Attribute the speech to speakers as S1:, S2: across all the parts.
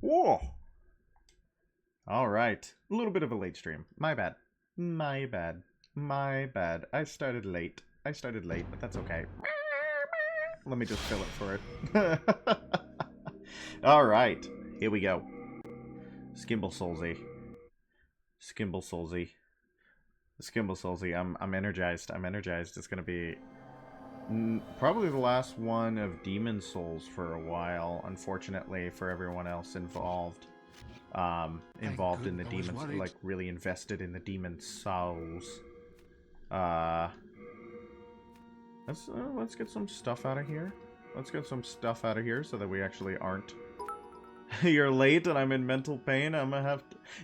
S1: Whoa. All right. A little bit of a late stream. My bad. My bad. My bad. I started late. But that's okay. Let me just fill it for it. All right. Here we go. Skimble Soulsy. I'm energized. It's gonna be probably the last one of Demon Souls for a while, unfortunately, for everyone else involved. Involved in the demons, like really invested in the demon souls. Let's get some stuff out of here. So that we actually aren't. You're late and I'm in mental pain.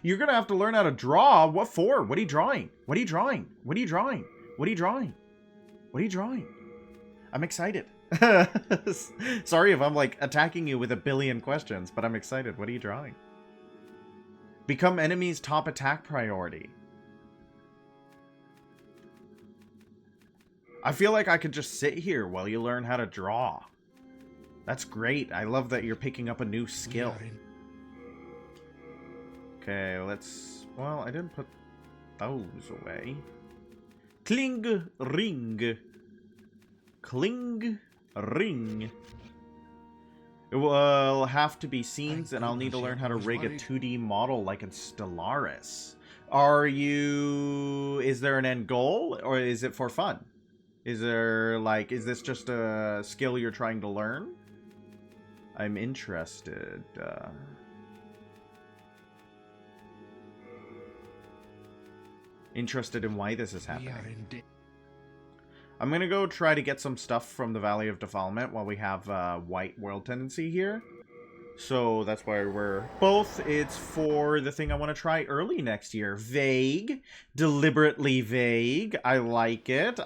S1: You're gonna have to learn how to draw. What for? What are you drawing? I'm excited. Sorry if I'm like attacking you with a billion questions, but I'm excited. What are you drawing? Become enemy's top attack priority. I feel like I could just sit here while you learn how to draw. That's great. I love that you're picking up a new skill. Okay, let's... Well, I didn't put those away. Kling ring. Kling ring. It will have to be scenes, and I'll need to learn how to rig a 2D model like in Stellaris. Are you... Is there an end goal, or is it for fun? Is there, like, is this just a skill you're trying to learn? I'm interested. Interested in why this is happening. I'm gonna go try to get some stuff from the Valley of Defilement while we have white world tendency here. So that's why we're both. It's for the thing I want to try early next year. Vague. Deliberately vague. I like it.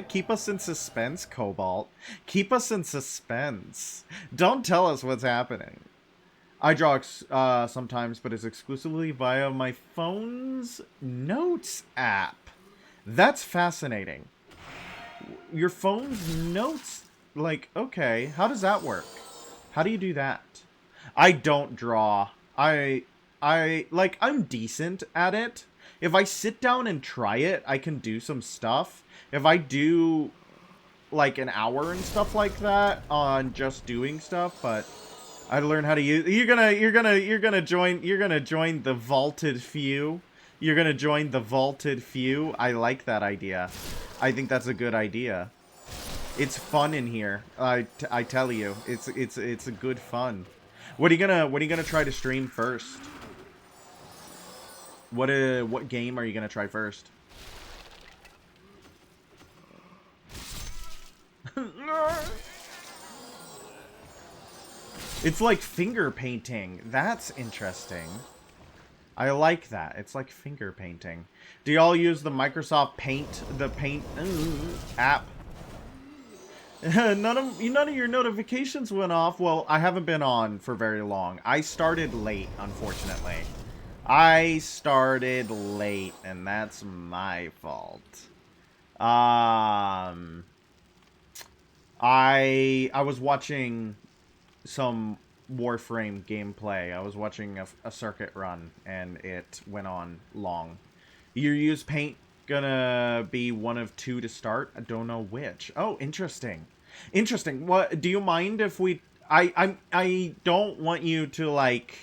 S1: Keep us in suspense, Cobalt. Keep us in suspense. Don't tell us what's happening. I draw sometimes, but it's exclusively via my phone's notes app. That's fascinating. Your phone's notes, like, okay, how does that work? How do you do that? I don't draw. I'm decent at it. If I sit down and try it, I can do some stuff. If I do like an hour and stuff like that on just doing stuff, but I learn how to use. You're gonna join the vaulted few. I like that idea. I think that's a good idea. It's fun in here. I tell you, it's a good fun. What are you gonna try to stream first? What game are you gonna try first? It's like finger painting. That's interesting. I like that. It's like finger painting. Do y'all use the Microsoft Paint, app? None of your notifications went off. Well, I haven't been on for very long. I started late, unfortunately. And that's my fault. I was watching some Warframe gameplay. I was watching a circuit run, and it went on long. You use Paint gonna be one of two to start. I don't know which. Oh, interesting. What do you mind if we I don't want you to like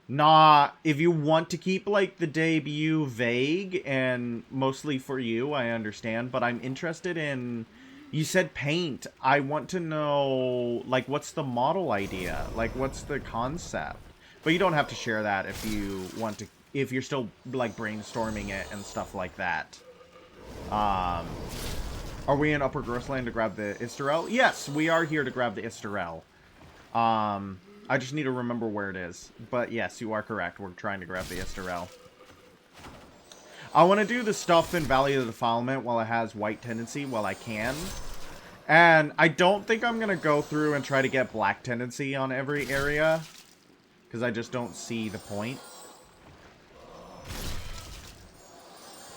S1: not, if you want to keep like the debut vague and mostly for you, I understand, but I'm interested in, you said Paint. I want to know like what's the model idea? Like what's the concept? But you don't have to share that if you want to, if you're still like brainstorming it and stuff like that. Are we in Upper Grossland to grab the Istarel? Yes, we are here to grab the Istarel. I just need to remember where it is. But yes, you are correct. We're trying to grab the Istarel. I want to do the stuff in Valley of the Defilement while it has white tendency while I can. And I don't think I'm going to go through and try to get black tendency on every area. Because I just don't see the point.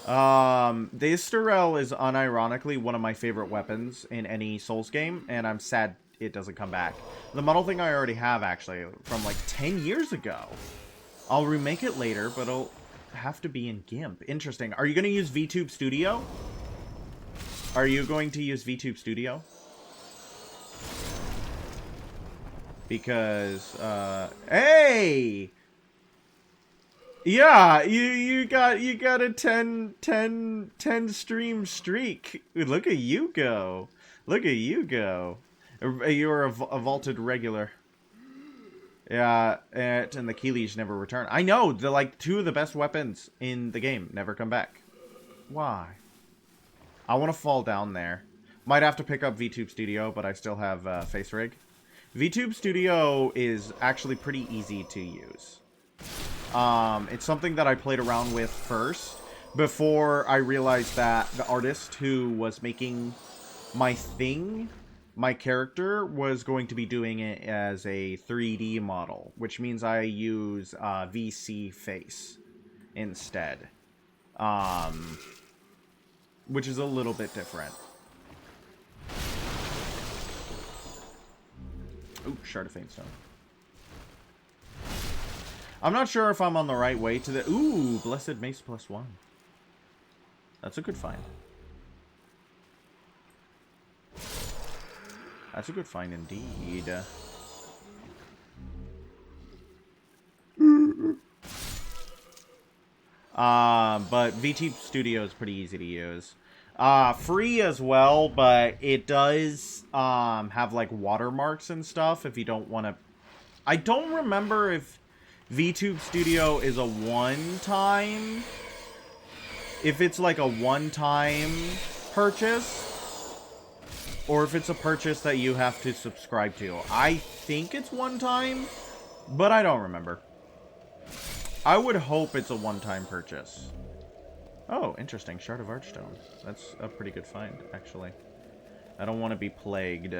S1: The Istarel is unironically one of my favorite weapons in any Souls game, and I'm sad it doesn't come back. The model thing I already have, actually, from like 10 years ago. I'll remake it later, but it'll have to be in GIMP. Interesting. Are you going to use VTube Studio? Are you going to use VTube Studio? Because, hey! Yeah, you got a 10 stream streak. Look at you go. Look at you go. You're a vaulted regular. Yeah, and the Keeleys never return. I know, they're like 2 of the best weapons in the game never come back. Why? I want to fall down there. Might have to pick up VTube Studio, but I still have Face Rig. VTube Studio is actually pretty easy to use. It's something that I played around with first before I realized that the artist who was making my thing, my character, was going to be doing it as a 3D model, which means I use VC face instead, which is a little bit different. Ooh, Shard of Fate Stone. I'm not sure if I'm on the right way to the... Ooh, Blessed Mace +1. That's a good find. That's a good find indeed. But VTube Studio is pretty easy to use. Free as well, but it does have like watermarks and stuff if you don't want to... I don't remember if VTube Studio is a one-time... If it's like a one-time purchase, or if it's a purchase that you have to subscribe to. I think it's one time, but I don't remember. I would hope it's a one-time purchase. Oh, interesting. Shard of Archstone. That's a pretty good find, actually. I don't want to be plagued.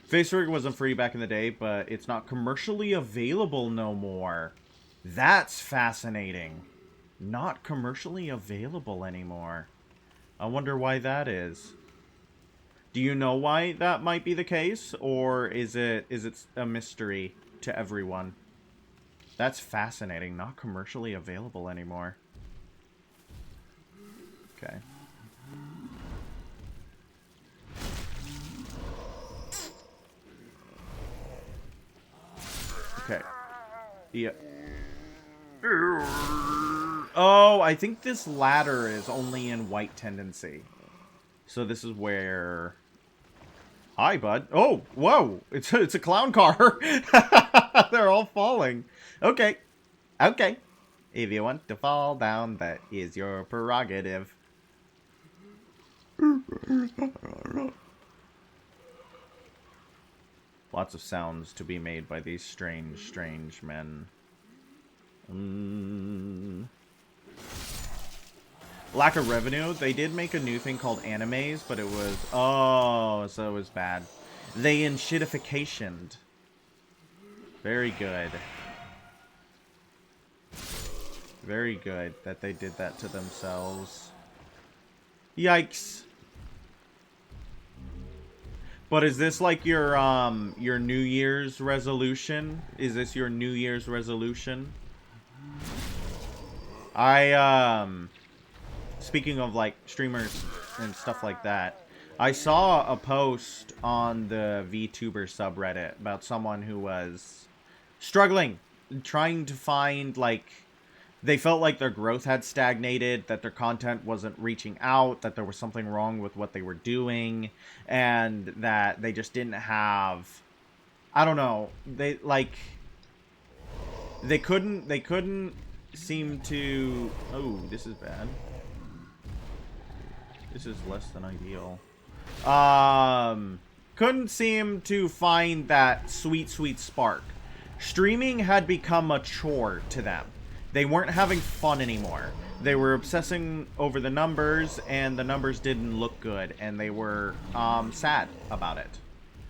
S1: Face Rig wasn't free back in the day, but it's not commercially available no more. That's fascinating. Not commercially available anymore. I wonder why that is. Do you know why that might be the case, or is it a mystery to everyone? That's fascinating. Not commercially available anymore. Okay. Okay. Yeah. Oh, I think this ladder is only in white tendency. So this is where... Hi, bud. Oh, whoa. It's a clown car. They're all falling. Okay. Okay. If you want to fall down, that is your prerogative. Lots of sounds to be made by these strange, strange men. Lack of revenue. They did make a new thing called animes, but it was... Oh, so it was bad. They enshittificationed. Very good. Very good that they did that to themselves. Yikes. But is this like your New Year's resolution? Is this your New Year's resolution? Speaking of like streamers and stuff like that, I saw a post on the VTuber subreddit about someone who was struggling, trying to find, like, they felt like their growth had stagnated, that their content wasn't reaching out, that there was something wrong with what they were doing, and that they just didn't have, I don't know, they couldn't seem to... Oh, this is bad. This is less than ideal. Couldn't seem to find that sweet, sweet spark. Streaming had become a chore to them. They weren't having fun anymore. They were obsessing over the numbers, and the numbers didn't look good, and they were sad about it.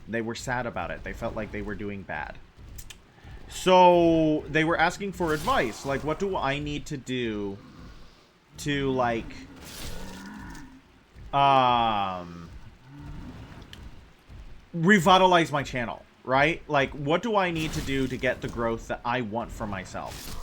S1: They were sad about it. They felt like they were doing bad. So they were asking for advice. Like, what do I need to do to, like, revitalize my channel, right? Like, what do I need to do to get the growth that I want for myself?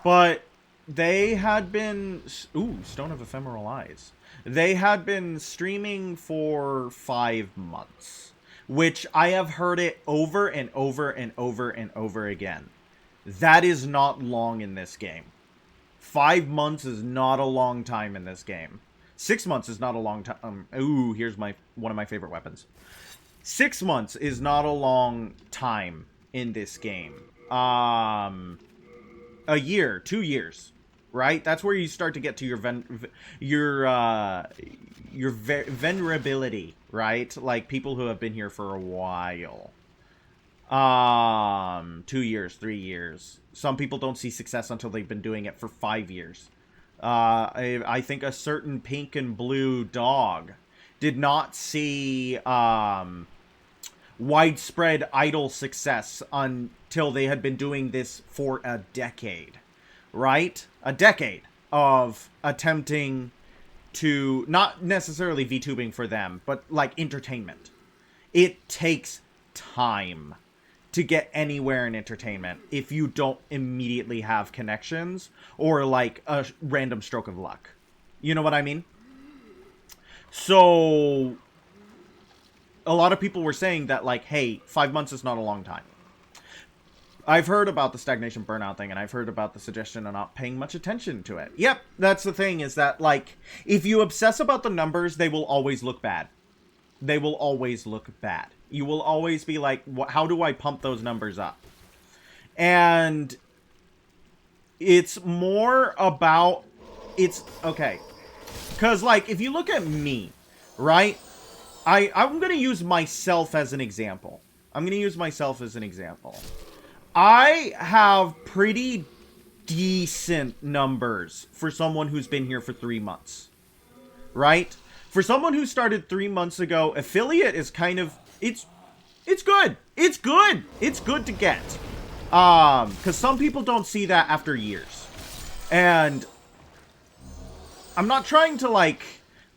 S1: But they had been... Ooh, Stone of Ephemeral Eyes. They had been streaming for 5 months, which I have heard it over and over and over and over again. That is not long in this game. 5 months is not a long time in this game. 6 months is not a long time. Ooh, here's one of my favorite weapons. 6 months is not a long time in this game. A year, 2 years, right? That's where you start to get to your venerability, right? Like people who have been here for a while. 2 years, 3 years. Some people don't see success until they've been doing it for 5 years. I think a certain pink and blue dog did not see widespread idol success until they had been doing this for a decade, right? A decade of attempting to, not necessarily VTubing for them, but like entertainment. It takes time to get anywhere in entertainment if you don't immediately have connections or like a random stroke of luck. You know what I mean? So a lot of people were saying that like, hey, 5 months is not a long time. I've heard about the stagnation burnout thing, and I've heard about the suggestion of not paying much attention to it. Yep, that's the thing, is that like, if you obsess about the numbers, they will always look bad. They will always look bad. You will always be like, how do I pump those numbers up? And it's more about, it's, okay. Because, like, if you look at me, right? I'm going to use myself as an example. I have pretty decent numbers for someone who's been here for 3 months. Right? For someone who started 3 months ago, affiliate is kind of, it's good. It's good. It's good to get. Because some people don't see that after years. And I'm not trying to, like,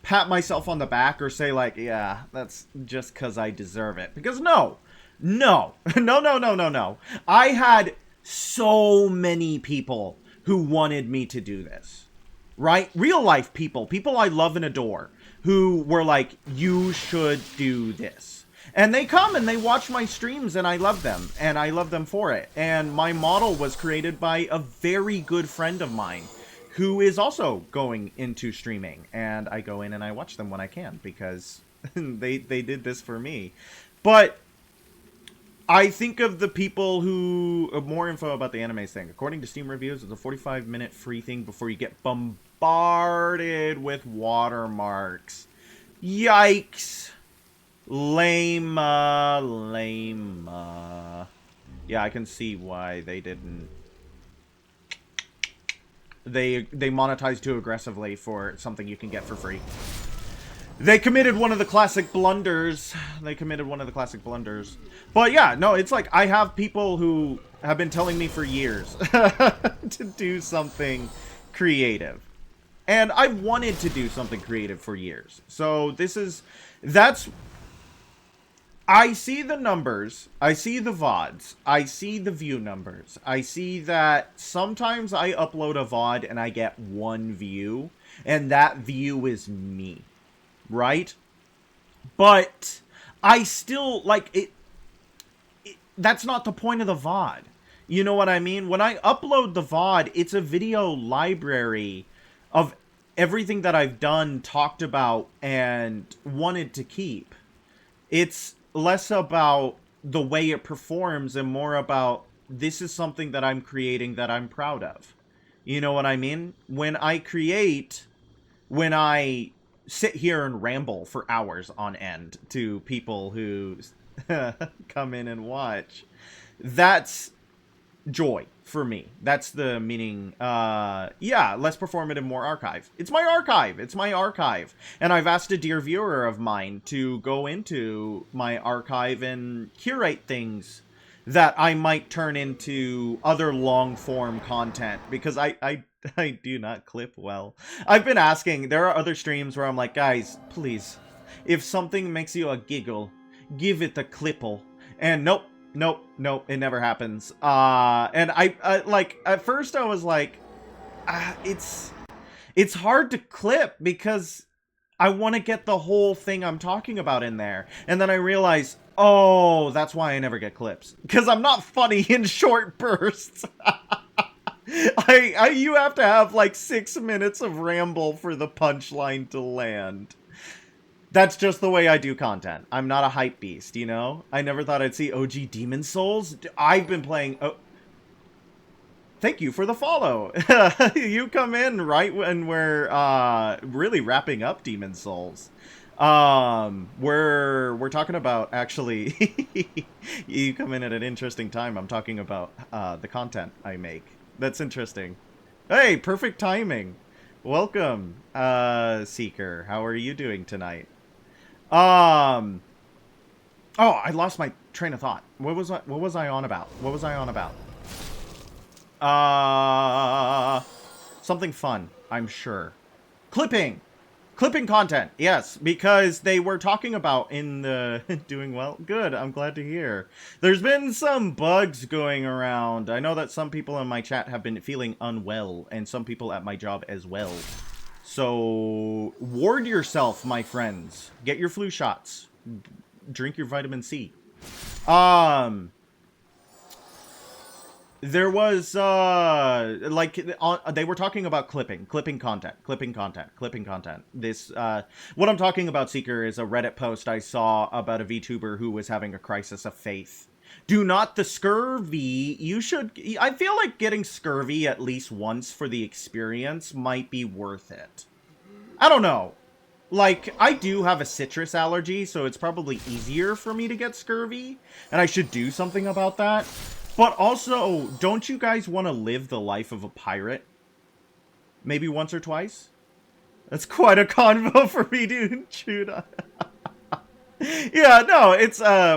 S1: pat myself on the back or say, like, yeah, that's just because I deserve it. Because no. I had so many people who wanted me to do this. Right? Real life people. People I love and adore. Who were like, you should do this. And they come and they watch my streams and I love them. And I love them for it. And my model was created by a very good friend of mine who is also going into streaming. And I go in and I watch them when I can because they did this for me. But I think of the people who... more info about the animes thing. According to Steam reviews, it's a 45-minute free thing before you get bombarded with watermarks. Yikes. Lame. Yeah, I can see why they didn't... They monetize too aggressively for something you can get for free. They committed one of the classic blunders. But yeah, no, it's like I have people who have been telling me for years to do something creative. And I've wanted to do something creative for years. So I see the numbers, I see the VODs, I see the view numbers, I see that sometimes I upload a VOD and I get 1 view, and that view is me, right? But I still, like, that's not the point of the VOD. You know what I mean? When I upload the VOD, it's a video library of everything that I've done, talked about, and wanted to keep. It's less about the way it performs and more about this is something that I'm creating that I'm proud of. You know what I mean? When I sit here and ramble for hours on end to people who come in and watch, that's joy for me. That's the meaning. Yeah, less performative, more archive. It's my archive. And I've asked a dear viewer of mine to go into my archive and curate things that I might turn into other long form content, because I I do not clip well. I've been asking. There are other streams where I'm like, guys, please, if something makes you a giggle, give it a clipple. And nope, nope, nope, it never happens. And I like, at first I was like, it's hard to clip because I want to get the whole thing I'm talking about in there. And then I realize, oh, that's why I never get clips. Because I'm not funny in short bursts. You have to have like 6 minutes of ramble for the punchline to land. That's just the way I do content. I'm not a hype beast, you know? I never thought I'd see OG Demon Souls. I've been playing... Oh, thank you for the follow. You come in right when we're really wrapping up Demon Souls. We're talking about, actually, you come in at an interesting time. I'm talking about the content I make. That's interesting. Hey, perfect timing. Welcome, Seeker. How are you doing tonight? Oh, I lost my train of thought. What was I on about? What was I on about? Something fun, I'm sure. Clipping content, yes, because they were talking about in the doing well. Good, I'm glad to hear. There's been some bugs going around. I know that some people in my chat have been feeling unwell, and some people at my job as well. So ward yourself, my friends. Get your flu shots. Drink your vitamin C. There was, like, they were talking about clipping content. This, what I'm talking about, Seeker, is a Reddit post I saw about a VTuber who was having a crisis of faith. Do not the scurvy. You should, I feel like getting scurvy at least once for the experience might be worth it. I don't know. Like, I do have a citrus allergy, so it's probably easier for me to get scurvy, and I should do something about that. But also, don't you guys want to live the life of a pirate? Maybe once or twice? That's quite a convo for me to chew on. Yeah, no, it's, I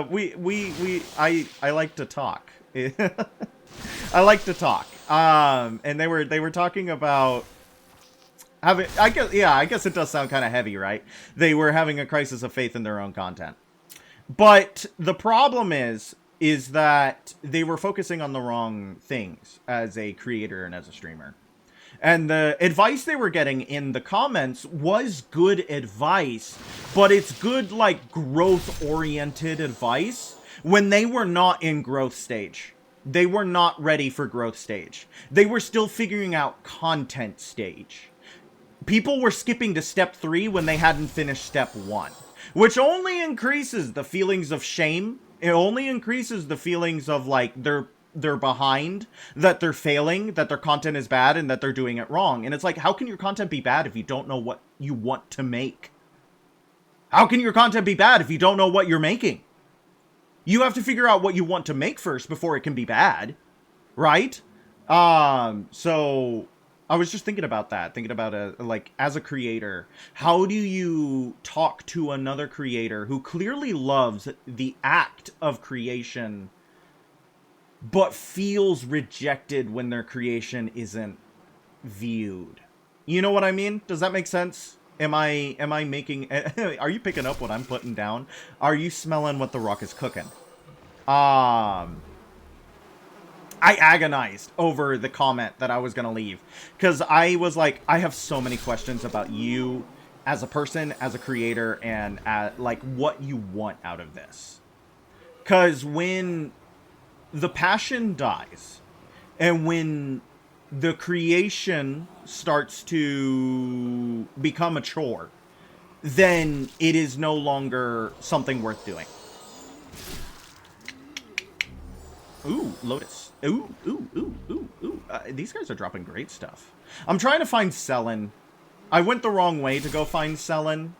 S1: like to talk. I like to talk. And they were talking about having, I guess it does sound kind of heavy, right? They were having a crisis of faith in their own content. But the problem is that they were focusing on the wrong things as a creator and as a streamer. And the advice they were getting in the comments was good advice, but it's good, like, growth-oriented advice when they were not in growth stage. They were not ready for growth stage. They were still figuring out content stage. People were skipping to step 3 when they hadn't finished step 1, which only increases the feelings of shame. It only increases the feelings of, like, they're behind, that they're failing, that their content is bad, and that they're doing it wrong. And it's like, how can your content be bad if you don't know what you want to make? How can your content be bad if you don't know what you're making? You have to figure out what you want to make first before it can be bad, right? So I was just thinking about that, like, as a creator, how do you talk to another creator who clearly loves the act of creation, but feels rejected when their creation isn't viewed? You know what I mean? Does that make sense? Am I making, are you picking up what I'm putting down? Are you smelling what the rock is cooking? I agonized over the comment that I was going to leave, because I was like, I have so many questions about you as a person, as a creator, and like, what you want out of this. Because when the passion dies, and when the creation starts to become a chore, then it is no longer something worth doing. Ooh, Lotus. Ooh. These guys are dropping great stuff. I'm trying to find Selin. I went the wrong way to go find Selin.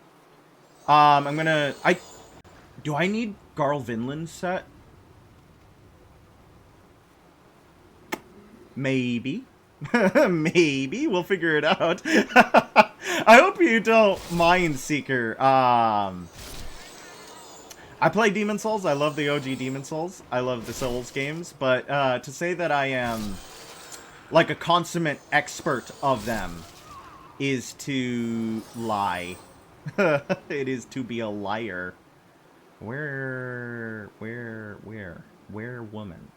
S1: Do I need Garl Vinland's set? Maybe. Maybe. We'll figure it out. I hope you don't mind, Seeker. I play Demon Souls. I love the OG Demon Souls. I love the Souls games. But to say that I am like a consummate expert of them, is to lie. It is to be a liar. Where woman? Where woman?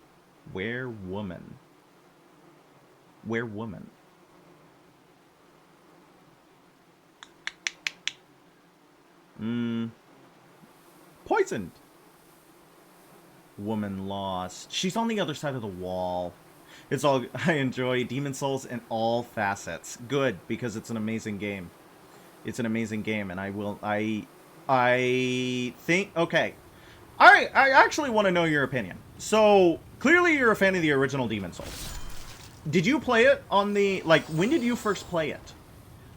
S1: Where woman? Poisoned. Woman lost. She's on the other side of the wall. It's all... I enjoy Demon Souls in all facets. Good, because it's an amazing game. It's an amazing game, and I think... Okay. I actually want to know your opinion. So, clearly you're a fan of the original Demon Souls. Did you play it on the... Like, when did you first play it?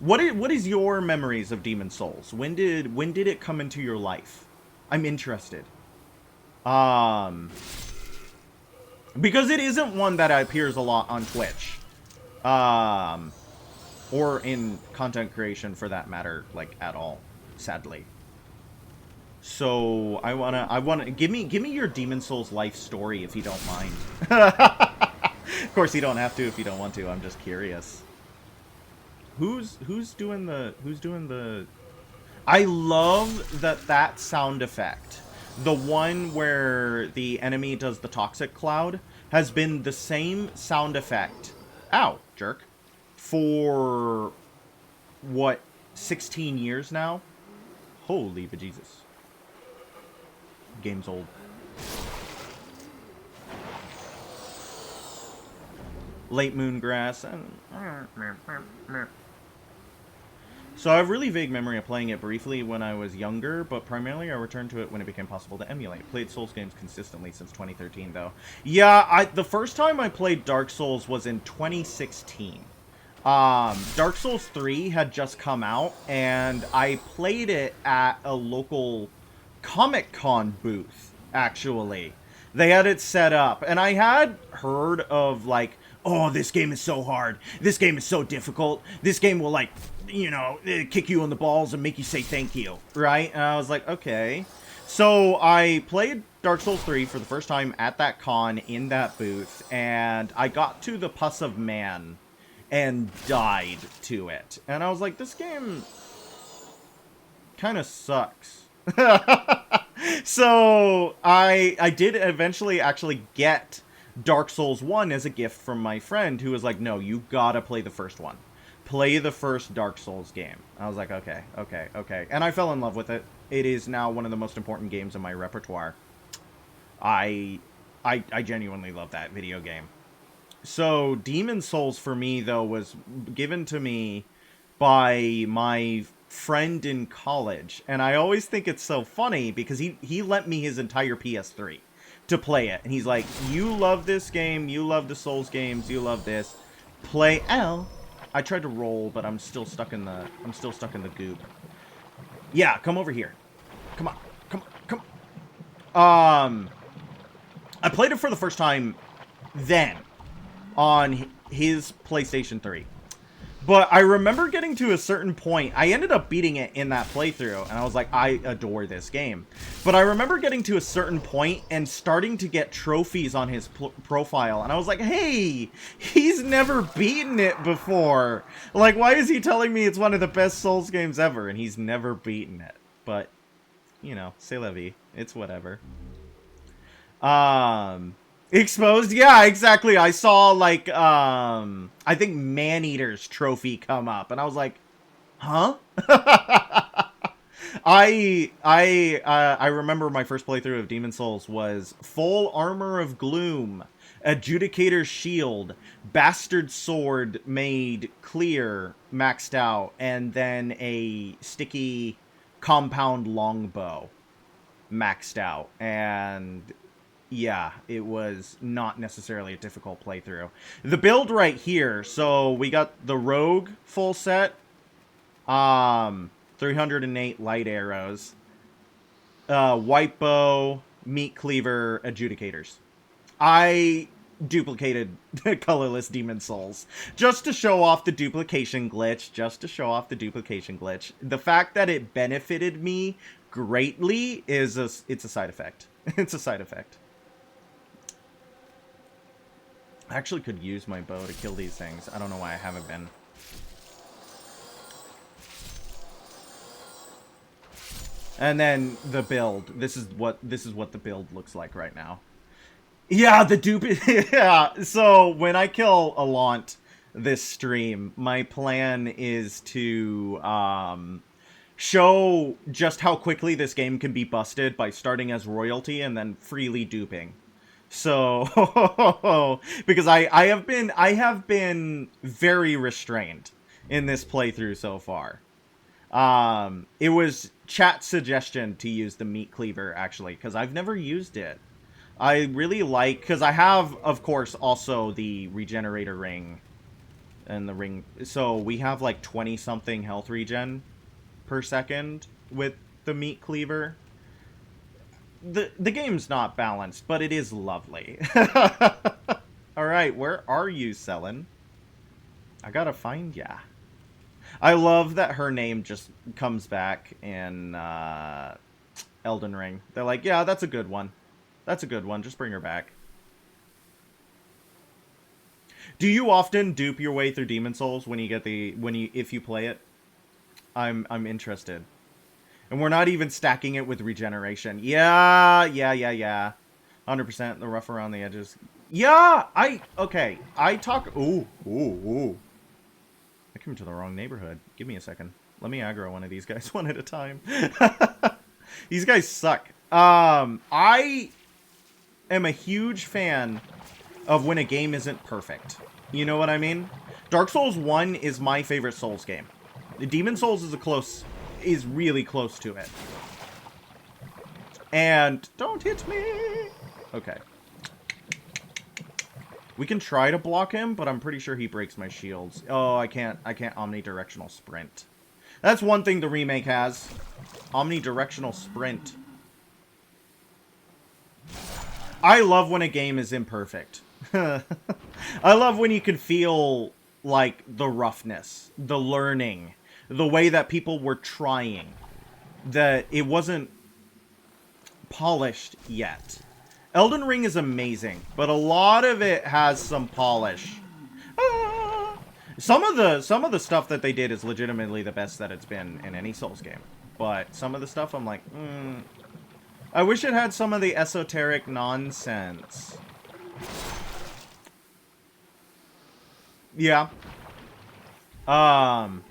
S1: What is your memories of Demon Souls? When did it come into your life? I'm interested. Because it isn't one that appears a lot on Twitch. Or in content creation for that matter, like, at all, sadly. So, I wanna, give me your Demon Souls life story if you don't mind. Of course you don't have to if you don't want to, I'm just curious. Who's doing the... I love that sound effect. The one where the enemy does the toxic cloud has been the same sound effect. Ow, jerk. For, what, 16 years now? Holy bejesus. Game's old. Late moon grass. So I have really vague memory of playing it briefly when I was younger, but primarily I returned to it when it became possible to emulate. Played Souls games consistently since 2013, though. Yeah, the first time I played Dark Souls was in 2016. Dark Souls 3 had just come out, and I played it at a local Comic-Con booth, actually. They had it set up, and I had heard of, like, oh, this game is so hard. This game is so difficult. This game will, like, you know, kick you in the balls and make you say thank you, right? And I was like, okay. So I played Dark Souls 3 for the first time at that con in that booth, and I got to the Pus of Man and died to it. And I was like, this game kind of sucks. So I did eventually actually get Dark Souls 1 as a gift from my friend who was like, no, you gotta play the first one. Play the first Dark Souls game. I was like, okay. And I fell in love with it. It is now one of the most important games in my repertoire. I genuinely love that video game. So, Demon Souls for me, though, was given to me by my friend in college. And I always think it's so funny because he lent me his entire PS3 to play it. And he's like, you love this game, you love the Souls games, you love this. Play L. I tried to roll, but I'm still stuck in the goop. Yeah, come over here. Come on. I played it for the first time then on his PlayStation 3. But I remember getting to a certain point. I ended up beating it in that playthrough, and I was like, I adore this game. But I remember getting to a certain point and starting to get trophies on his profile, and I was like, hey, he's never beaten it before. Like, why is he telling me it's one of the best Souls games ever, and he's never beaten it? But, you know, c'est la vie. It's whatever. Exposed? Yeah, exactly. I saw, like, I think Maneater's trophy come up, and I was like, huh? I remember my first playthrough of Demon Souls was Full Armor of Gloom, Adjudicator's Shield, Bastard Sword made clear, maxed out, and then a sticky compound longbow maxed out, and... yeah, it was not necessarily a difficult playthrough. The build right here, so we got the Rogue full set, 308 light arrows, white bow, meat cleaver, adjudicators. I duplicated colorless Demon Souls just to show off the duplication glitch, The fact that it benefited me greatly it's a side effect. It's a side effect. I actually could use my bow to kill these things. I don't know why I haven't been. And then the build. This is what the build looks like right now. Yeah, the dupe. Yeah. So when I kill Alaunt this stream, my plan is to show just how quickly this game can be busted by starting as royalty and then freely duping. So because I have been very restrained in this playthrough so far. It was chat suggestion to use the meat cleaver, actually, because I've never used it. I really like, because I have, of course, also the regenerator ring. And the ring, so we have like 20-something health regen per second with the meat cleaver. The game's not balanced, but it is lovely. Alright, where are you, Selin? I gotta find ya. I love that her name just comes back in Elden Ring. They're like, yeah, that's a good one. That's a good one. Just bring her back. Do you often dupe your way through Demon Souls when you get if you play it? I'm interested. And we're not even stacking it with regeneration. Yeah. 100% the rough around the edges. Yeah, okay. I talk. Ooh. I came to the wrong neighborhood. Give me a second. Let me aggro one of these guys one at a time. These guys suck. I am a huge fan of when a game isn't perfect. You know what I mean? Dark Souls 1 is my favorite Souls game. Demon Souls is really close to it. And don't hit me. Okay. We can try to block him, but I'm pretty sure he breaks my shields. Oh, I can't omnidirectional sprint. That's one thing the remake has. Omnidirectional sprint. I love when a game is imperfect. I love when you can feel, like, the roughness, the learning, the way that people were trying. That it wasn't polished yet. Elden Ring is amazing, but a lot of it has some polish. Some of the stuff that they did is legitimately the best that it's been in any Souls game. But some of the stuff I'm like, I wish it had some of the esoteric nonsense. Yeah. Have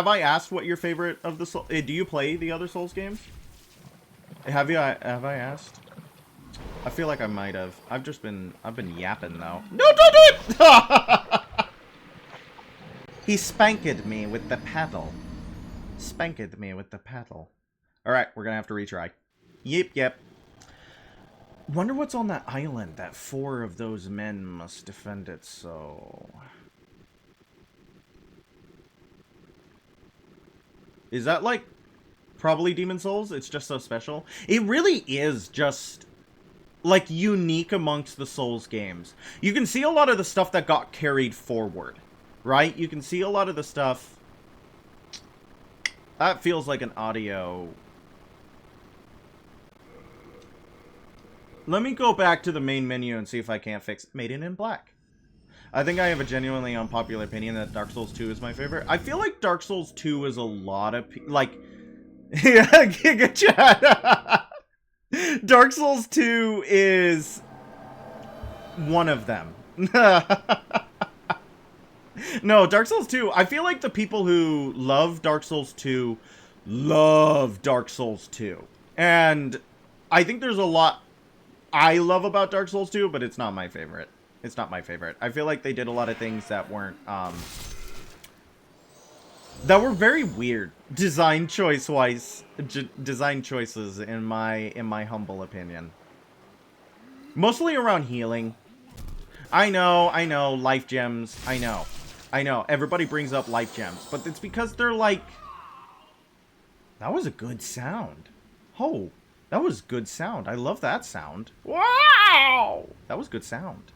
S1: I asked what your favorite of the Souls? Do you play the other Souls games? Have I asked? I feel like I might have. I've been yapping though. No, don't do it! He spanked me with the paddle. Spanked me with the paddle. Alright, we're gonna have to retry. Yep. Wonder what's on that island that 4 of those men must defend it so. Is that like probably Demon Souls? It's just so special. It really is just like unique amongst the Souls games. You can see a lot of the stuff that got carried forward, right? You can see a lot of the stuff. That feels like an audio. Let me go back to the main menu and see if I can't fix Maiden in Black. I think I have a genuinely unpopular opinion that Dark Souls 2 is my favorite. I feel like Dark Souls 2 is a lot of like yeah, Giga Chat. Dark Souls 2 is one of them. No, Dark Souls 2, I feel like the people who love Dark Souls 2 love Dark Souls 2. And I think there's a lot I love about Dark Souls 2, but it's not my favorite. It's not my favorite. I feel like they did a lot of things that weren't, that were very weird. Design choice-wise, design choices, in my humble opinion. Mostly around healing. I know, life gems. I know. Everybody brings up life gems, but it's because they're like... That was a good sound. Oh, that was good sound. I love that sound. Wow! That was good sound.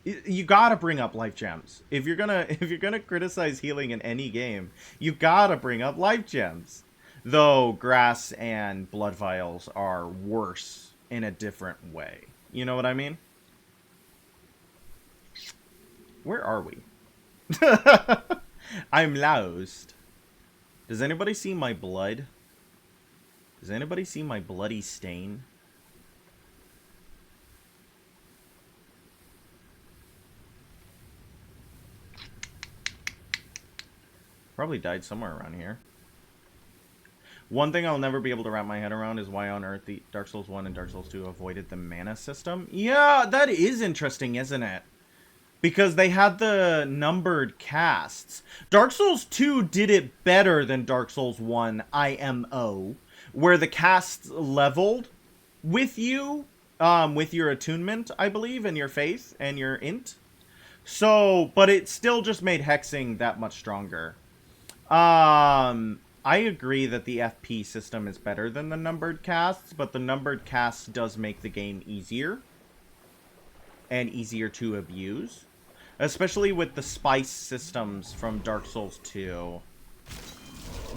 S1: You gotta bring up life gems. If you're gonna criticize healing in any game, you gotta bring up life gems. Though grass and blood vials are worse in a different way. You know what I mean? Where are we? I'm lost. Does anybody see my blood? Does anybody see my bloody stain? Probably died somewhere around here. One thing I'll never be able to wrap my head around is why on earth the Dark Souls 1 and Dark Souls 2 avoided the mana system. Yeah, that is interesting, isn't it? Because they had the numbered casts. Dark Souls 2 did it better than Dark Souls 1 IMO, where the casts leveled with you, with your attunement, I believe, and your faith, and your int. So, but it still just made hexing that much stronger. I agree that the FP system is better than the numbered casts, but the numbered casts does make the game easier. And easier to abuse. Especially with the spice systems from Dark Souls 2.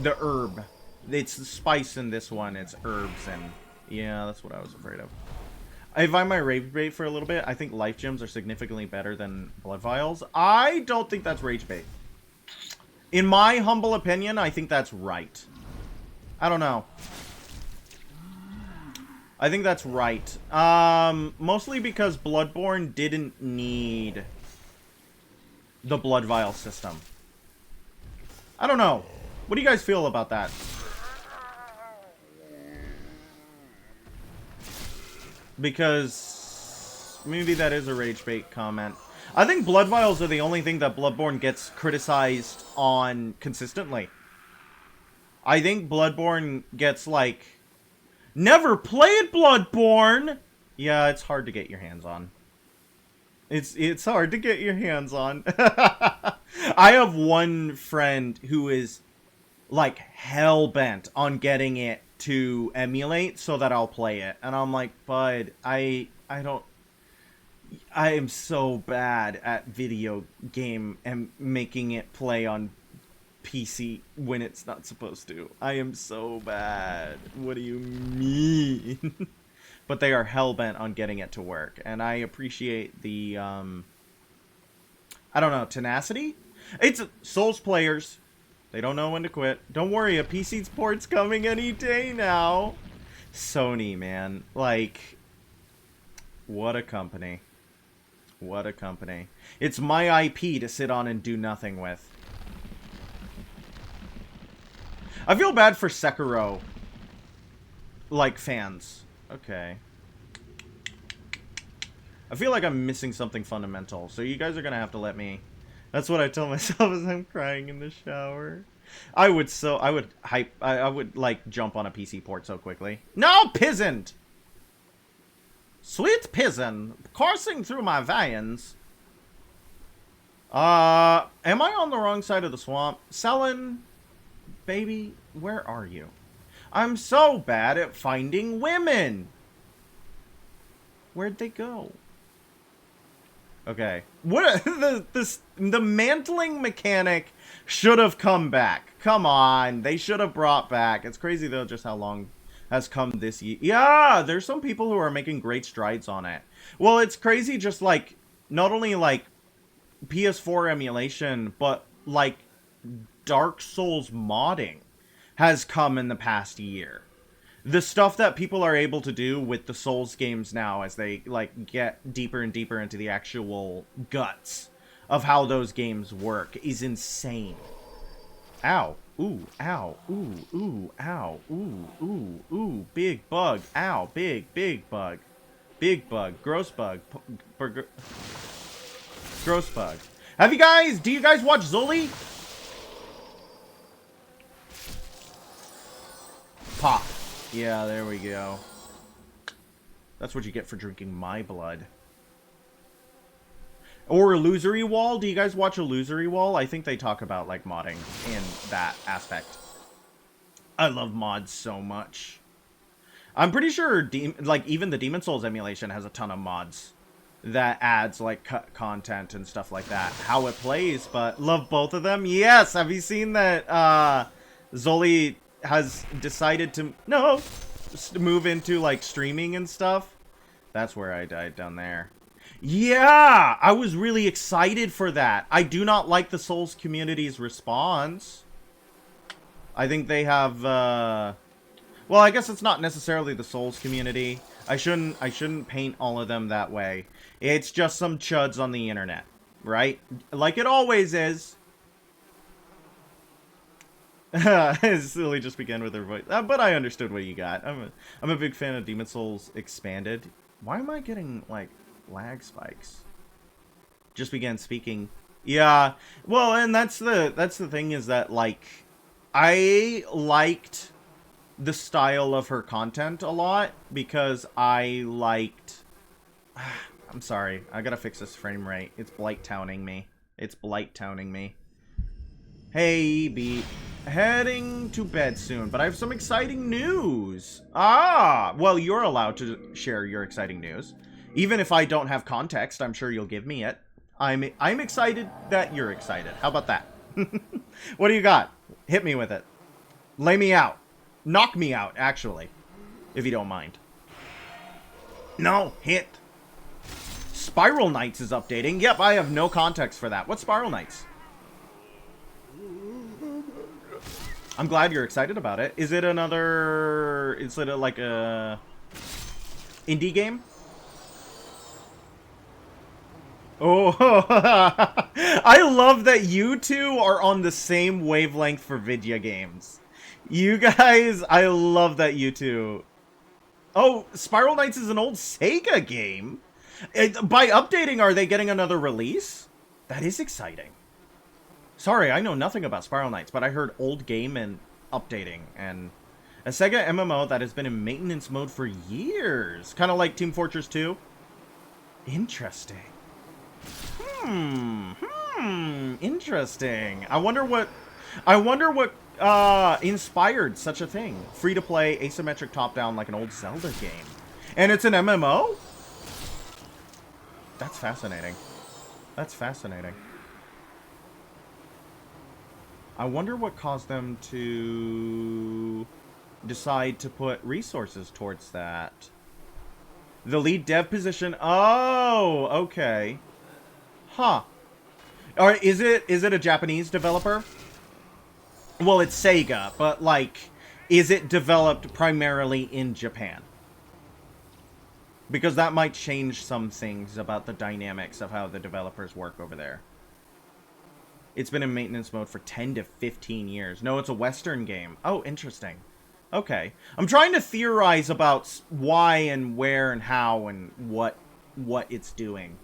S1: The herb. It's the spice in this one, it's herbs, and yeah, that's what I was afraid of. If I might rage bait for a little bit, I think life gems are significantly better than blood vials. I don't think that's rage bait. In my humble opinion, I think that's right. I don't know. I think that's right. Mostly because Bloodborne didn't need the blood vial system. I don't know. What do you guys feel about that? Because maybe that is a rage bait comment. I think blood vials are the only thing that Bloodborne gets criticized on consistently. I think Bloodborne gets, like, never played Bloodborne! Yeah, it's hard to get your hands on. It's hard to get your hands on. I have one friend who is, like, hell-bent on getting it to emulate so that I'll play it. And I'm like, bud, I am so bad at video game and making it play on PC when it's not supposed to. I am so bad. What do you mean? But they are hell-bent on getting it to work. And I appreciate the, I don't know, tenacity? It's Souls players. They don't know when to quit. Don't worry, a PC port's coming any day now. Sony, man. Like, what a company. What a company. It's my IP to sit on and do nothing with. I feel bad for Sekiro, like, fans. Okay. I feel like I'm missing something fundamental, so you guys are gonna have to let me... That's what I tell myself as I'm crying in the shower. I would, like, jump on a PC port so quickly. No, peasant! Sweet peasant, coursing through my veins. Am I on the wrong side of the swamp? Selin, baby, where are you? I'm so bad at finding women. Where'd they go? Okay. What the mantling mechanic should have come back. Come on, they should have brought back. It's crazy though just how long has come this year. Yeah, there's some people who are making great strides on it. Well, it's crazy just like not only like PS4 emulation, but like Dark Souls modding has come in the past year. The stuff that people are able to do with the Souls games now as they like get deeper and deeper into the actual guts of how those games work is insane. Ow. Ooh, ow. Ooh, ooh, ow. Ooh, ooh, ooh. Big bug. Ow. Big bug. Big bug. Gross bug. Gross bug. Do you guys watch Zully? Pop. Yeah, there we go. That's what you get for drinking my blood. Or Illusory Wall. Do you guys watch Illusory Wall? I think they talk about, like, modding in that aspect. I love mods so much. I'm pretty sure, like, even the Demon Souls emulation has a ton of mods that adds, like, content and stuff like that. How it plays, but love both of them. Yes! Have you seen that, Zoli has decided to... No! move into, like, streaming and stuff. That's where I died, down there. Yeah! I was really excited for that. I do not like the Souls community's response. I think they have, well, I guess it's not necessarily the Souls community. I shouldn't paint all of them that way. It's just some chuds on the internet, right? Like it always is. Silly just began with her voice. But I understood what you got. I'm a big fan of Demon Souls Expanded. Why am I getting, like, lag spikes? Just began speaking. Yeah. Well, and that's the thing is that, like, I liked the style of her content a lot because I liked... I'm sorry. I gotta fix this frame rate. It's blight-towning me. It's blight-towning me. Hey, B. Heading to bed soon, but I have some exciting news. Ah! Well, you're allowed to share your exciting news. Even if I don't have context, I'm sure you'll give me it. I'm excited that you're excited. How about that? What do you got? Hit me with it. Lay me out. Knock me out, actually. If you don't mind. No, hit. Spiral Knights is updating. Yep, I have no context for that. What's Spiral Knights? I'm glad you're excited about it. Is it another... Is it like a... indie game? Oh, I love that you two are on the same wavelength for video games. You guys, I love that you two. Oh, Spiral Knights is an old Sega game. By updating, are they getting another release? That is exciting. Sorry, I know nothing about Spiral Knights, but I heard old game and updating, and a Sega MMO that has been in maintenance mode for years. Kind of like Team Fortress 2. Interesting. Interesting. I wonder what inspired such a thing. Free-to-play, asymmetric top-down like an old Zelda game. And it's an MMO? That's fascinating. That's fascinating. I wonder what caused them to decide to put resources towards that. The lead dev position. Oh, okay. Huh. Alright, is it a Japanese developer? Well, it's Sega, but, like, is it developed primarily in Japan? Because that might change some things about the dynamics of how the developers work over there. It's been in maintenance mode for 10 to 15 years. No, it's a Western game. Oh, interesting. Okay. I'm trying to theorize about why and where and how and what it's doing.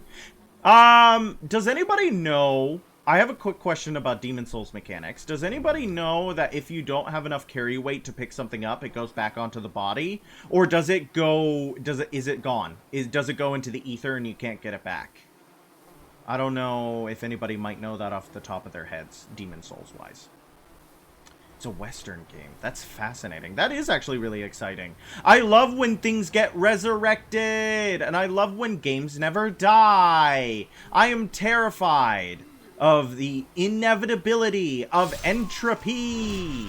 S1: Does anybody know... I have a quick question about Demon Souls mechanics. Does anybody know that if you don't have enough carry weight to pick something up, it goes back onto the body? Or does it go... Is it gone? Does it go into the ether and you can't get it back? I don't know if anybody might know that off the top of their heads, Demon Souls-wise. It's a Western game. That's fascinating. That is actually really exciting. I love when things get resurrected, and I love when games never die. I am terrified of the inevitability of entropy.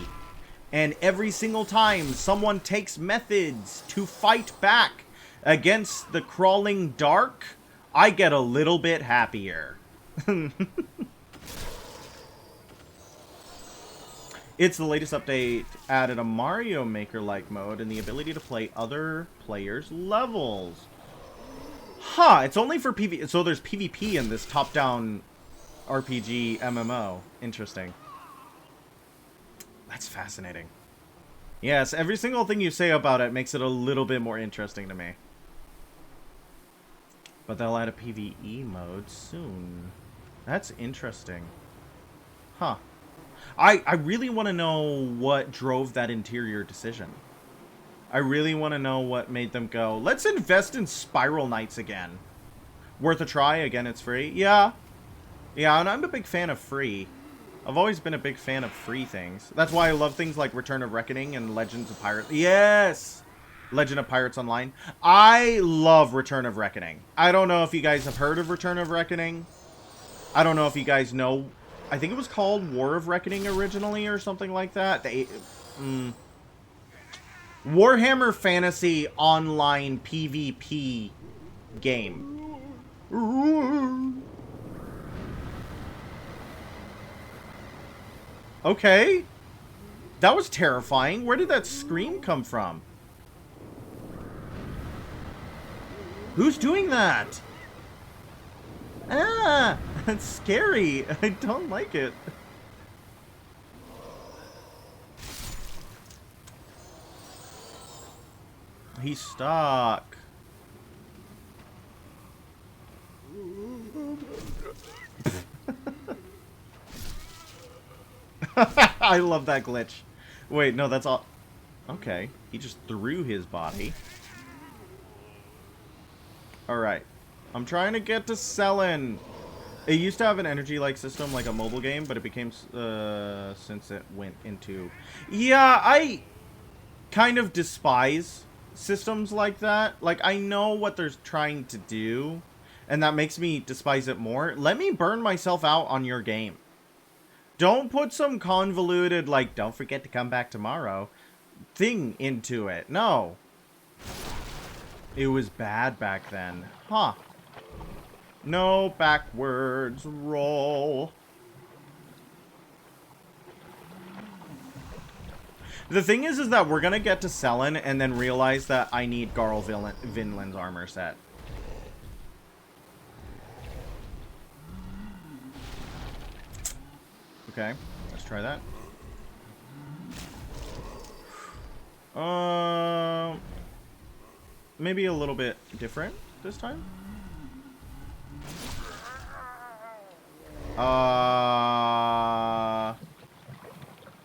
S1: And every single time someone takes methods to fight back against the crawling dark, I get a little bit happier. It's the latest update, added a Mario Maker-like mode and the ability to play other players' levels. Huh, it's only for PvP, so there's PvP in this top-down RPG MMO. Interesting. That's fascinating. Yes, every single thing you say about it makes it a little bit more interesting to me. But they'll add a PvE mode soon. That's interesting. Huh. I really want to know what drove that interior decision. I really want to know what made them go, let's invest in Spiral Knights again. Worth a try. Again, it's free. Yeah. Yeah, and I'm a big fan of free. I've always been a big fan of free things. That's why I love things like Return of Reckoning and Legends of Pirates. Yes! Legend of Pirates Online. I love Return of Reckoning. I don't know if you guys have heard of Return of Reckoning. I don't know if you guys know. I think it was called War of Reckoning originally or something like that. Warhammer Fantasy Online PvP game. Okay. That was terrifying. Where did that scream come from? Who's doing that? Ah, that's scary. I don't like it. He's stuck. I love that glitch. Wait, no, that's all. Okay, he just threw his body. Alright. I'm trying to get to Selin. It used to have an energy-like system, like a mobile game, but it became, since it went into... Yeah, I kind of despise systems like that. Like, I know what they're trying to do, and that makes me despise it more. Let me burn myself out on your game. Don't put some convoluted, like, don't forget to come back tomorrow thing into it. No. It was bad back then. Huh. No backwards roll. The thing is that we're gonna get to Selin and then realize that I need Garl Vinland's armor set. Okay, let's try that. Maybe a little bit different this time.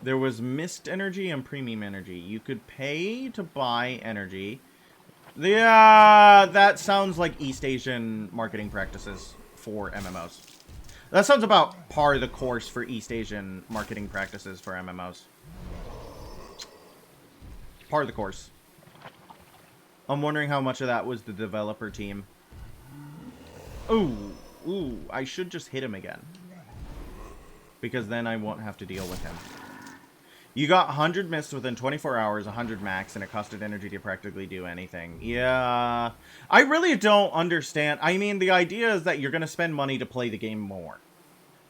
S1: There was mist energy and premium energy. You could pay to buy energy. Yeah, that sounds like East Asian marketing practices for MMOs. That sounds about par the course for East Asian marketing practices for MMOs. Par the course. I'm wondering how much of that was the developer team. Ooh, I should just hit him again. Because then I won't have to deal with him. You got 100 mist within 24 hours, 100 max, and it costed energy to practically do anything. Yeah, I really don't understand. I mean, the idea is that you're going to spend money to play the game more.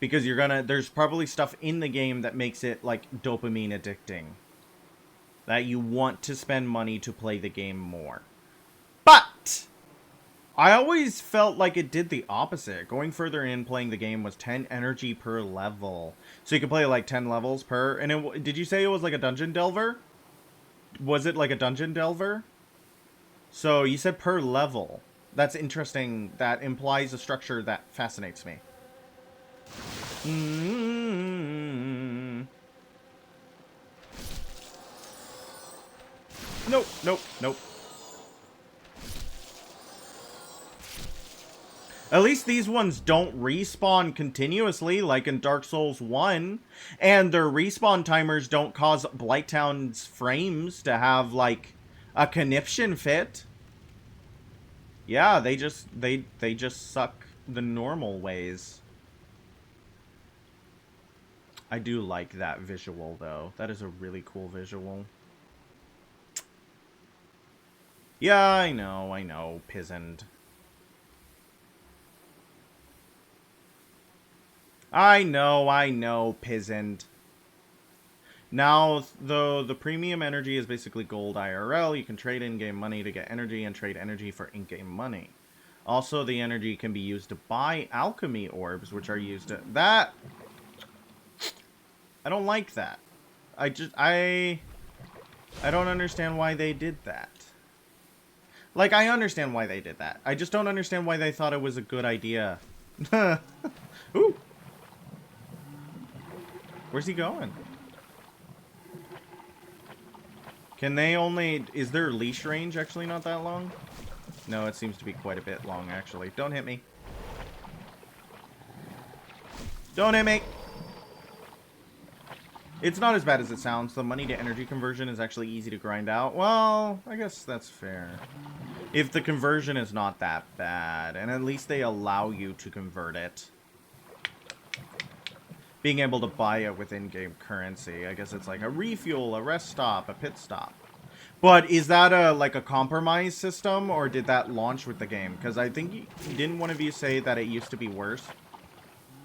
S1: Because there's probably stuff in the game that makes it, like, dopamine addicting. That you want to spend money to play the game more. But I always felt like it did the opposite. Going further in, playing the game was 10 energy per level. So you can play like 10 levels per... And did you say it was like a dungeon delver? Was it like a dungeon delver? So you said per level. That's interesting. That implies a structure that fascinates me. Nope, nope, nope. At least these ones don't respawn continuously like in Dark Souls 1. And their respawn timers don't cause Blighttown's frames to have, like, a conniption fit. Yeah, they just suck the normal ways. I do like that visual, though. That is a really cool visual. Yeah, I know, pizened. I know, pizened. Now, though, the premium energy is basically gold IRL. You can trade in-game money to get energy and trade energy for in-game money. Also, the energy can be used to buy alchemy orbs, which are used to... That... I don't like that. I don't understand why they did that. Like, I understand why they did that. I just don't understand why they thought it was a good idea. Ooh. Where's he going? Can they only... Is their leash range actually not that long? No, it seems to be quite a bit long, actually. Don't hit me. Don't hit me! It's not as bad as it sounds. The money to energy conversion is actually easy to grind out. Well, I guess that's fair. If the conversion is not that bad, and at least they allow you to convert it. Being able to buy it with in-game currency. I guess it's like a refuel, a rest stop, a pit stop. But is that like a compromise system, or did that launch with the game? Because I think didn't one of you say that it used to be worse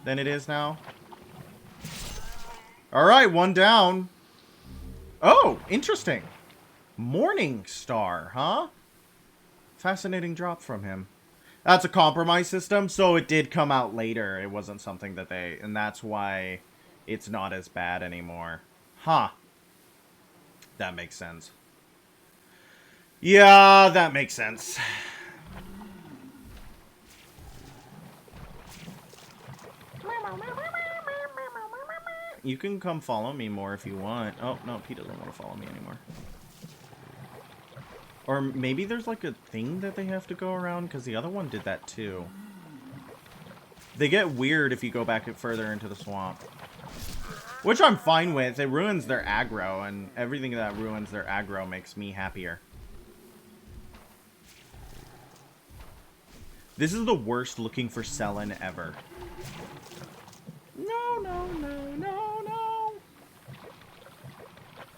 S1: than it is now? Alright, one down. Oh, interesting. Morning Star, huh? Fascinating drop from him. That's a compromise system, so it did come out later. It wasn't something that they... And that's why it's not as bad anymore. Huh. That makes sense. Yeah, that makes sense. You can come follow me more if you want. Oh, no, Pete doesn't want to follow me anymore. Or maybe there's like a thing that they have to go around, because the other one did that too. They get weird if you go back further into the swamp. Which I'm fine with. It ruins their aggro, and everything that ruins their aggro makes me happier. This is the worst looking for Selen ever. No, no, no, no, no.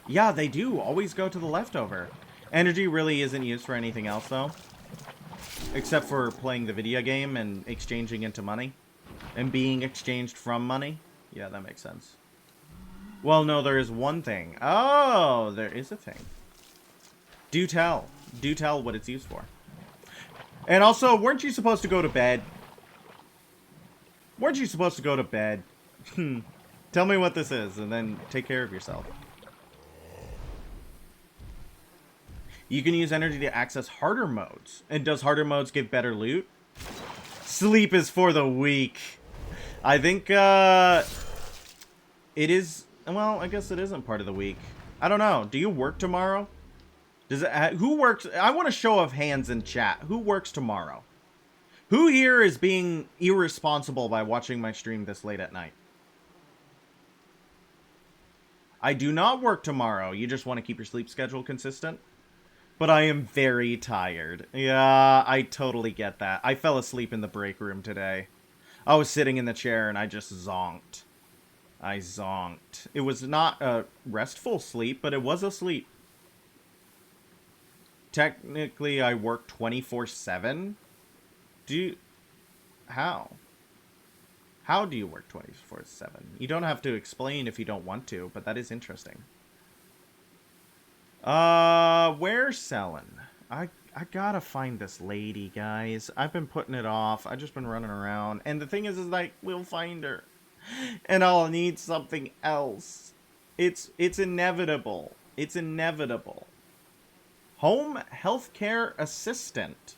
S1: Yeah, they do. Always go to the leftover. Energy really isn't used for anything else, though. Except for playing the video game and exchanging into money. And being exchanged from money. Yeah, that makes sense. Well, no, there is one thing. Oh, there is a thing. Do tell. Do tell what it's used for. And also, weren't you supposed to go to bed? Weren't you supposed to go to bed? Tell me what this is, and then take care of yourself. You can use energy to access harder modes. And does harder modes give better loot? Sleep is for the weak. I think, it is... Well, I guess it isn't part of the week. I don't know. Do you work tomorrow? Does it... Who works... I want a show of hands in chat. Who works tomorrow? Who here is being irresponsible by watching my stream this late at night? I do not work tomorrow. You just want to keep your sleep schedule consistent? But I am very tired. Yeah, I totally get that. I fell asleep in the break room today. I was sitting in the chair and I just zonked. I zonked. It was not a restful sleep, but it was a sleep. Technically, I work 24/7. Do you... How? How do you work 24/7? You don't have to explain if you don't want to, but that is interesting. Where's Selen? I gotta find this lady, guys. I've been putting it off. I've just been running around. And the thing is like, we'll find her. And I'll need something else. It's inevitable. It's inevitable. Home healthcare assistant.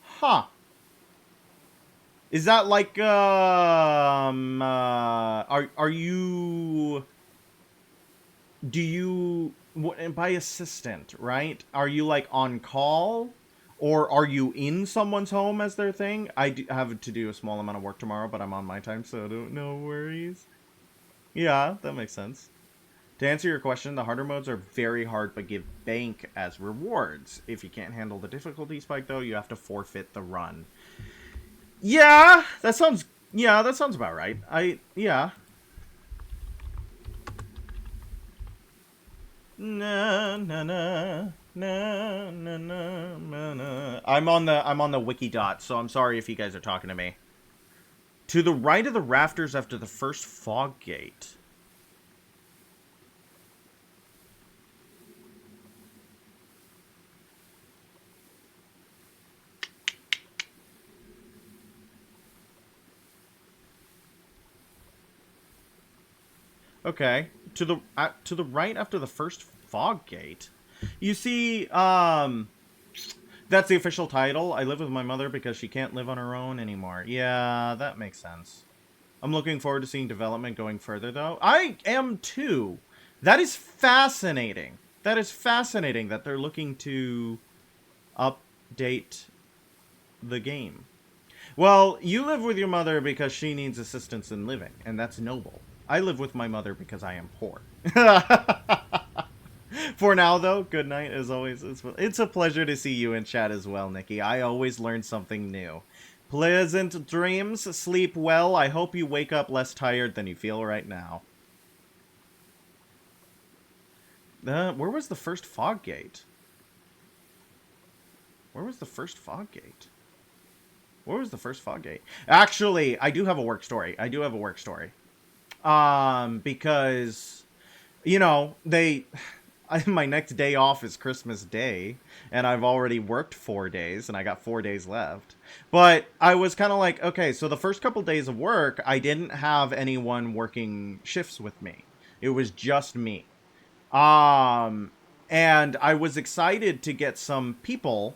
S1: Huh. Is that like, are you... Do you... By assistant, right? Are you, like, on call? Or are you in someone's home as their thing? I have to do a small amount of work tomorrow, but I'm on my time, so no worries. Yeah, that makes sense. To answer your question, the harder modes are very hard, but give bank as rewards. If you can't handle the difficulty spike, though, you have to forfeit the run. Yeah, that sounds... Yeah, that sounds about right. Yeah. Na na na na na na na. I'm on the wiki dot, so I'm sorry if you guys are talking to me. To the right of the rafters after the first fog gate. Okay. To the right after the first fog gate. You see, that's the official title. I live with my mother because she can't live on her own anymore. Yeah, that makes sense. I'm looking forward to seeing development going further, though. I am, too. That is fascinating. That is fascinating that they're looking to update the game. Well, you live with your mother because she needs assistance in living, and that's noble. I live with my mother because I am poor. For now, though, good night as always. It's a pleasure to see you in chat as well, Nikki. I always learn something new. Pleasant dreams. Sleep well. I hope you wake up less tired than you feel right now. Where was the first fog gate? Where was the first fog gate? Where was the first fog gate? Actually, I do have a work story. Because, you know, my next day off is Christmas Day, and I've already worked 4 days, and I got 4 days left. But I was kind of like, okay, so the first couple days of work, I didn't have anyone working shifts with me. It was just me. And I was excited to get some people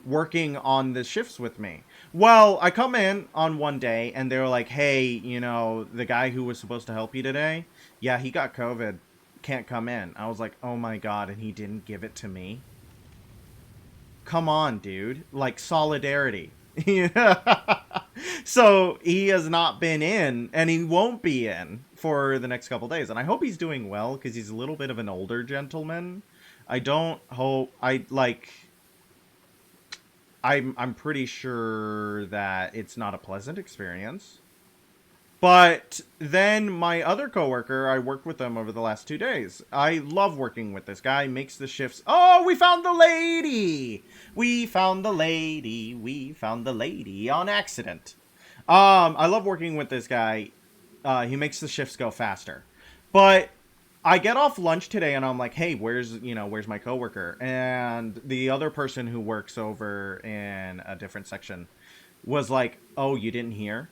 S1: working on the shifts with me. Well, I come in on one day and they're like, hey, you know, the guy who was supposed to help you today, yeah, he got COVID. Can't come in. I was like, oh my god, and he didn't give it to me? Come on, dude. Like, solidarity. So, he has not been in, and he won't be in for the next couple days. And I hope he's doing well, because he's a little bit of an older gentleman. I'm pretty sure that it's not a pleasant experience. But then my other coworker, I worked with them over the last 2 days. I love working with this guy. Makes the shifts. Oh, we found the lady! We found the lady. We found the lady on accident. I love working with this guy. He makes the shifts go faster. But I get off lunch today and I'm like, hey, where's my coworker? And the other person who works over in a different section was like, oh, you didn't hear?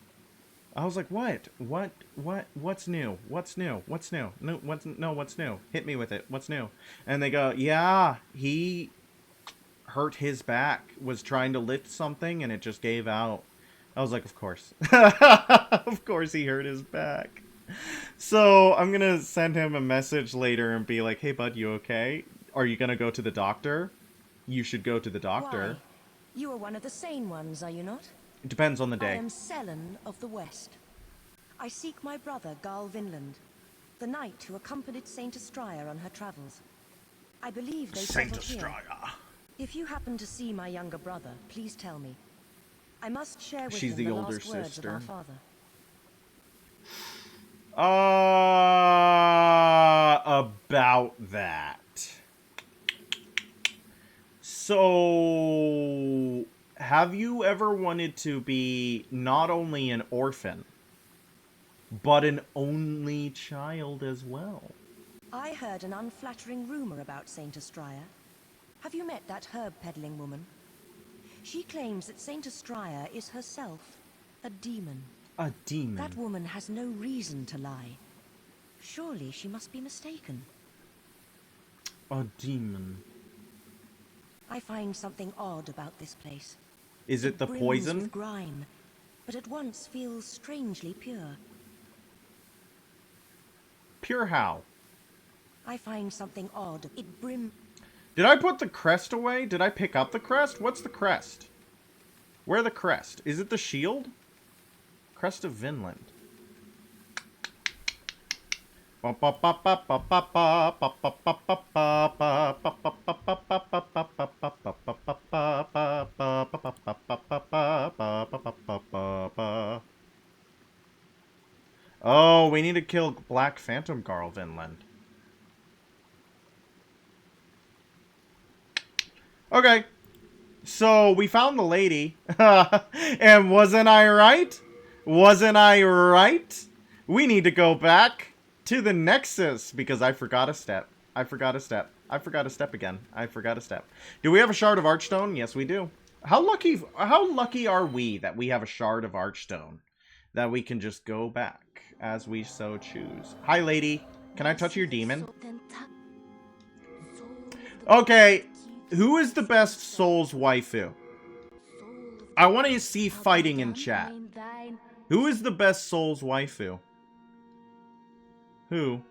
S1: I was like, what? What's new? What's new? What's new? What's new? Hit me with it. What's new? And they go, yeah, he hurt his back, was trying to lift something and it just gave out. I was like, of course. Of course he hurt his back. So I'm going to send him a message later and be like, hey, bud, you okay? Are you going to go to the doctor? You should go to the doctor.
S2: Why? You are one of the sane ones, are you not?
S1: It depends on the day.
S2: I am Selen of the West. I seek my brother, Garl Vinland, the knight who accompanied Saint Estraya on her travels. I believe they settled here. Saint Estraya. If you happen to see my younger brother, please tell me. I must share with him the
S1: older
S2: last words
S1: sister.
S2: of our father.
S1: About that. So, have you ever wanted to be not only an orphan, but an only child as well?
S2: I heard an unflattering rumor about Saint Estraya. Have you met that herb peddling woman? She claims that Saint Estraya is herself a demon.
S1: A demon?
S2: That woman has no reason to lie. Surely she must be mistaken.
S1: A demon.
S2: I find something odd about this place.
S1: Is it the poison?
S2: With grime, but at once feels strangely pure.
S1: Pure how?
S2: I find something odd. It brims.
S1: Did I put the crest away? Did I pick up the crest? What's the crest? Where the crest? Is it the shield? Crest of Vinland. Oh, we need to kill Black Phantom Garl Vinland. Okay. So, we found the lady. And wasn't I right? Wasn't I right? We need to go back to the Nexus because I forgot a step. I forgot a step again. I forgot a step. Do we have a Shard of Archstone? Yes, we do. How lucky are we that we have a Shard of Archstone that we can just go back as we so choose? Hi, lady. Can I touch your demon? Okay. Who is the best Souls waifu? I want to see fighting in chat. Who is the best Souls waifu? Who?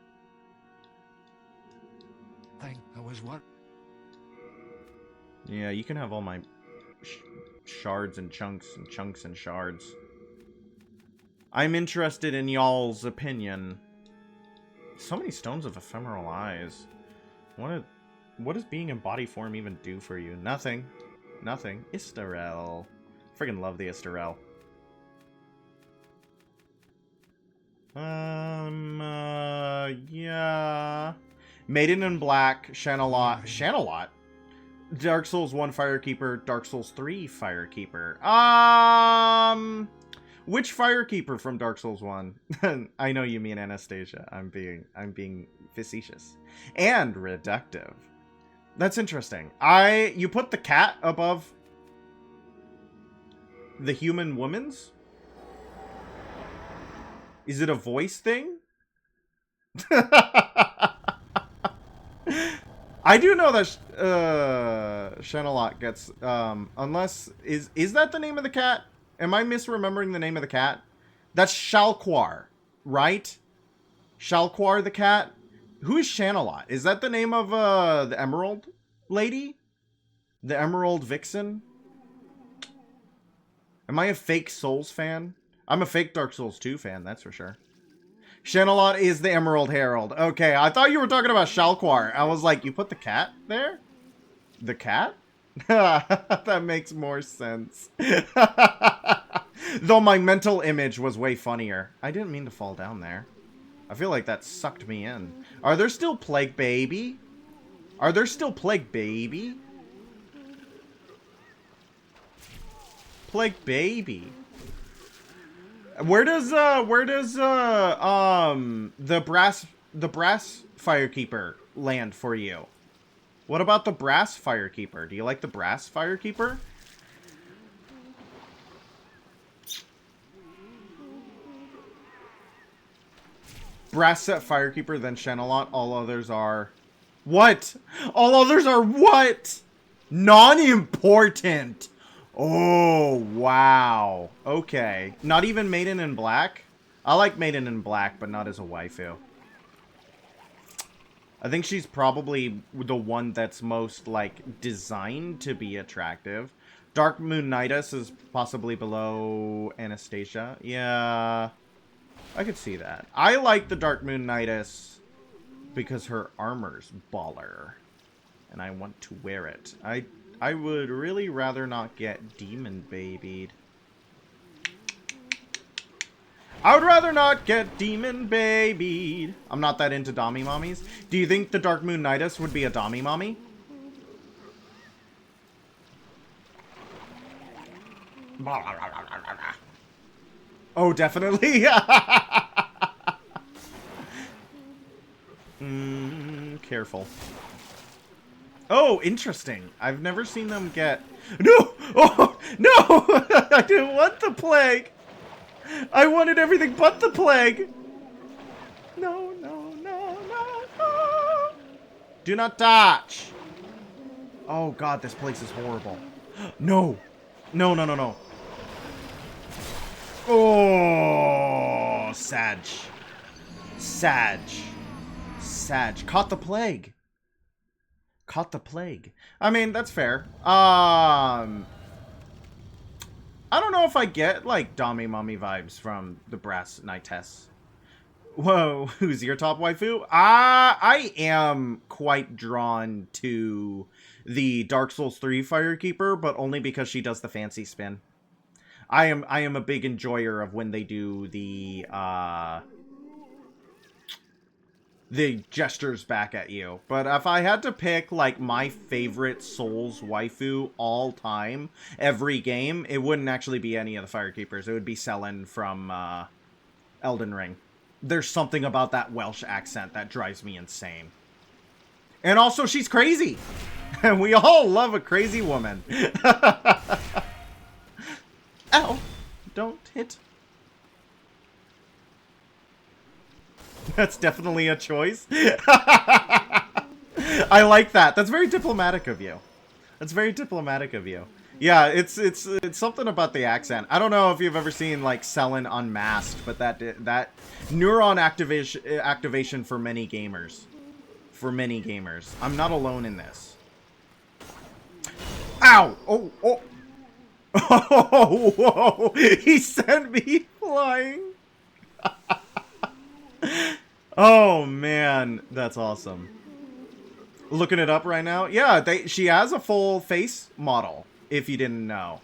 S3: I was what?
S1: Yeah, you can have all my shards and chunks and shards. I'm interested in y'all's opinion. So many stones of ephemeral eyes. What does being in body form even do for you? Nothing. Nothing. Istarel. Friggin' love the Istarel. Yeah. Maiden in Black, Shanalot. Shanalot? Dark Souls 1 Firekeeper, Dark Souls 3 Firekeeper. Which Firekeeper from Dark Souls 1? I know you mean Anastasia. I'm being facetious. And reductive. That's interesting. You put the cat above the human woman's? Is it a voice thing? I do know that Shenalot gets unless is that the name of the cat? Am I misremembering the name of the cat? That's Shalquar, right? Shalquar the cat? Who is Shenalot? Is that the name of the Emerald lady? The Emerald Vixen? Am I a fake Souls fan? I'm a fake Dark Souls 2 fan, that's for sure. Shenalot is the Emerald Herald. Okay, I thought you were talking about Shalquar. I was like, you put the cat there? The cat? That makes more sense. Though my mental image was way funnier. I didn't mean to fall down there. I feel like that sucked me in. Are there still Plague Baby? Are there still Plague Baby? Plague Baby. Where does the brass Firekeeper land for you? What about the brass Firekeeper? Do you like the brass Firekeeper? Brass set Firekeeper, then Shenalot. All others are... What? All others are what? Non-important. Oh, wow. Okay. Not even Maiden in Black? I like Maiden in Black, but not as a waifu. I think she's probably the one that's most, like, designed to be attractive. Dark Moon Nidus is possibly below Anastasia. Yeah, I could see that. I like the Dark Moon Nidus because her armor's baller. And I want to wear it. I would really rather not get demon babied. I would rather not get demon babied. I'm not that into Dami mommies. Do you think the Dark Moon Nidus would be a Dami mommy? Oh, definitely. Careful. Oh, interesting. I've never seen them get... No! Oh, no! I didn't want the plague! I wanted everything but the plague! No, no, no, no, no! Do not touch! Oh, God, this place is horrible. No! No, no, no, no. Oh, Sag. Sag. Sag. Caught the plague. Caught the plague. I mean, that's fair. I don't know if I get, like, Dami Mommy vibes from the Brass Nitess. Whoa, who's your top waifu? I am quite drawn to the Dark Souls 3 Firekeeper, but only because she does the fancy spin. I am a big enjoyer of when they do the gestures back at you. But if I had to pick, like, my favorite Souls waifu all time, every game, it wouldn't actually be any of the Firekeepers. It would be Selen from Elden Ring. There's something about that Welsh accent that drives me insane. And also, she's crazy! And we all love a crazy woman. Ow! Don't hit. That's definitely a choice. I like that. That's very diplomatic of you. That's very diplomatic of you. Yeah, it's something about the accent. I don't know if you've ever seen, like, Selen Unmasked, but that neuron activation for many gamers. For many gamers. I'm not alone in this. Ow! Oh, oh. Oh, whoa! He sent me flying. Oh man, that's awesome. Looking it up right now. Yeah, she has a full face model, if you didn't know.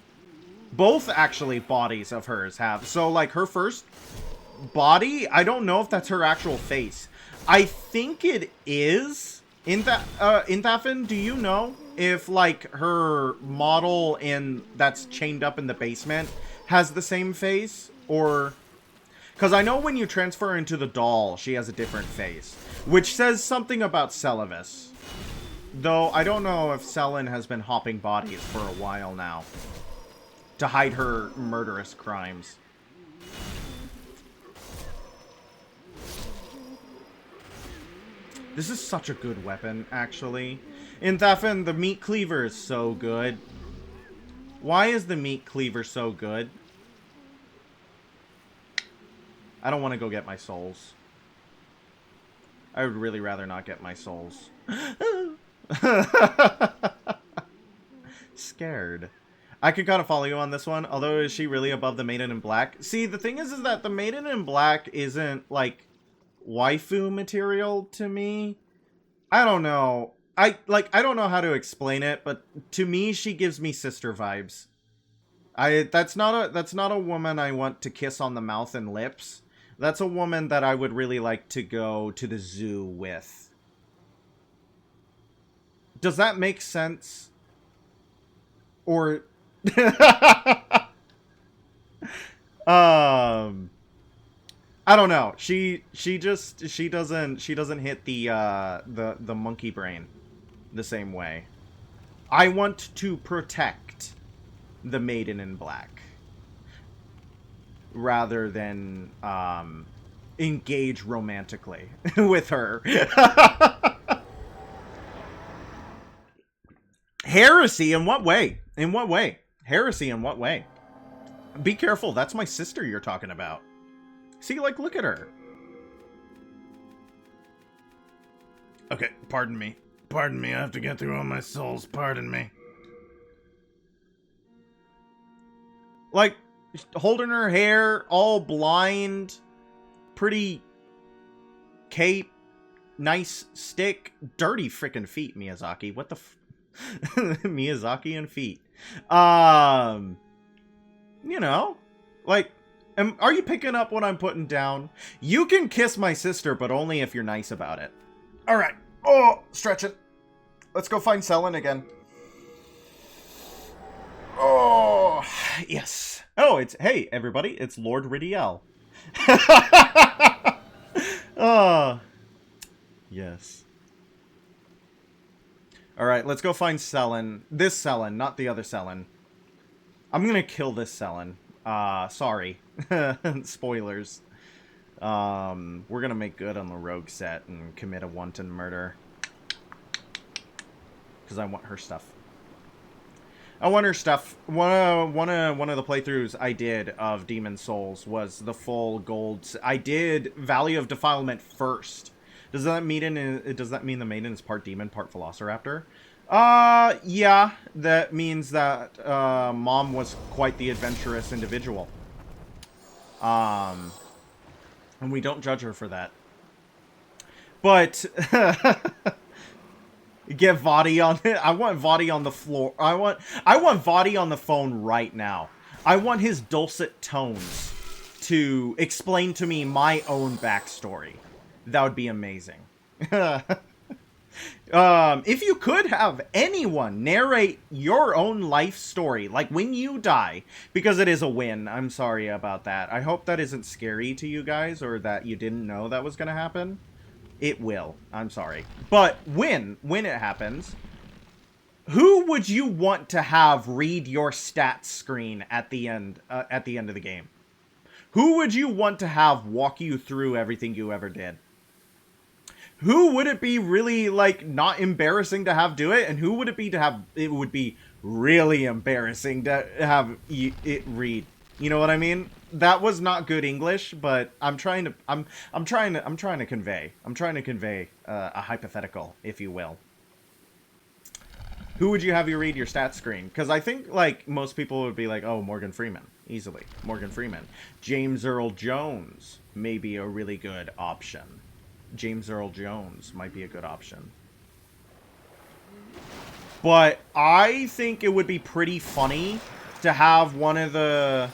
S1: Both, actually, bodies of hers have. So, like, her first body, I don't know if that's her actual face. I think it is. Inthafen, do you know? if like her model that's chained up in the basement has the same face, or because I know when you transfer into the doll, she has a different face, which says something about Celavis. Though I don't know if Selen has been hopping bodies for a while now to hide her murderous crimes. This is such a good weapon, actually. In Thafin, the meat cleaver is so good. Why is the meat cleaver so good? I don't want to go get my souls. I would really rather not get my souls. Scared. I could kind of follow you on this one, although is she really above the Maiden in Black? See, the thing is that the Maiden in Black isn't, like, waifu material to me. I don't know. I don't know how to explain it, but to me, she gives me sister vibes. That's not a woman I want to kiss on the mouth and lips. That's a woman that I would really like to go to the zoo with. Does that make sense? Or I don't know. She doesn't hit the monkey brain the same way. I want to protect the Maiden in Black rather than engage romantically with her. Heresy in what way? In what way? Heresy in what way? Be careful, that's my sister you're talking about. See, like, look at her. Okay, pardon me. Pardon me, I have to get through all my souls. Pardon me. Like, holding her hair, all blind, pretty cape, nice stick, dirty freaking feet, Miyazaki. What the Miyazaki and feet. You know, like, are you picking up what I'm putting down? You can kiss my sister, but only if you're nice about it. All right. Oh, stretch it. Let's go find Selen again. Oh, yes. Oh, hey, everybody. It's Lord Ridiel. Oh, yes. All right, let's go find Selen. This Selen, not the other Selen. I'm going to kill this Selen. Sorry. Spoilers. We're going to make good on the rogue set and commit a wanton murder. Because I want her stuff. I want her stuff. One of the playthroughs I did of Demon Souls was the full gold. I did Valley of Defilement first. Does that mean the Maiden is part demon, part Velociraptor? Yeah. That means that Mom was quite the adventurous individual. And we don't judge her for that. But get Vadi on it. I want Vadi on the floor. I want Vadi on the phone right now. I want his dulcet tones to explain to me my own backstory. That would be amazing. If you could have anyone narrate your own life story, like when you die, because it is a win. I'm sorry about that. I hope that isn't scary to you guys, or that you didn't know that was going to happen. It will. I'm sorry. But when it happens, who would you want to have read your stats screen at the end of the game? Who would you want to have walk you through everything you ever did? Who would it be really, like, not embarrassing to have do it? And who would it be to have, it would be really embarrassing to have it read? You know what I mean? That was not good English, but I'm trying to convey a hypothetical, if you will. Who would you have you read your stats screen? Because I think, like, most people would be like, oh, Morgan Freeman. Easily. Morgan Freeman. James Earl Jones may be a really good option. James Earl Jones might be a good option. But I think it would be pretty funny to have one of the...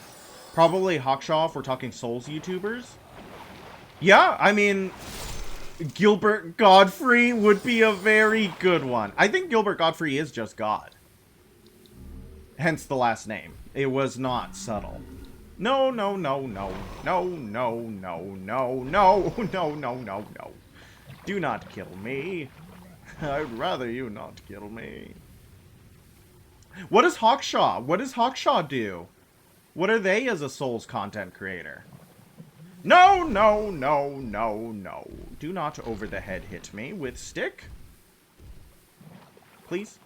S1: Probably Hawkshaw if we're talking Souls YouTubers. Yeah, I mean... Gilbert Godfrey would be a very good one. I think Gilbert Godfrey is just God. Hence the last name. It was not subtle. No, no, no, no. No, no, no, no, no, no, no, no, no. Do not kill me. I'd rather you not kill me. What is Hawkshaw? What does Hawkshaw do? What are they as a Souls content creator? No, no, no, no, no. Do not over the head hit me with stick. Please?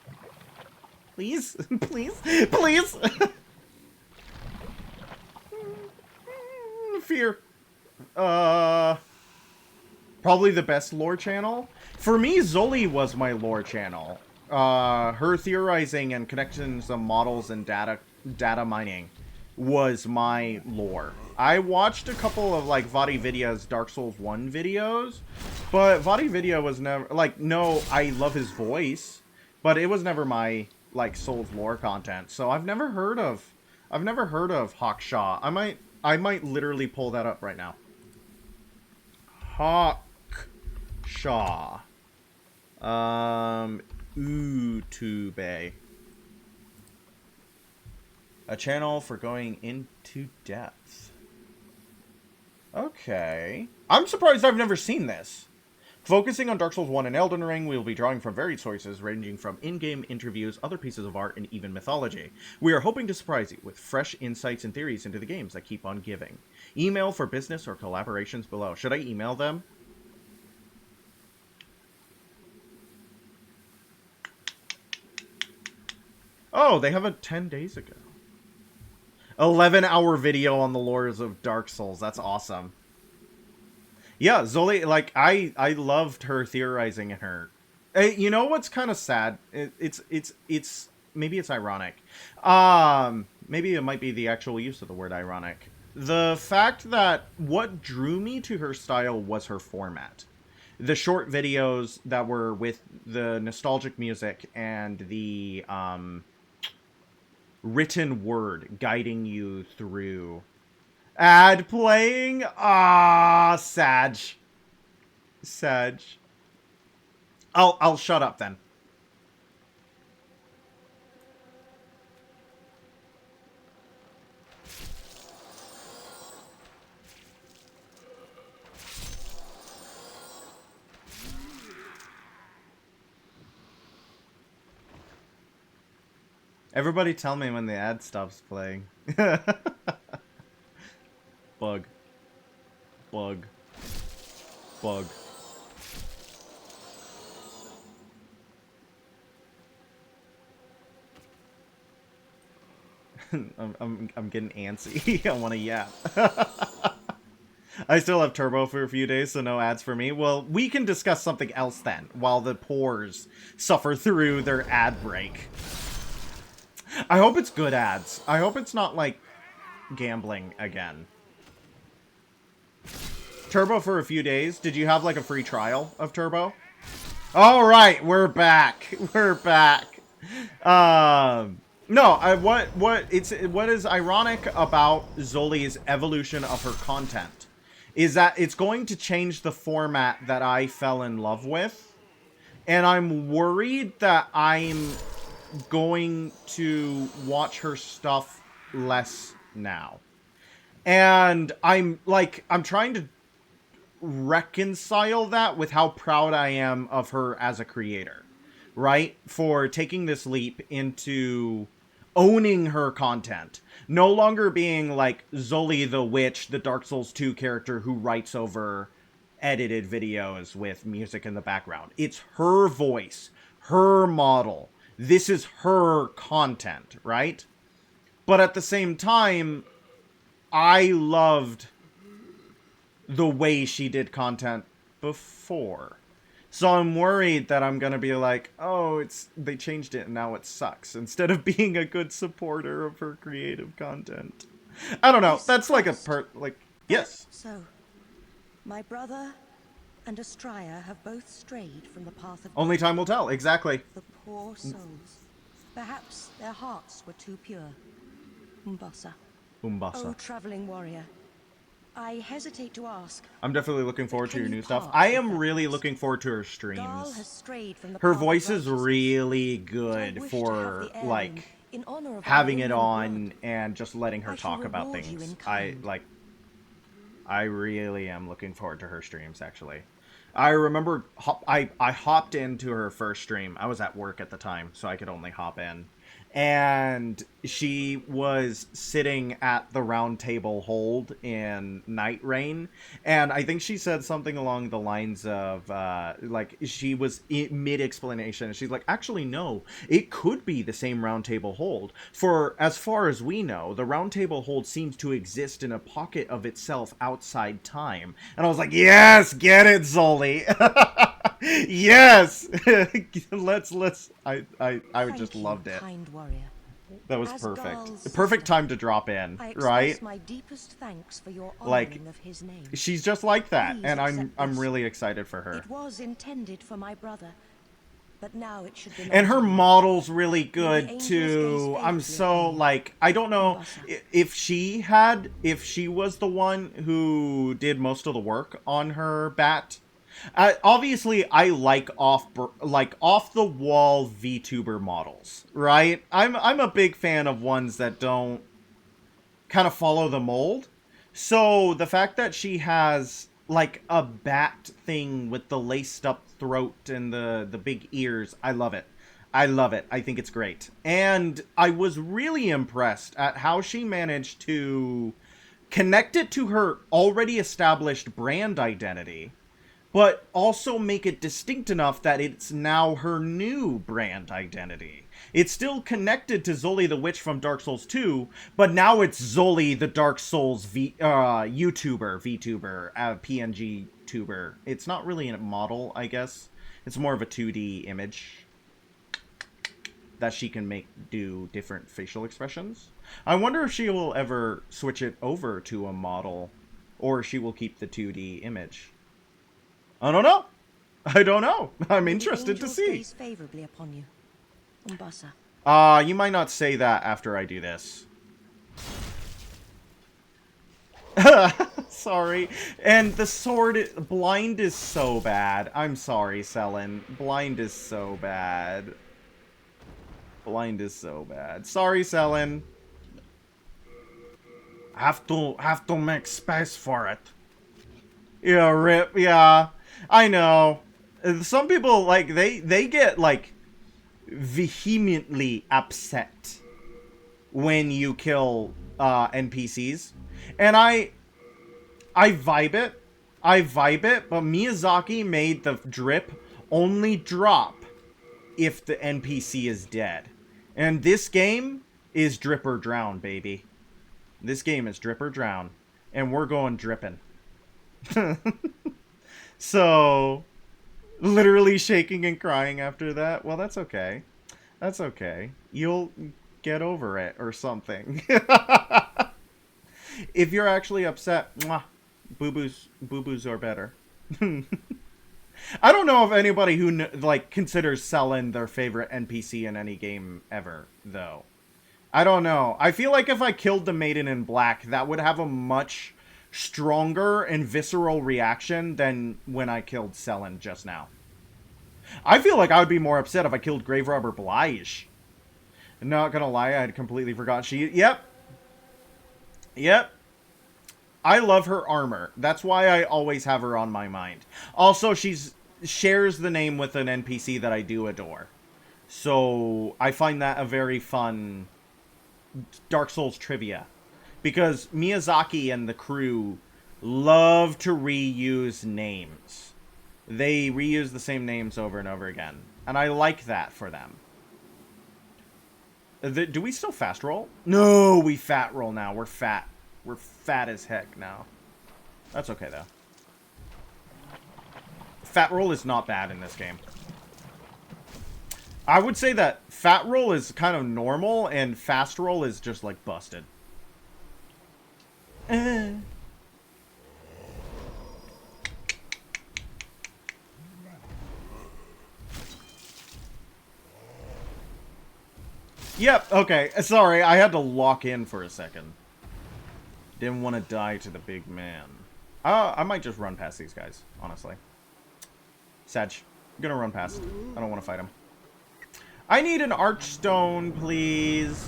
S1: Please? Please? Please? Fear. Probably the best lore channel. For me, Zoli was my lore channel. Her theorizing and connecting some models and data mining was my lore. I watched a couple of, like, VaatiVidya's Dark Souls 1 videos, but VaatiVidya was never, like, no, I love his voice, but it was never my, like, Souls lore content. So I've never heard of Hawkshaw. I might literally pull that up right now. Hawkshaw. YouTube. A channel for going into depth. Okay. I'm surprised I've never seen this. Focusing on Dark Souls 1 and Elden Ring, we will be drawing from varied sources ranging from in-game interviews, other pieces of art, and even mythology. We are hoping to surprise you with fresh insights and theories into the games that keep on giving. Email for business or collaborations below. Should I email them? Oh, they have a 10 days ago. 11-hour video on the lores of Dark Souls. That's awesome. Yeah, Zoli, like, I loved her theorizing in her. You know what's kind of sad? It's maybe it's ironic. Maybe it might be the actual use of the word ironic. The fact that what drew me to her style was her format. The short videos that were with the nostalgic music and the written word guiding you through. Ad playing? Ah, Sag. I'll shut up then. Everybody tell me when the ad stops playing. Bug. Bug. Bug. I'm getting antsy. I want to yap. I still have Turbo for a few days, so no ads for me. Well, we can discuss something else then, while the pores suffer through their ad break. I hope it's good ads. I hope it's not, like, gambling again. Turbo for a few days. Did you have, like, a free trial of Turbo? Alright, we're back. We're back. No, what is ironic about Zoli's evolution of her content is that it's going to change the format that I fell in love with. And I'm worried that I'm going to watch her stuff less now. And I'm trying to reconcile that with how proud I am of her as a creator, right? For taking this leap into owning her content. No longer being like Zoli the Witch, the Dark Souls 2 character who writes over edited videos with music in the background. It's her voice, her model. This is her content, right? But at the same time, I loved the way she did content before. So I'm worried that I'm gonna be like, oh, they changed it and now it sucks, instead of being a good supporter of her creative content. I don't know. That's like yes.
S2: So, my brother and Astraea have both strayed from the path of
S1: Only time will tell. Exactly.
S2: the poor souls. Perhaps their hearts were too pure. Umbasa.
S1: Umbasa.
S2: Oh, traveling warrior. I hesitate to ask.
S1: I'm definitely looking forward to
S2: Can
S1: your
S2: you
S1: new stuff.
S2: part
S1: I
S2: with
S1: am
S2: that
S1: really
S2: voice?
S1: looking forward to her
S2: Garl has
S1: streams.
S2: strayed from the
S1: Her
S2: path of
S1: voice is
S2: righteousness,
S1: really
S2: but I
S1: good
S2: wish to have
S1: for,
S2: the heirloom
S1: like,
S2: in honor of our
S1: having it
S2: Vinland
S1: on
S2: blood.
S1: and just letting her
S2: I shall
S1: talk about
S2: reward you in
S1: things.
S2: kind.
S1: I really am looking forward to her streams, actually. I remember I hopped into her first stream. I was at work at the time, so I could only hop in. And she was sitting at the round table hold in Night Rain. And I think she said something along the lines of, like, she was mid-explanation. And she's like, actually, no, it could be the same round table hold. For as far as we know, the round table hold seems to exist in a pocket of itself outside time. And I was like, yes, get it, Zoli. Yes. let's I
S2: Thank
S1: just
S2: you,
S1: loved it.
S2: kind warrior.
S1: That was
S2: As
S1: perfect.
S2: Garl's
S1: The perfect
S2: sister,
S1: time to drop in,
S2: I
S1: right?
S2: express my deepest thanks for your
S1: Like,
S2: honoring of his name.
S1: she's just like that,
S2: Please
S1: and I'm
S2: accept this.
S1: really excited for her.
S2: It was intended for my brother, but now it should belong
S1: And her
S2: to you.
S1: model's really
S2: May the
S1: good
S2: angels
S1: too.
S2: gaze
S1: I'm
S2: favorably
S1: so
S2: upon you.
S1: like, I don't know
S2: Umbasa.
S1: if she was the one who did most of the work on her bat. Obviously, I like off the wall VTuber models, right? I'm a big fan of ones that don't kind of follow the mold. So the fact that she has like a bat thing with the laced up throat and the big ears, I love it. I love it. I think it's great. And I was really impressed at how she managed to connect it to her already established brand identity, but also make it distinct enough that it's now her new brand identity. It's still connected to Zoli the Witch from Dark Souls 2, but now it's Zoli the Dark Souls VTuber, PNG tuber. It's not really a model, I guess. It's more of a 2D image that she can do different facial expressions. I wonder if she will ever switch it over to a model, or she will keep the 2D image. I don't know. I don't know. I'm
S2: May the
S1: interested to
S2: angels
S1: see.
S2: gaze favorably upon you. Umbasa.
S1: You might not say that after I do this. Sorry. And the sword, blind is so bad. I'm sorry, Selen. Blind is so bad. Blind is so bad. Sorry, Selen. Have to make space for it. Yeah, rip. Yeah, I know. Some people, like, they get, like, vehemently upset when you kill NPCs. And I vibe it. But Miyazaki made the drip only drop if the NPC is dead. And this game is drip or drown, baby. This game is drip or drown. And we're going dripping. So, literally shaking and crying after that. Well, that's okay. That's okay. You'll get over it or something. If you're actually upset, mwah, boo-boos are better. I don't know if anybody who like considers Selen their favorite NPC in any game ever, though. I don't know. I feel like if I killed the Maiden in Black, that would have a much stronger and visceral reaction than when I killed Selen just now. I feel like I would be more upset if I killed Grave Robber Blige. Not gonna lie, I had completely forgot she... Yep. I love her armor. That's why I always have her on my mind. Also, shares the name with an NPC that I do adore. So, I find that a very fun Dark Souls trivia. Because Miyazaki and the crew love to reuse names. They reuse the same names over and over again. And I like that for them. Do we still fast roll? No, we fat roll now. We're fat. We're fat as heck now. That's okay, though. Fat roll is not bad in this game. I would say that fat roll is kind of normal, and fast roll is just, like, busted. Yep, okay. Sorry, I had to lock in for a second. Didn't want to die to the big man. I might just run past these guys, honestly. Sag, I'm gonna run past. I don't want to fight him. I need an archstone, please.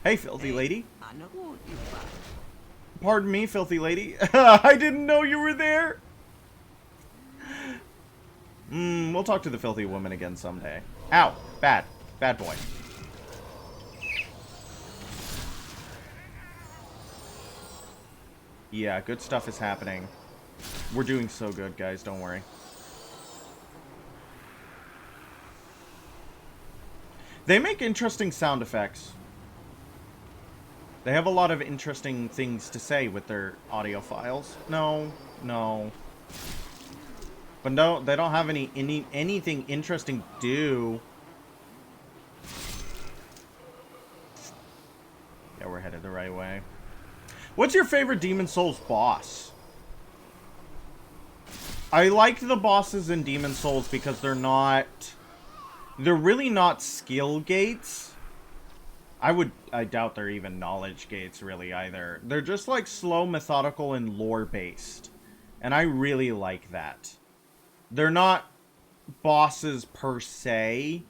S1: Hey, filthy lady. Pardon me, filthy lady. I didn't know you were there. We'll talk to the filthy woman again someday. Ow. Bad. Bad boy. Yeah, good stuff is happening. We're doing so good, guys. Don't worry. They make interesting sound effects. They have a lot of interesting things to say with their audio files. No. But no, they don't have anything interesting to do. Yeah, we're headed the right way. What's your favorite Demon Souls boss? I like the bosses in Demon Souls because they're really not skill gates. I doubt they're even knowledge gates really either. They're just like slow, methodical, and lore based. And I really like that. They're not bosses per se.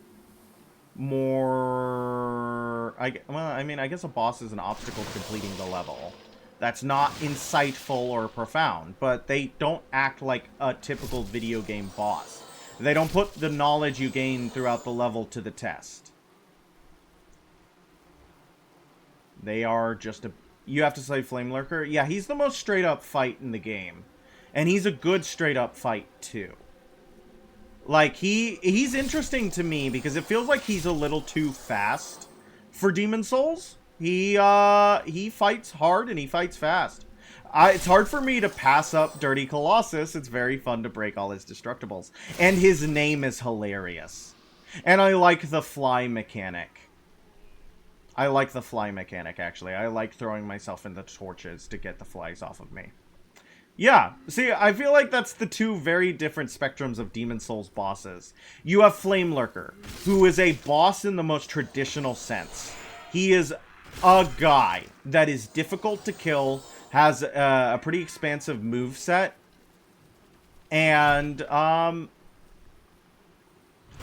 S1: More... I guess a boss is an obstacle to completing the level. That's not insightful or profound, but they don't act like a typical video game boss. They don't put the knowledge you gain throughout the level to the test. They are just a... You have to say Flame Lurker? Yeah, he's the most straight-up fight in the game. And he's a good straight-up fight, too. Like, he's interesting to me because it feels like he's a little too fast for Demon Souls. He fights hard and he fights fast. It's hard for me to pass up Dirty Colossus. It's very fun to break all his destructibles. And his name is hilarious. And I like the fly mechanic. Actually. I like throwing myself in the torches to get the flies off of me. Yeah, see, I feel like that's the two very different spectrums of Demon Souls bosses. You have Flame Lurker, who is a boss in the most traditional sense. He is a guy that is difficult to kill, has a pretty expansive moveset, and,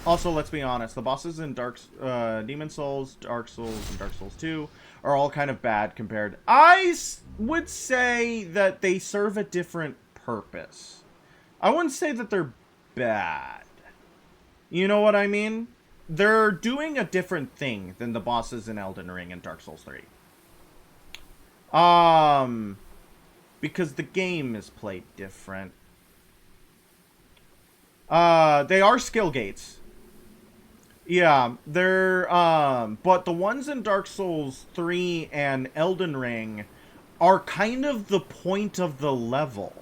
S1: also, let's be honest, the bosses in Demon Souls, Dark Souls, and Dark Souls 2 are all kind of bad compared. I would say that they serve a different purpose. I wouldn't say that they're bad. You know what I mean? They're doing a different thing than the bosses in Elden Ring and Dark Souls 3. Because the game is played different. They are skill gates. Yeah, they're, but the ones in Dark Souls 3 and Elden Ring are kind of the point of the level.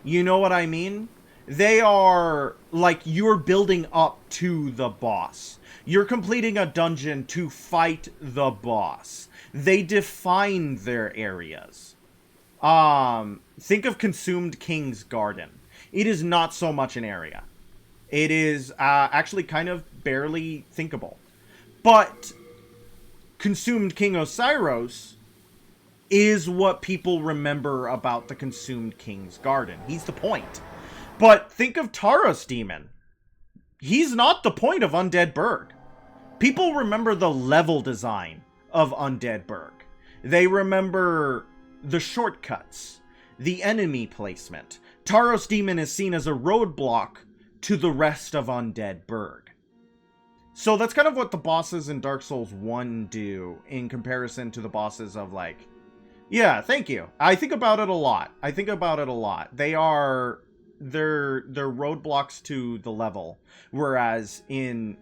S1: You know what I mean? They are, like, you're building up to the boss. You're completing a dungeon to fight the boss. They define their areas. Think of Consumed King's Garden. It is not so much an area. It is actually kind of barely thinkable. But Consumed King Osiris is what people remember about the Consumed King's Garden. He's the point. But think of Taros Demon. He's not the point of Undead Burg. People remember the level design of Undead Burg. They remember the shortcuts, the enemy placement. Taros Demon is seen as a roadblock to the rest of Undead Burg. So that's kind of what the bosses in Dark Souls 1 do in comparison to the bosses of, like... Yeah, thank you. I think about it a lot. They're roadblocks to the level. Whereas in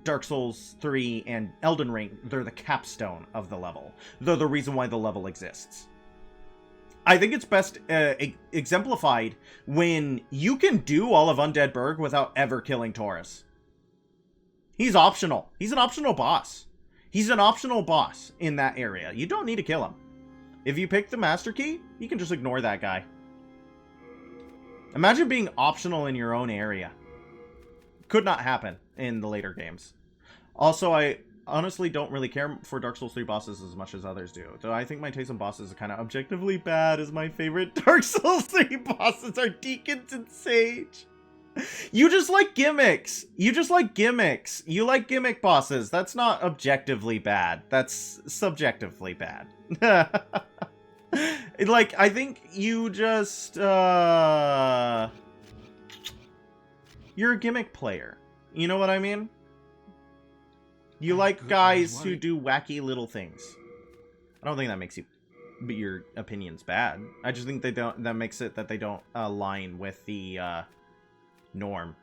S1: Dark Souls 3 and Elden Ring, they're the capstone of the level. They're the reason why the level exists. I think it's best exemplified when you can do all of Undead Burg without ever killing Taurus. He's optional. He's an optional boss. He's an optional boss in that area. You don't need to kill him. If you pick the Master Key, you can just ignore that guy. Imagine being optional in your own area. Could not happen in the later games. Also, honestly don't really care for Dark Souls 3 bosses as much as others do. Though I think my taste in bosses is kind of objectively bad, as my favorite Dark Souls 3 bosses are Deacons and Sage. You just like gimmicks. You just like gimmicks. You like gimmick bosses. That's not objectively bad. That's subjectively bad. Like, I think you just, you're a gimmick player. You know what I mean? You like guys who do wacky little things. I don't think that makes your opinions bad. I just think that makes it that they don't align with the, norm.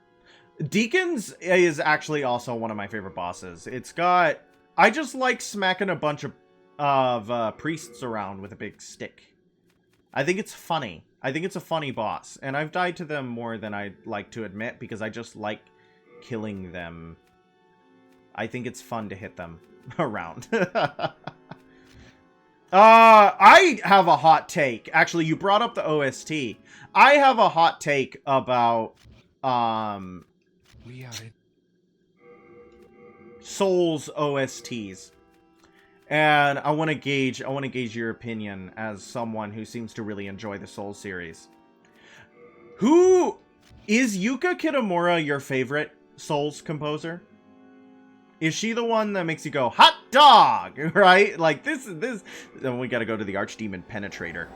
S1: Deacons is actually also one of my favorite bosses. I just like smacking a bunch of priests around with a big stick. I think it's funny. I think it's a funny boss, and I've died to them more than I'd like to admit because I just like killing them. I think it's fun to hit them around. I have a hot take. Actually, you brought up the OST. I have a hot take about
S3: We are in.
S1: Souls OSTs. And I want to gauge your opinion as someone who seems to really enjoy the Souls series. Who is Yuka Kitamura your favorite Souls composer? Is she the one that makes you go, hot dog, right? Like, this, then we gotta go to the Archdemon Penetrator.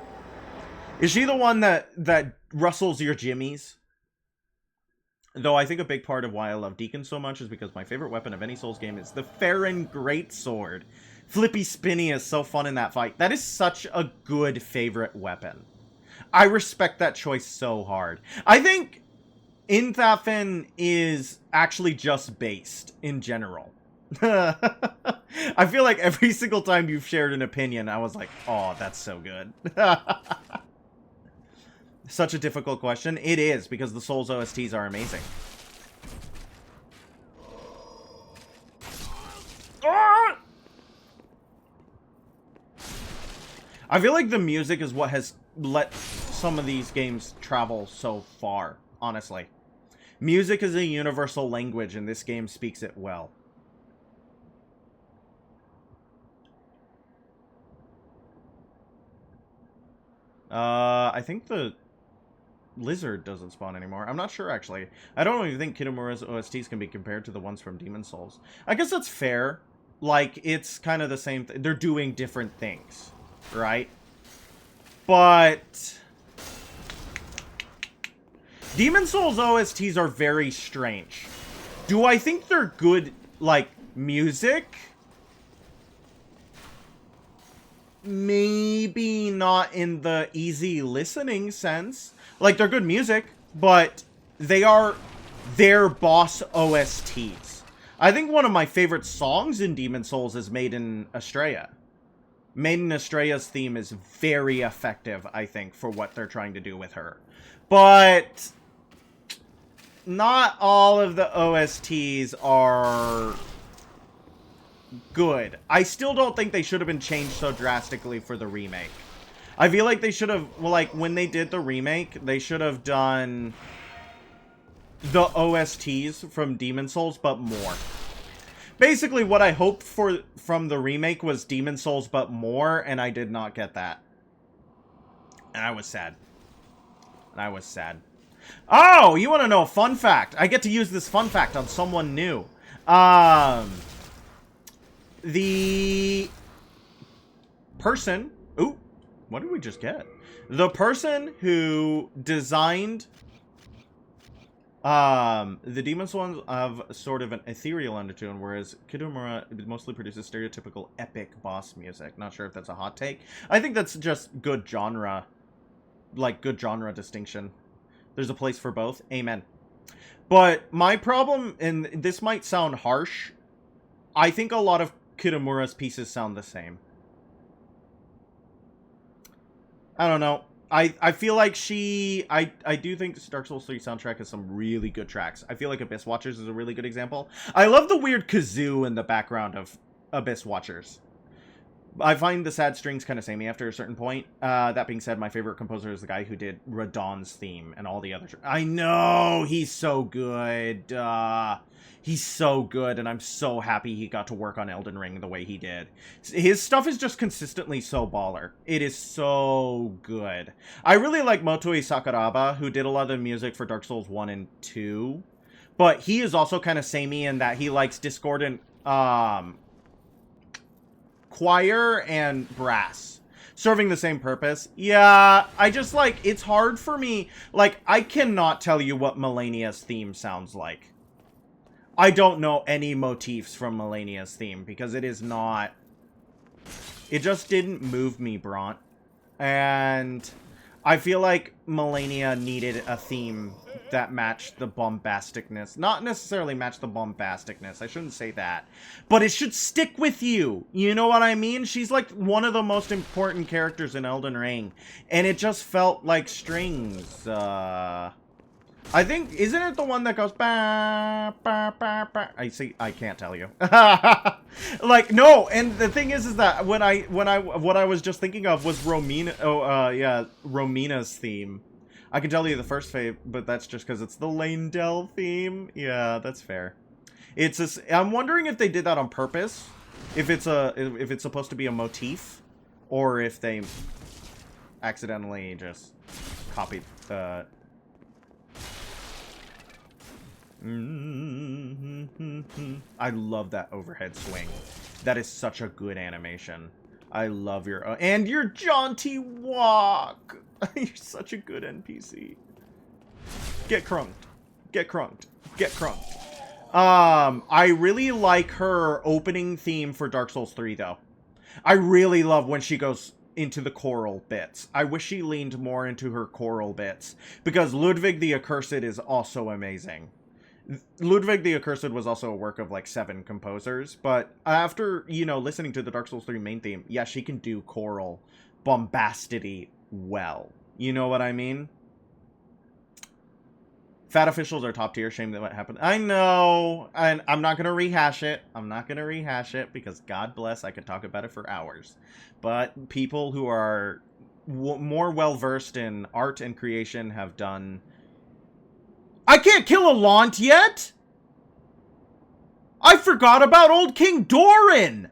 S1: Is she the one that rustles your jimmies? Though I think a big part of why I love Deacon so much is because my favorite weapon of any Souls game is the Farron Greatsword. Flippy Spinny is so fun in that fight. That is such a good favorite weapon. I respect that choice so hard. I think Inthafin is actually just based in general. I feel like every single time you've shared an opinion, I was like, oh, that's so good. Such a difficult question. It is, because the Souls OSTs are amazing. I feel like the music is what has let some of these games travel so far, honestly. Music is a universal language, and this game speaks it well. I think the lizard doesn't spawn anymore. I'm not sure, actually. I don't even think Kitamura's OSTs can be compared to the ones from Demon Souls. I guess that's fair. Like, it's kind of the same thing. They're doing different things, right? But Demon Souls OSTs are very strange. Do I think they're good, like, music? Maybe not in the easy listening sense. Like, they're good music, but they are their boss OSTs. I think one of my favorite songs in Demon Souls is Maiden Estrella. Maiden Estrella's theme is very effective, I think, for what they're trying to do with her. But not all of the OSTs are good. I still don't think they should have been changed so drastically for the remake. I feel like they should have, well, like, when they did the remake, they should have done the OSTs from Demon Souls, but more. Basically, what I hoped for from the remake was Demon Souls, but more, and I did not get that. And I was sad. Oh, you want to know a fun fact? I get to use this fun fact on someone new. The person... Ooh, what did we just get? The person who designed... the Demon Souls have sort of an ethereal undertone, whereas Kitamura mostly produces stereotypical epic boss music. Not sure if that's a hot take. I think that's just good genre. Like, good genre distinction. There's a place for both. Amen. But my problem, and this might sound harsh, I think a lot of Kitamura's pieces sound the same. I don't know. I feel like I do think the Dark Souls 3 soundtrack has some really good tracks. I feel like Abyss Watchers is a really good example. I love the weird kazoo in the background of Abyss Watchers. I find the sad strings kind of samey after a certain point. That being said, my favorite composer is the guy who did Radon's theme and all the other... I know! He's so good. He's so good, and I'm so happy he got to work on Elden Ring the way he did. His stuff is just consistently so baller. It is so good. I really like Motoi Sakuraba, who did a lot of the music for Dark Souls 1 and 2. But he is also kind of samey in that he likes discordant... choir and brass serving the same purpose. Yeah, I just like, it's hard for me. Like, I cannot tell you what Melania's theme sounds like. I don't know any motifs from Melania's theme because it is not, it just didn't move me, Bront. And I feel like Melania needed a theme that matched the bombasticness. Not necessarily match the bombasticness. I shouldn't say that. But it should stick with you. You know what I mean? She's like one of the most important characters in Elden Ring. And it just felt like strings. I think, isn't it the one that goes ba ba ba ba? I see, I can't tell you. Like, no, and the thing is that what I was just thinking of was Romina's theme. I can tell you the first fave, but that's just because it's the Lane-Del theme. Yeah, that's fair. I'm wondering if they did that on purpose, if it's supposed to be a motif, or if they accidentally just copied the. I love that overhead swing. That is such a good animation. I love and your jaunty walk. You're such a good NPC. Get crunked. Get crunked. Get crunked. I really like her opening theme for Dark Souls 3 though. I really love when she goes into the choral bits. I wish she leaned more into her choral bits because Ludwig the Accursed is also amazing. Ludwig the Accursed was also a work of like 7 composers, but after, you know, listening to the Dark Souls 3 main theme, yeah, she can do choral bombastity well. You know what I mean? Fat officials are top tier. Shame that what happened. I know, and I'm not gonna rehash it. I'm not gonna rehash it because God bless, I could talk about it for hours. But people who are more well versed in art and creation have done. I can't kill a Launt yet? I forgot about old King Doran!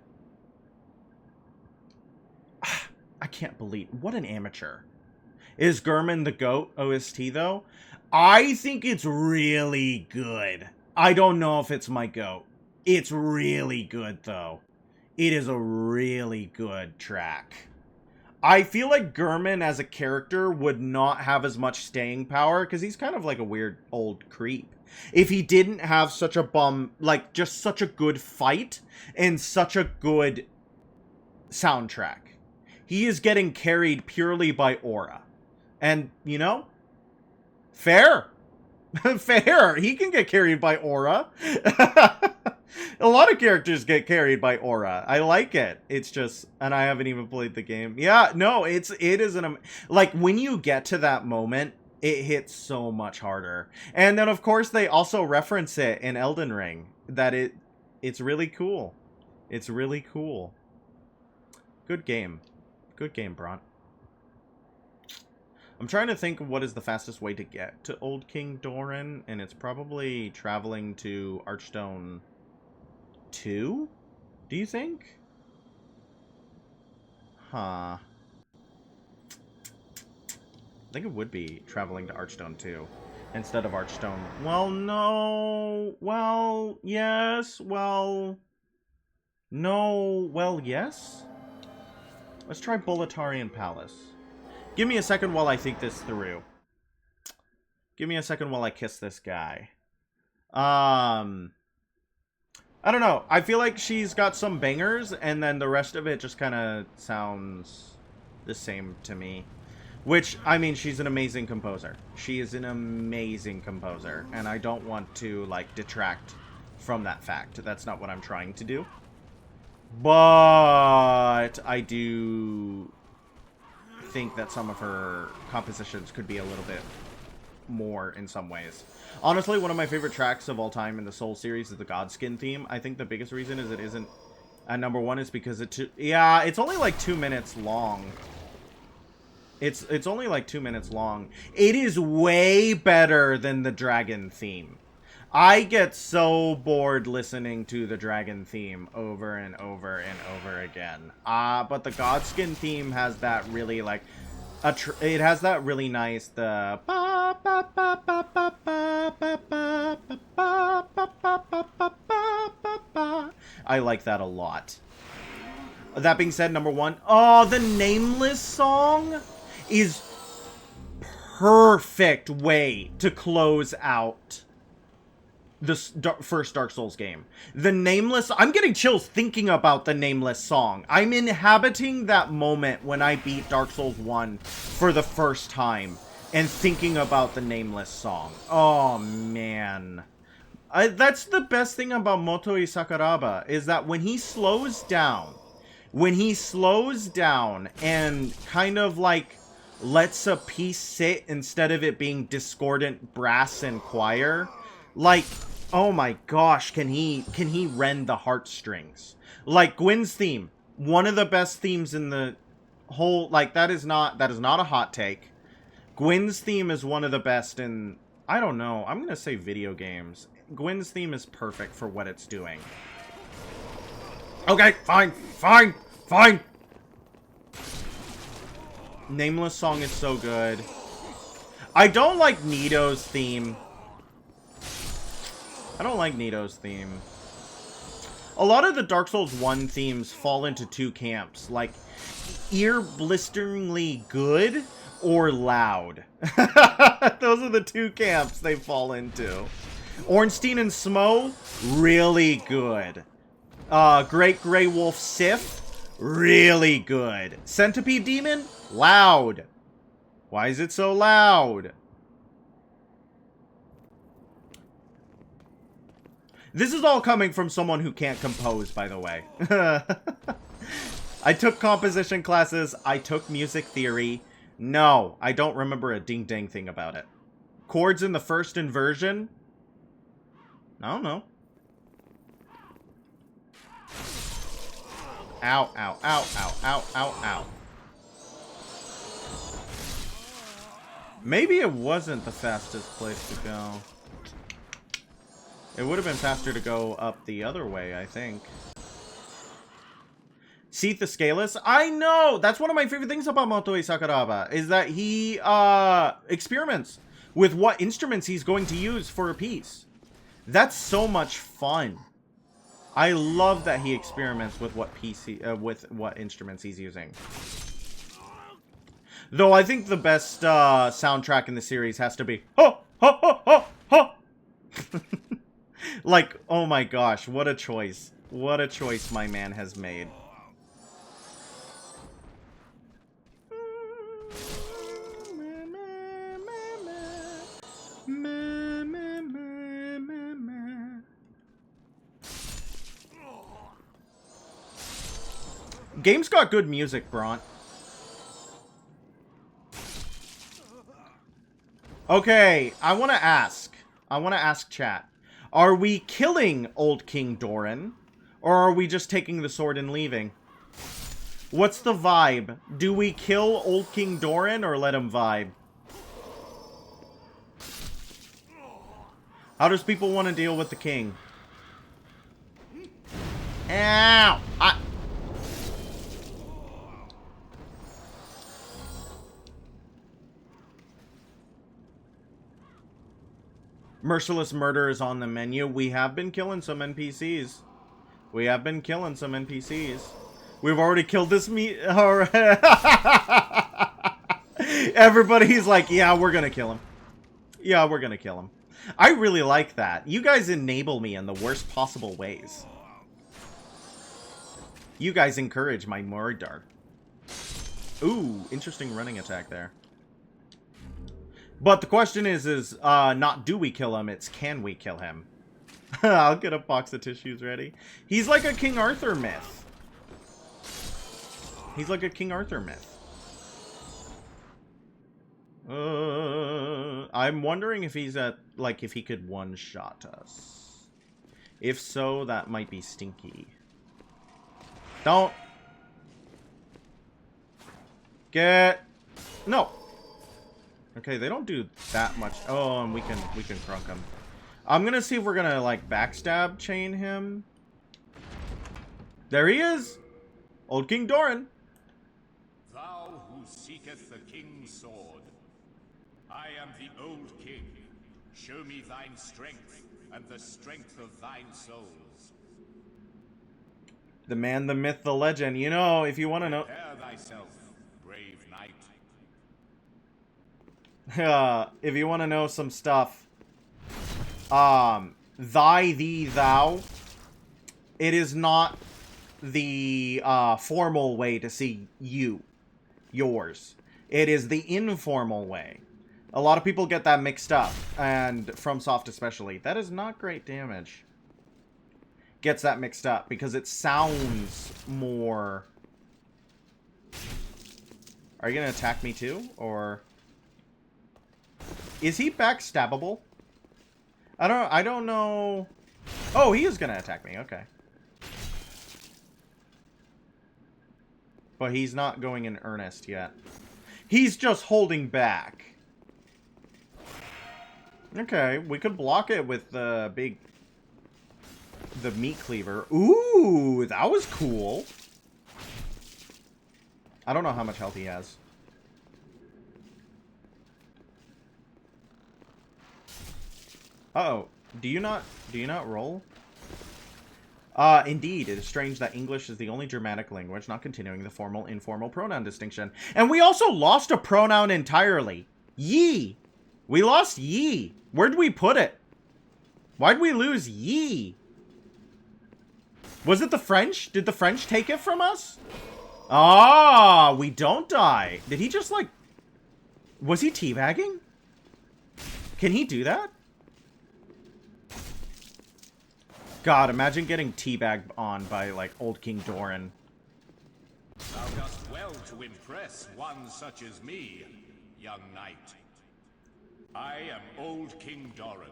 S1: I can't believe... What an amateur. Is Gurman the GOAT OST, though? I think it's really good. I don't know if it's my GOAT. It's really good, though. It is a really good track. I feel like Gurman as a character would not have as much staying power because he's kind of like a weird old creep. If he didn't have such a just such a good fight and such a good soundtrack. He is getting carried purely by aura. And, you know, fair. Fair. He can get carried by aura. A lot of characters get carried by aura. I like it. It's just, and I haven't even played the game. Yeah, no, it is like when you get to that moment, it hits so much harder. And then of course they also reference it in Elden Ring that it's really cool. It's really cool. Good game. Good game, Bront. I'm trying to think of what is the fastest way to get to Old King Doran, and it's probably traveling to Archstone 2? Do you think? Huh. I think it would be traveling to Archstone 2 instead of Archstone. Well, no. Well, yes. Well, no. Well, yes. Let's try Boletarian Palace. Give me a second while I think this through. Give me a second while I kiss this guy. I don't know. I feel like she's got some bangers, and then the rest of it just kind of sounds the same to me. Which, I mean, she's an amazing composer. She is an amazing composer, and I don't want to, like, detract from that fact. That's not what I'm trying to do. But I do think that some of her compositions could be a little bit more in some ways. Honestly, one of my favorite tracks of all time in the Soul series is the Godskin theme. I think the biggest reason is it isn't At number 1 is because yeah, it's only like 2 minutes long. It's only like 2 minutes long. It is way better than the dragon theme. I get so bored listening to the dragon theme over and over and over again. But the Godskin theme has that really like it has that really nice I like that a lot. That being said, number 1, oh, the Nameless song is perfect way to close out this first Dark Souls game. The Nameless... I'm getting chills thinking about the Nameless song. I'm inhabiting that moment when I beat Dark Souls 1 for the first time and thinking about the Nameless song. Oh, man. That's the best thing about Motoi Sakuraba, is that when he slows down and kind of like lets a piece sit instead of it being discordant brass and choir, like, oh my gosh, can he rend the heartstrings. Like Gwyn's theme, one of the best themes in the whole, like, that is not a hot take. Gwyn's theme is one of the best in, I don't know, I'm gonna say video games. Gwyn's theme is perfect for what it's doing. Okay, fine. Nameless song is so good. I don't like Nito's theme. A lot of the Dark Souls 1 themes fall into 2 camps. Like, ear-blisteringly good or loud. Those are the 2 camps they fall into. Ornstein and Smo, really good. Great Grey Wolf Sif, really good. Centipede Demon, loud. Why is it so loud? This is all coming from someone who can't compose, by the way. I took composition classes. I took music theory. No, I don't remember a ding-dang thing about it. Chords in the first inversion? I don't know. Ow, ow, ow, ow, ow, ow, ow. Maybe it wasn't the fastest place to go. It would have been faster to go up the other way, I think. Seath the Scaleless? I know! That's one of my favorite things about Motoi Sakuraba, is that he experiments with what instruments he's going to use for a piece. That's so much fun. I love that he experiments with what with what instruments he's using. Though I think the best soundtrack in the series has to be ho ho ho ho ho. Like, oh my gosh, what a choice! What a choice my man has made. Game's got good music, Bront. Okay, I want to ask chat. Are we killing Old King Doran? Or are we just taking the sword and leaving? What's the vibe? Do we kill Old King Doran or let him vibe? How does people want to deal with the king? Ow! Merciless murder is on the menu. We have been killing some NPCs. We've already killed this meat. Everybody's like, yeah, we're gonna kill him. I really like that. You guys enable me in the worst possible ways. You guys encourage my murder. Ooh, interesting running attack there. But the question is not do we kill him, it's can we kill him. I'll get a box of tissues ready. He's like a King Arthur myth. I'm wondering if he's at, like, if he could one-shot us. If so, that might be stinky. Don't. Get. No. Okay, they don't do that much. Oh, and we can crunk him. I'm gonna see if we're gonna, like, backstab chain him. There he is! Old King Doran.
S4: Thou who seeketh the king's sword. I am the old king. Show me thine strength, and the strength of thine souls.
S1: The man, the myth, the legend. You know, if you want to know...
S4: Prepare thyself, brave knight.
S1: If you want to know some stuff, thy, thee, thou, it is not the formal way to see you, yours. It is the informal way. A lot of people get that mixed up, and FromSoft especially. That is not great damage. Gets that mixed up because it sounds more... Are you gonna attack me too, or... Is he backstabbable? I don't know. Oh, he is gonna attack me. Okay. But he's not going in earnest yet. He's just holding back. Okay, we could block it with the meat cleaver. Ooh, that was cool. I don't know how much health he has. Uh-oh. Do you not roll? Indeed, it is strange that English is the only Germanic language not continuing the formal-informal pronoun distinction. And we also lost a pronoun entirely. Ye. We lost ye. Where'd we put it? Why'd we lose ye? Was it the French? Did the French take it from us? Ah, we don't die. Did he just, like... Was he teabagging? Can he do that? God, imagine getting teabagged on by, like, old King Doran.
S4: Thou dost well to impress one such as me, young knight. I am old King Doran.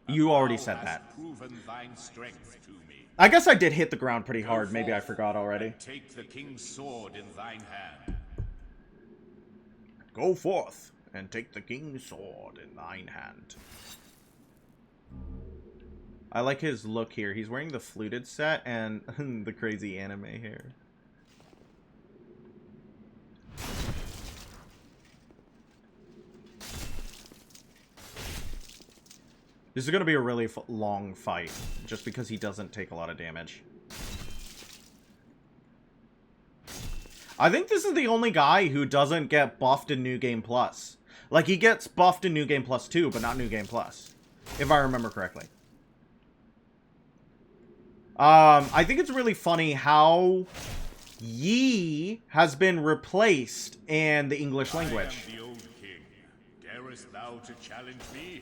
S1: You already said that.
S4: Proven thine strength to me.
S1: I guess I did hit the ground pretty hard. Maybe I forgot already.
S4: Take the king's sword in thine hand.
S1: Go forth and take the king's sword in thine hand. I like his look here. He's wearing the fluted set and the crazy anime hair. This is going to be a really long fight, just because he doesn't take a lot of damage. I think this is the only guy who doesn't get buffed in New Game Plus. Like, he gets buffed in New Game Plus 2, but not New Game Plus. If I remember correctly. I think it's really funny how ye has been replaced in the English language.
S4: I am the old king. Darest thou to challenge me?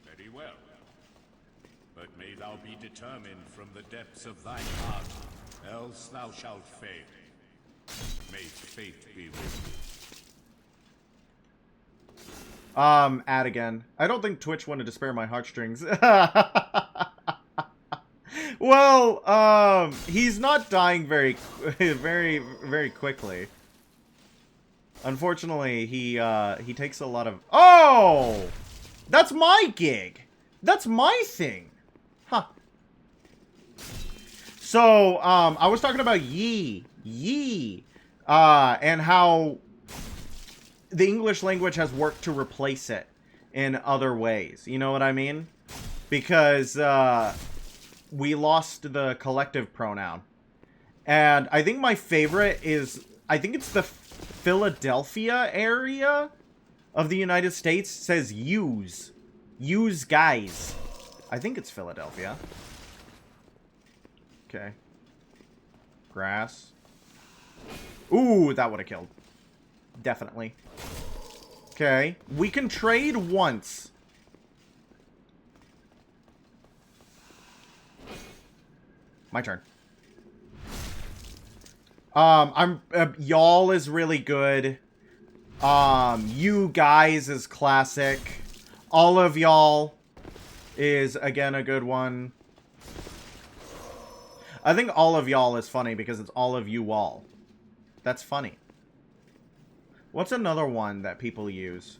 S4: Very well. But may thou be determined from the depths of thine heart, else thou shalt fail. May fate be with you.
S1: Ad again. I don't think Twitch wanted to spare my heartstrings. Well, he's not dying very quickly. Unfortunately, he takes a lot of... Oh! That's my gig! That's my thing! Huh. So, I was talking about ye, and how the English language has worked to replace it in other ways. You know what I mean? Because, we lost the collective pronoun. And I think my favorite is... I think it's the Philadelphia area of the United States. Says use. Use guys. I think it's Philadelphia. Okay. Grass. Ooh, that would have killed. Definitely. Okay. We can trade once. My turn. Y'all is really good. You guys is classic. All of y'all is, again, a good one. I think all of y'all is funny because it's all of you all. That's funny. What's another one that people use?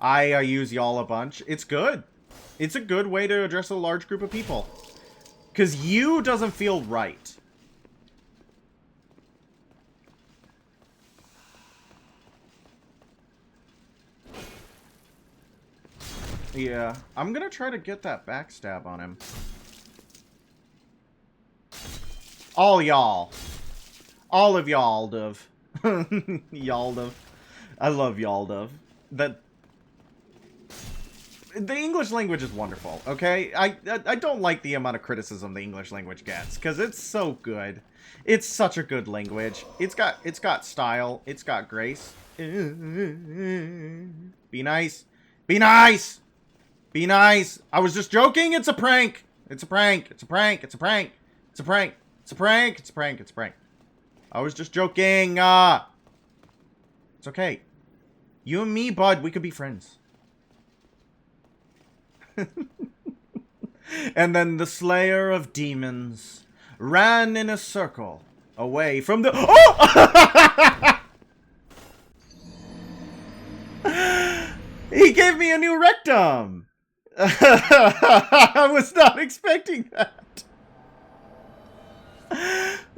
S1: I use y'all a bunch. It's good. It's a good way to address a large group of people. Because you doesn't feel right. Yeah, I'm gonna try to get that backstab on him. All y'all. All of Yaldav. Yaldav. I love Yaldav. The English language is wonderful, okay? I don't like the amount of criticism the English language gets, because it's so good. It's such a good language. It's got style. It's got grace. Be nice. Be nice! Be nice! I was just joking! It's a prank! It's a prank! It's a prank! It's a prank! It's a prank! It's a prank! It's a prank! It's a prank! I was just joking! It's okay. You and me, bud, we could be friends. And then the Slayer of Demons ran in a circle away from the... Oh! He gave me a new rectum! I was not expecting that.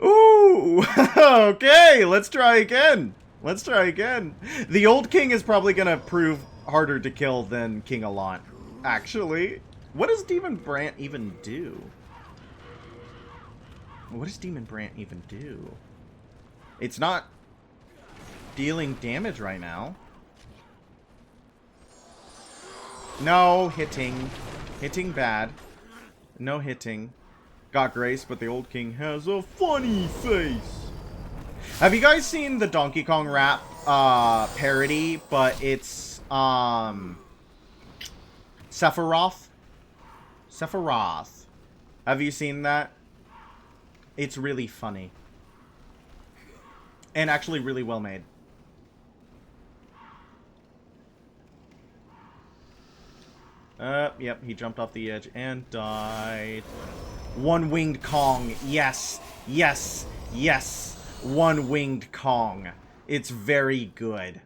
S1: Ooh! Okay, let's try again. Let's try again. The old king is probably gonna prove harder to kill than King Allant. Actually, what does Demon Brant even do? What does Demon Brant even do? It's not dealing damage right now. No hitting. Hitting bad. No hitting. Got grace, but the old king has a funny face. Have you guys seen the Donkey Kong rap parody, but it's Sephiroth? Sephiroth. Have you seen that? It's really funny. And actually really well made. Yep, he jumped off the edge and died. One-winged Kong. Yes. Yes. Yes. One-winged Kong. It's very good.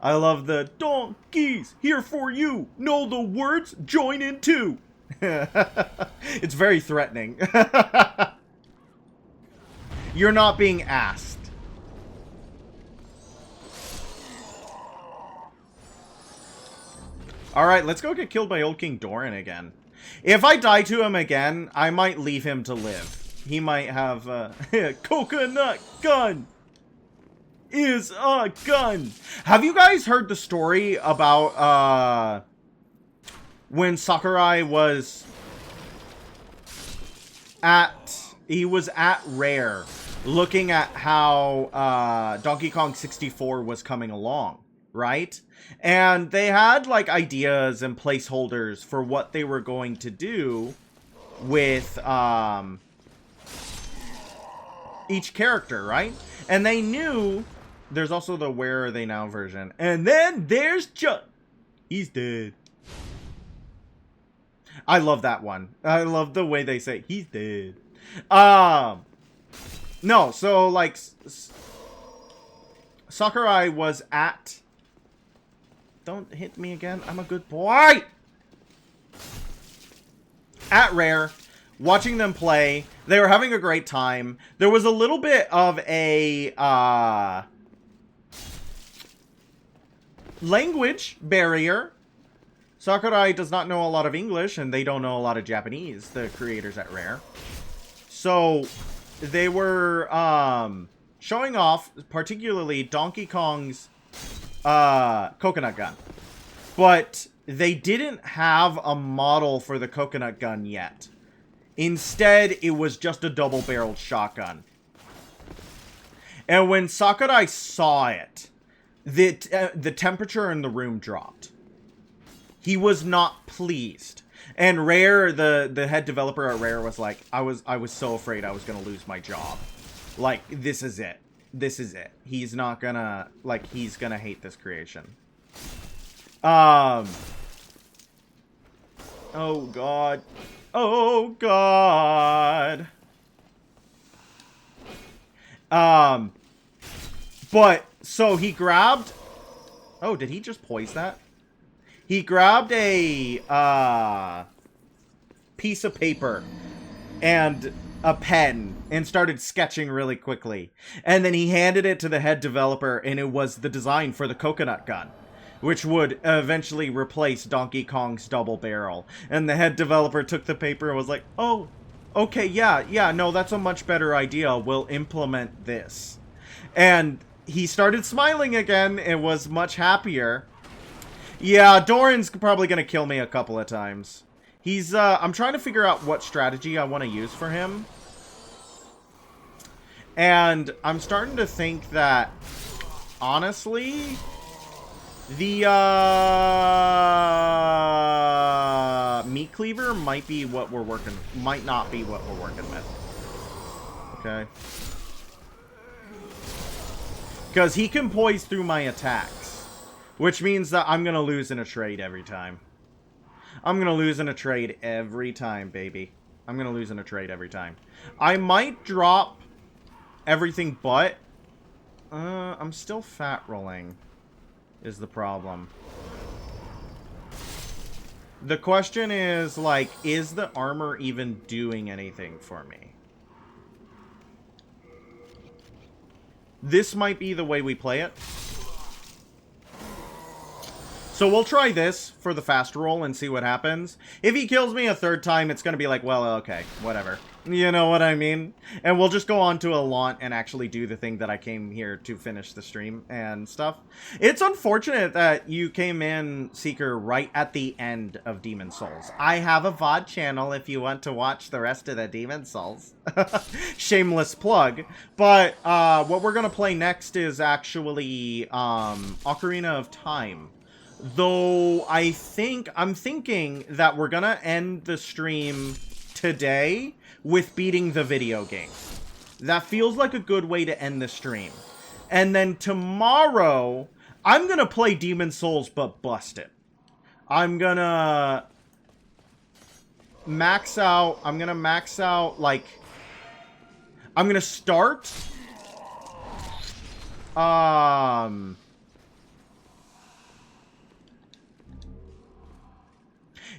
S1: I love the donkeys here for you. Know the words? Join in too. It's very threatening. You're not being asked. Alright, let's go get killed by Old King Doran again. If I die to him again, I might leave him to live. He might have a coconut gun is a gun. Have you guys heard the story about when Sakurai was at Rare looking at how Donkey Kong 64 was coming along, right? And they had like ideas and placeholders for what they were going to do with each character, right? And they knew there's also the Where Are They Now version. And then there's Chuck. He's dead. I love that one. I love the way they say he's dead. No, so like Sakurai was at... Don't hit me again. I'm a good boy. At Rare, watching them play. They were having a great time. There was a little bit of a language barrier. Sakurai does not know a lot of English, and they don't know a lot of Japanese, the creators at Rare. So they were showing off, particularly Donkey Kong's coconut gun. But they didn't have a model for the coconut gun yet. Instead, it was just a double-barreled shotgun. And when Sakurai saw it, the temperature in the room dropped. He was not pleased. And Rare, the head developer at Rare, was like, I was so afraid I was gonna lose my job. Like, this is it. This is it. He's not gonna, like, he's gonna hate this creation. Oh, God. Oh, God. But, so he grabbed... Oh, did he just poise that? He grabbed a, piece of paper and a pen and started sketching really quickly. And then he handed it to the head developer, and it was the design for the coconut gun, which would eventually replace Donkey Kong's double barrel. And the head developer took the paper and was like, oh, okay, yeah, no, that's a much better idea. We'll implement this. And he started smiling again and was much happier. Yeah, Doran's probably gonna kill me a couple of times. He's, I'm trying to figure out what strategy I want to use for him. And I'm starting to think that, honestly, the, meat cleaver might be what we're working, might not be what we're working with. Okay. Because he can poise through my attacks. Which means that I'm going to lose in a trade every time. I'm going to lose in a trade every time, baby. I'm going to lose in a trade every time. I might drop everything but... I'm still fat rolling, is the problem. The question is, like, is the armor even doing anything for me? This might be the way we play it. So we'll try this for the fast roll and see what happens. If he kills me a third time, it's going to be like, well, okay, whatever. You know what I mean? And we'll just go on to a Launt and actually do the thing that I came here to finish the stream and stuff. It's unfortunate that you came in, Seeker, right at the end of Demon Souls. I have a VOD channel if you want to watch the rest of the Demon Souls. Shameless plug. But what we're going to play next is actually Ocarina of Time. Though I'm thinking that we're gonna end the stream today with beating the video game. That feels like a good way to end the stream. And then tomorrow, I'm gonna play Demon Souls but bust it. I'm gonna max out, like, I'm gonna start,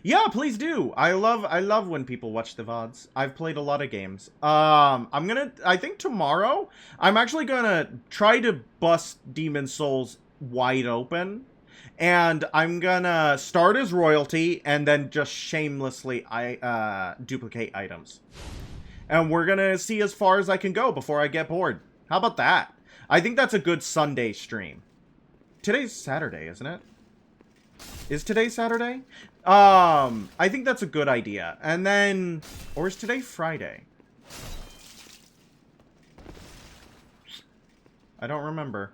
S1: yeah, please do. I love when people watch the VODs. I've played a lot of games. I think tomorrow, I'm actually gonna try to bust Demon Souls wide open. And I'm gonna start as royalty and then just shamelessly duplicate items. And we're gonna see as far as I can go before I get bored. How about that? I think that's a good Sunday stream. Today's Saturday, isn't it? Is today Saturday? I think that's a good idea. And then, or is today Friday? I don't remember.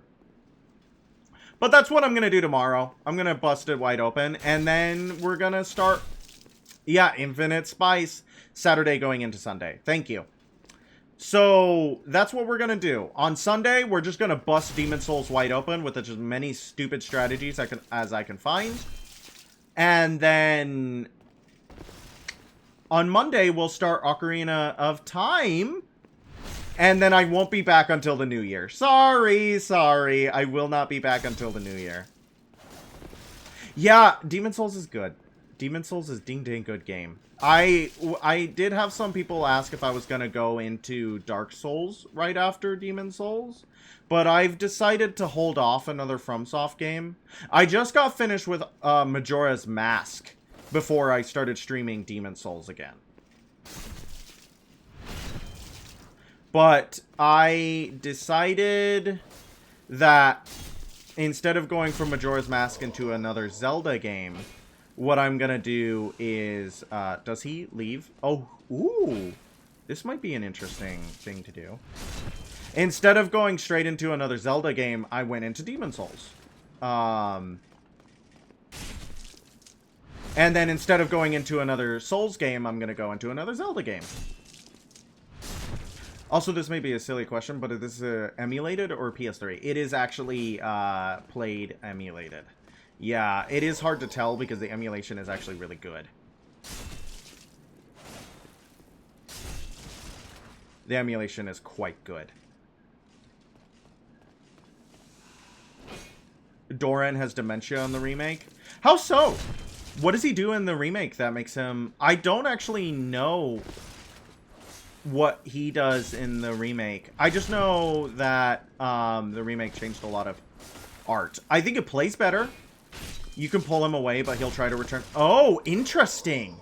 S1: But that's what I'm going to do tomorrow. I'm going to bust it wide open. And then we're going to start, yeah, Infinite Spice, Saturday going into Sunday. Thank you. So, that's what we're going to do. On Sunday, we're just going to bust Demon Souls wide open with as many stupid strategies as I can find. And then on Monday, we'll start Ocarina of Time. And then I won't be back until the new year. Sorry. I will not be back until the new year. Yeah, Demon Souls is good. Demon Souls is ding-dang good game. I did have some people ask if I was going to go into Dark Souls right after Demon Souls. But I've decided to hold off another FromSoft game. I just got finished with Majora's Mask before I started streaming Demon Souls again. But I decided that instead of going from Majora's Mask into another Zelda game, what I'm going to do is... does he leave? Oh, ooh. This might be an interesting thing to do. Instead of going straight into another Zelda game, I went into Demon Souls. And then instead of going into another Souls game, I'm going to go into another Zelda game. Also, this may be a silly question, but is this emulated or PS3? It is actually played emulated. Yeah, it is hard to tell because the emulation is actually really good. The emulation is quite good. Doran has dementia in the remake. How so? What does he do in the remake that makes him... I don't actually know what he does in the remake. I just know that the remake changed a lot of art. I think it plays better. You can pull him away, but he'll try to return. Oh, interesting.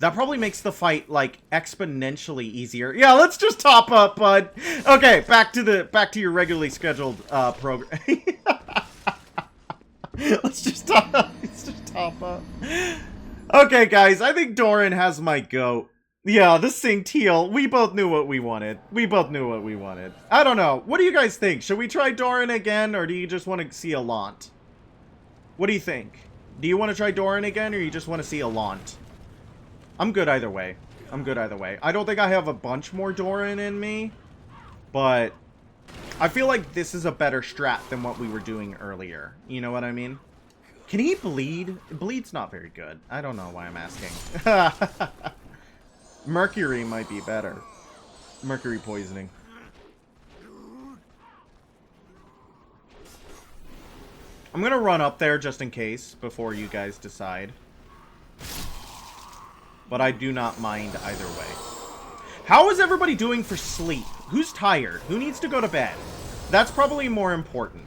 S1: That probably makes the fight, like, exponentially easier. Yeah, let's just top up, bud. Okay, back to your regularly scheduled program. Let's just top up. Okay, guys, I think Doran has my goat. Yeah, this thing teal. We both knew what we wanted. I don't know. What do you guys think? Should we try Doran again, or do you just want to see a Launt? What do you think? Do you want to try Doran again, or you just want to see a Launt? I'm good either way. I don't think I have a bunch more Doran in me, but I feel like this is a better strat than what we were doing earlier. You know what I mean? Can he bleed? Bleed's not very good. I don't know why I'm asking. Mercury might be better. Mercury poisoning. I'm gonna run up there just in case before you guys decide. But I do not mind either way. How is everybody doing for sleep? Who's tired? Who needs to go to bed? That's probably more important.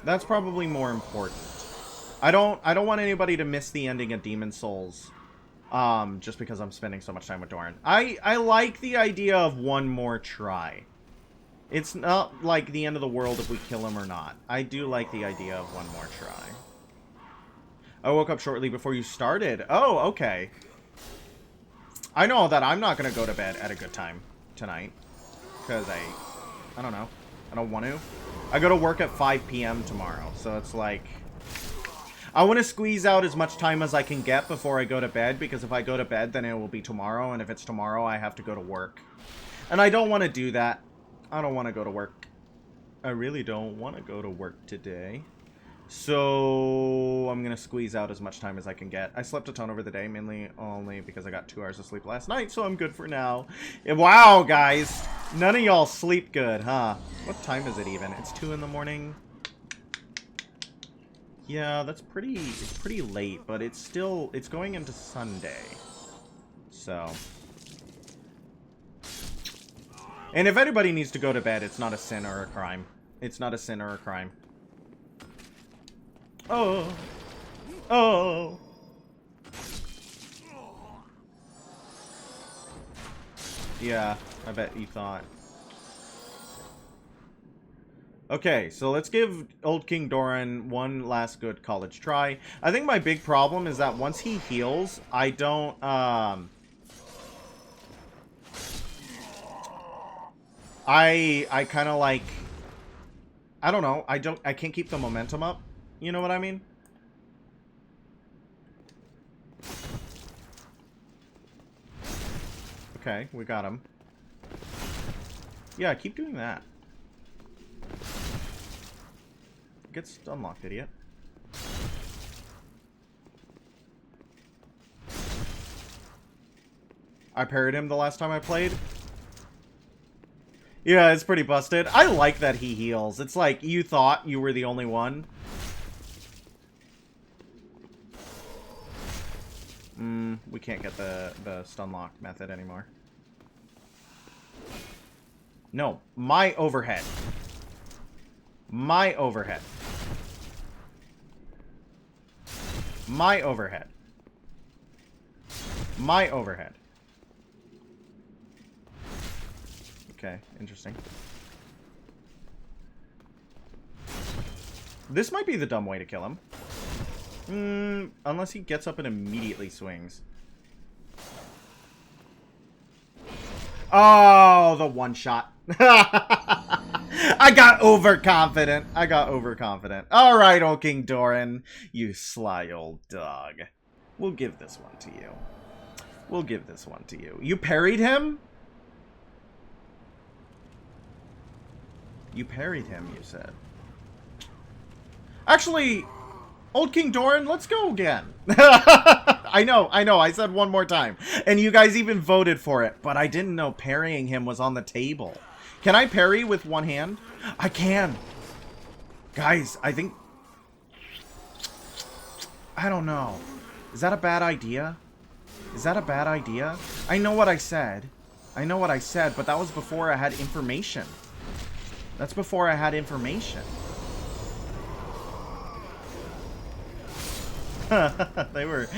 S1: I don't want anybody to miss the ending of Demon Souls. Just because I'm spending so much time with Doran. I like the idea of one more try. It's not like the end of the world if we kill him or not. I do like the idea of one more try. I woke up shortly before you started. Oh, okay. I know that I'm not going to go to bed at a good time tonight. Because I don't know. I don't want to. I go to work at 5 p.m. tomorrow. So it's like... I want to squeeze out as much time as I can get before I go to bed. Because if I go to bed, then it will be tomorrow. And if it's tomorrow, I have to go to work. And I don't want to do that. I don't want to go to work. I really don't want to go to work today. So I'm going to squeeze out as much time as I can get. I slept a ton over the day, mainly only because I got 2 hours of sleep last night, so I'm good for now. Wow, guys. None of y'all sleep good, huh? What time is it even? It's 2 in the morning. Yeah, it's pretty late, but it's going into Sunday. So. And if anybody needs to go to bed, it's not a sin or a crime. It's not a sin or a crime. Oh. Oh. Yeah, I bet you thought. Okay, so let's give Old King Doran one last good college try. I think my big problem is that once he heals, I don't, I kind of like, I don't know, I can't keep the momentum up. You know what I mean? Okay, we got him. Yeah, keep doing that. Gets unlocked, idiot. I parried him the last time I played. Yeah, it's pretty busted. I like that he heals. It's like you thought you were the only one. We can't get the stun lock method anymore. No, my overhead. My overhead. My overhead. My overhead. Okay, interesting. This might be the dumb way to kill him. Unless he gets up and immediately swings. Oh, the one shot. I got overconfident. All right, old King Doran, you sly old dog. We'll give this one to you. You parried him? You parried him, you said. Actually, Old King Doran, let's go again. I know. I said one more time. And you guys even voted for it. But I didn't know parrying him was on the table. Can I parry with one hand? I can. Guys, I think... I don't know. Is that a bad idea? Is that a bad idea? I know what I said. I know what I said, but that was before I had information. That's before I had information. they were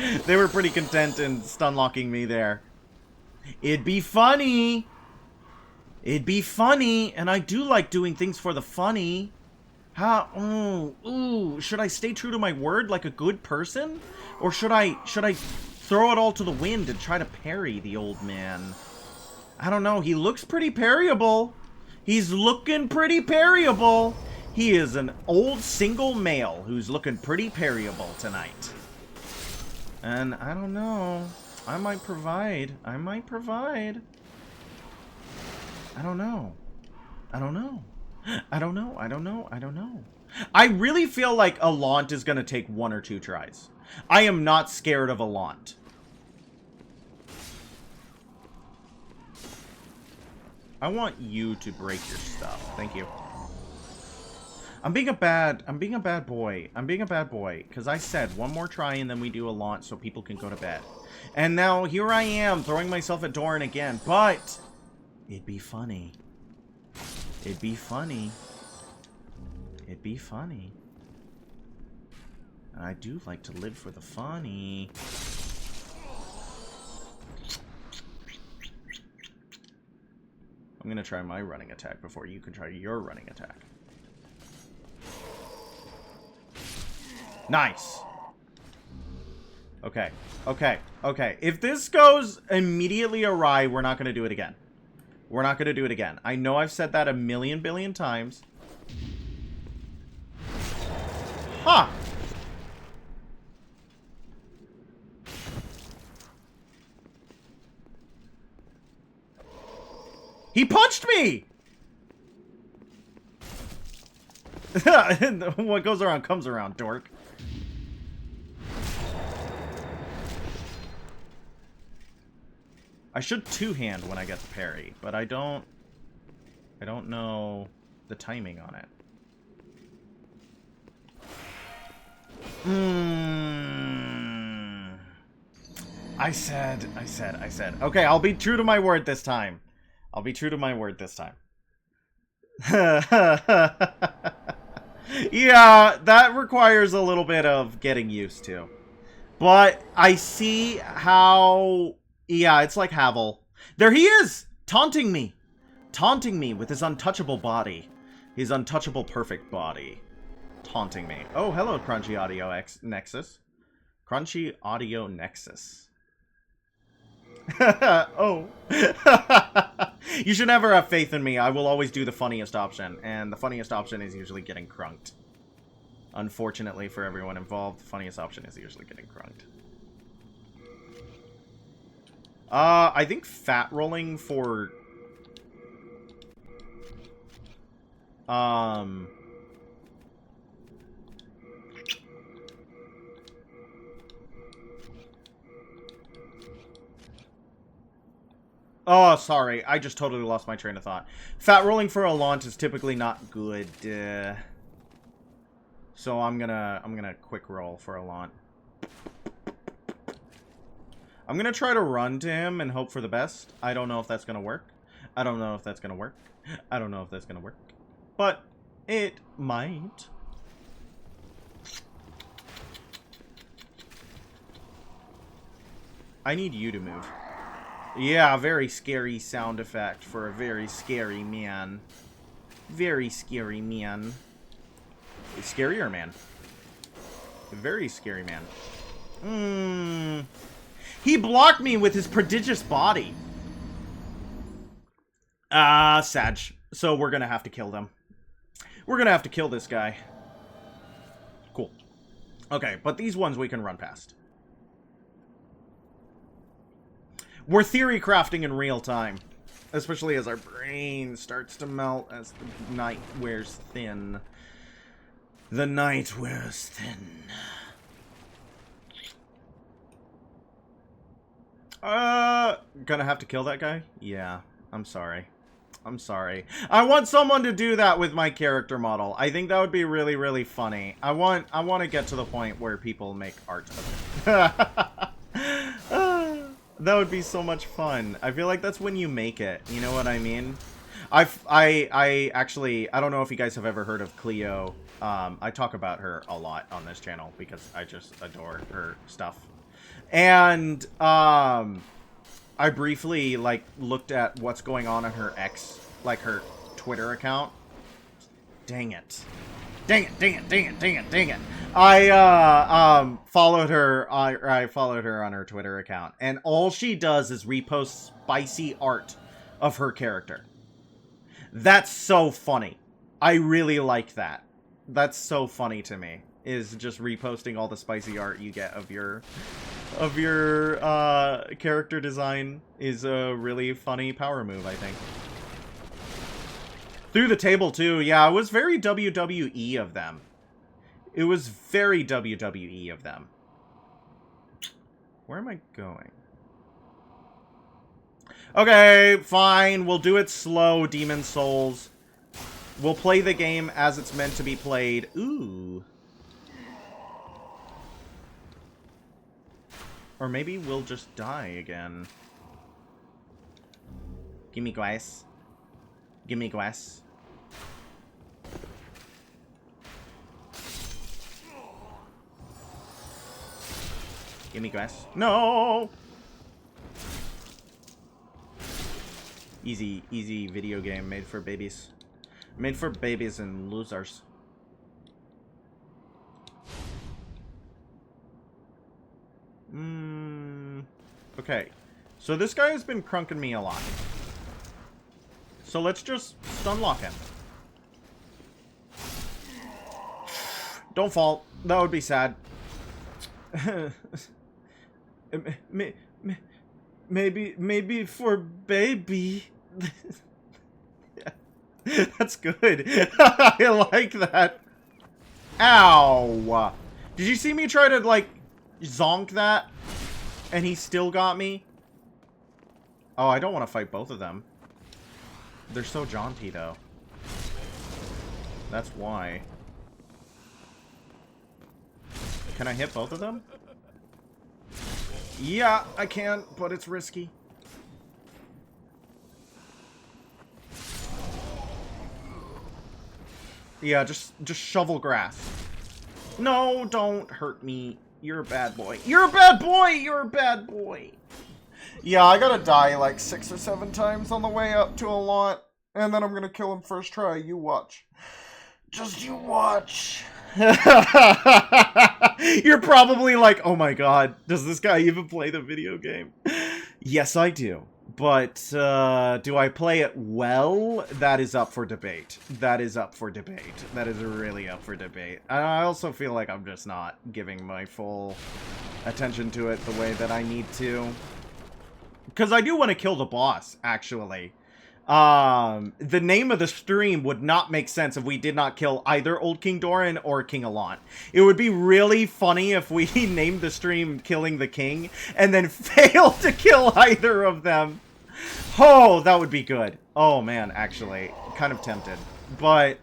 S1: pretty content in stun locking me there. It'd be funny. It'd be funny, and I do like doing things for the funny. How? Ooh. Should I stay true to my word like a good person, or should I throw it all to the wind and try to parry the old man? I don't know. He looks pretty parryable. He's looking pretty parryable. He is an old single male who's looking pretty parryable tonight. And I don't know. I might provide. I don't know. I don't know. I really feel like a Launt is going to take 1 or 2 tries. I am not scared of a Launt. I want you to break your stuff. Thank you. I'm being a bad boy. Because I said 1 more try and then we do a Launt so people can go to bed. And now here I am throwing myself at Doran again. But it'd be funny. It'd be funny. And I do like to live for the funny. I'm gonna try my running attack before you can try your running attack. Nice. Okay. If this goes immediately awry, we're not gonna do it again. I know I've said that a million billion times. Huh. He punched me! What goes around comes around, dork. I should two-hand when I get the parry, but I don't know the timing on it. I said. Okay, I'll be true to my word this time. Yeah, that requires a little bit of getting used to. But I see how... Yeah, it's like Havel. There he is! Taunting me with his untouchable body. His untouchable perfect body. Taunting me. Oh, hello, Crunchy Audio Nexus. Crunchy Audio Nexus. Oh. You should never have faith in me. I will always do the funniest option. And the funniest option is usually getting crunked. Unfortunately for everyone involved, the funniest option is usually getting crunked. I think fat rolling for... Oh, sorry. I just totally lost my train of thought. Fat rolling for a Launt is typically not good. So I'm gonna quick roll for a Launt. I'm gonna try to run to him and hope for the best. I don't know if that's gonna work. But it might. I need you to move. Yeah, very scary sound effect for a very scary man. Very scary man. A scarier man. A very scary man. He blocked me with his prodigious body. Sag. So we're gonna have to kill them. We're gonna have to kill this guy. Cool. Okay, but these ones we can run past. We're theory crafting in real time. Especially as our brain starts to melt as the night wears thin. The night wears thin. Gonna have to kill that guy? Yeah, I'm sorry. I'm sorry. I want someone to do that with my character model. I think that would be really, really funny. I want to get to the point where people make art of it. That would be so much fun. I feel like that's when you make it. You know what I mean? I actually, I don't know if you guys have ever heard of Cleo. I talk about her a lot on this channel because I just adore her stuff. And, I briefly, like, looked at what's going on her like, her Twitter account. Dang it. Dang it, dang it, dang it, dang it, dang it. I followed her on her Twitter account, and all she does is repost spicy art of her character. That's so funny. I really like that. That's so funny to me, is just reposting all the spicy art you get of your character design is a really funny power move, I think. Through the table, too. Yeah, it was very WWE of them. It was very WWE of them. Where am I going? Okay, fine. We'll do it slow, Demon Souls. We'll play the game as it's meant to be played. Ooh. Or maybe we'll just die again. Gimme glass. Gimme glass. Gimme glass. No! Easy, easy video game made for babies. Made for babies and losers. Okay. So this guy has been crunking me a lot. So let's just stun lock him. Don't fall. That would be sad. Maybe for baby. Yeah. That's good. I like that. Ow. Did you see me try to, like, zonk that? And he still got me? Oh, I don't want to fight both of them. They're so jaunty, though. That's why. Can I hit both of them? Yeah, I can, but it's risky. Yeah, just shovel grass. No, don't hurt me. You're a bad boy. You're a bad boy! You're a bad boy! Yeah, I gotta die like 6 or 7 times on the way up to a lot. And then I'm gonna kill him first try. You watch. Just you watch. You're probably like, oh my god, does this guy even play the video game? Yes, I do. But, do I play it well? That is up for debate. That is up for debate. That is really up for debate. And I also feel like I'm just not giving my full attention to it the way that I need to. Because I do want to kill the boss, actually. The name of the stream would not make sense if we did not kill either Old King Doran or King Allant. It would be really funny if we named the stream Killing the King and then failed to kill either of them. Oh, that would be good. Oh man, actually, kind of tempted. But,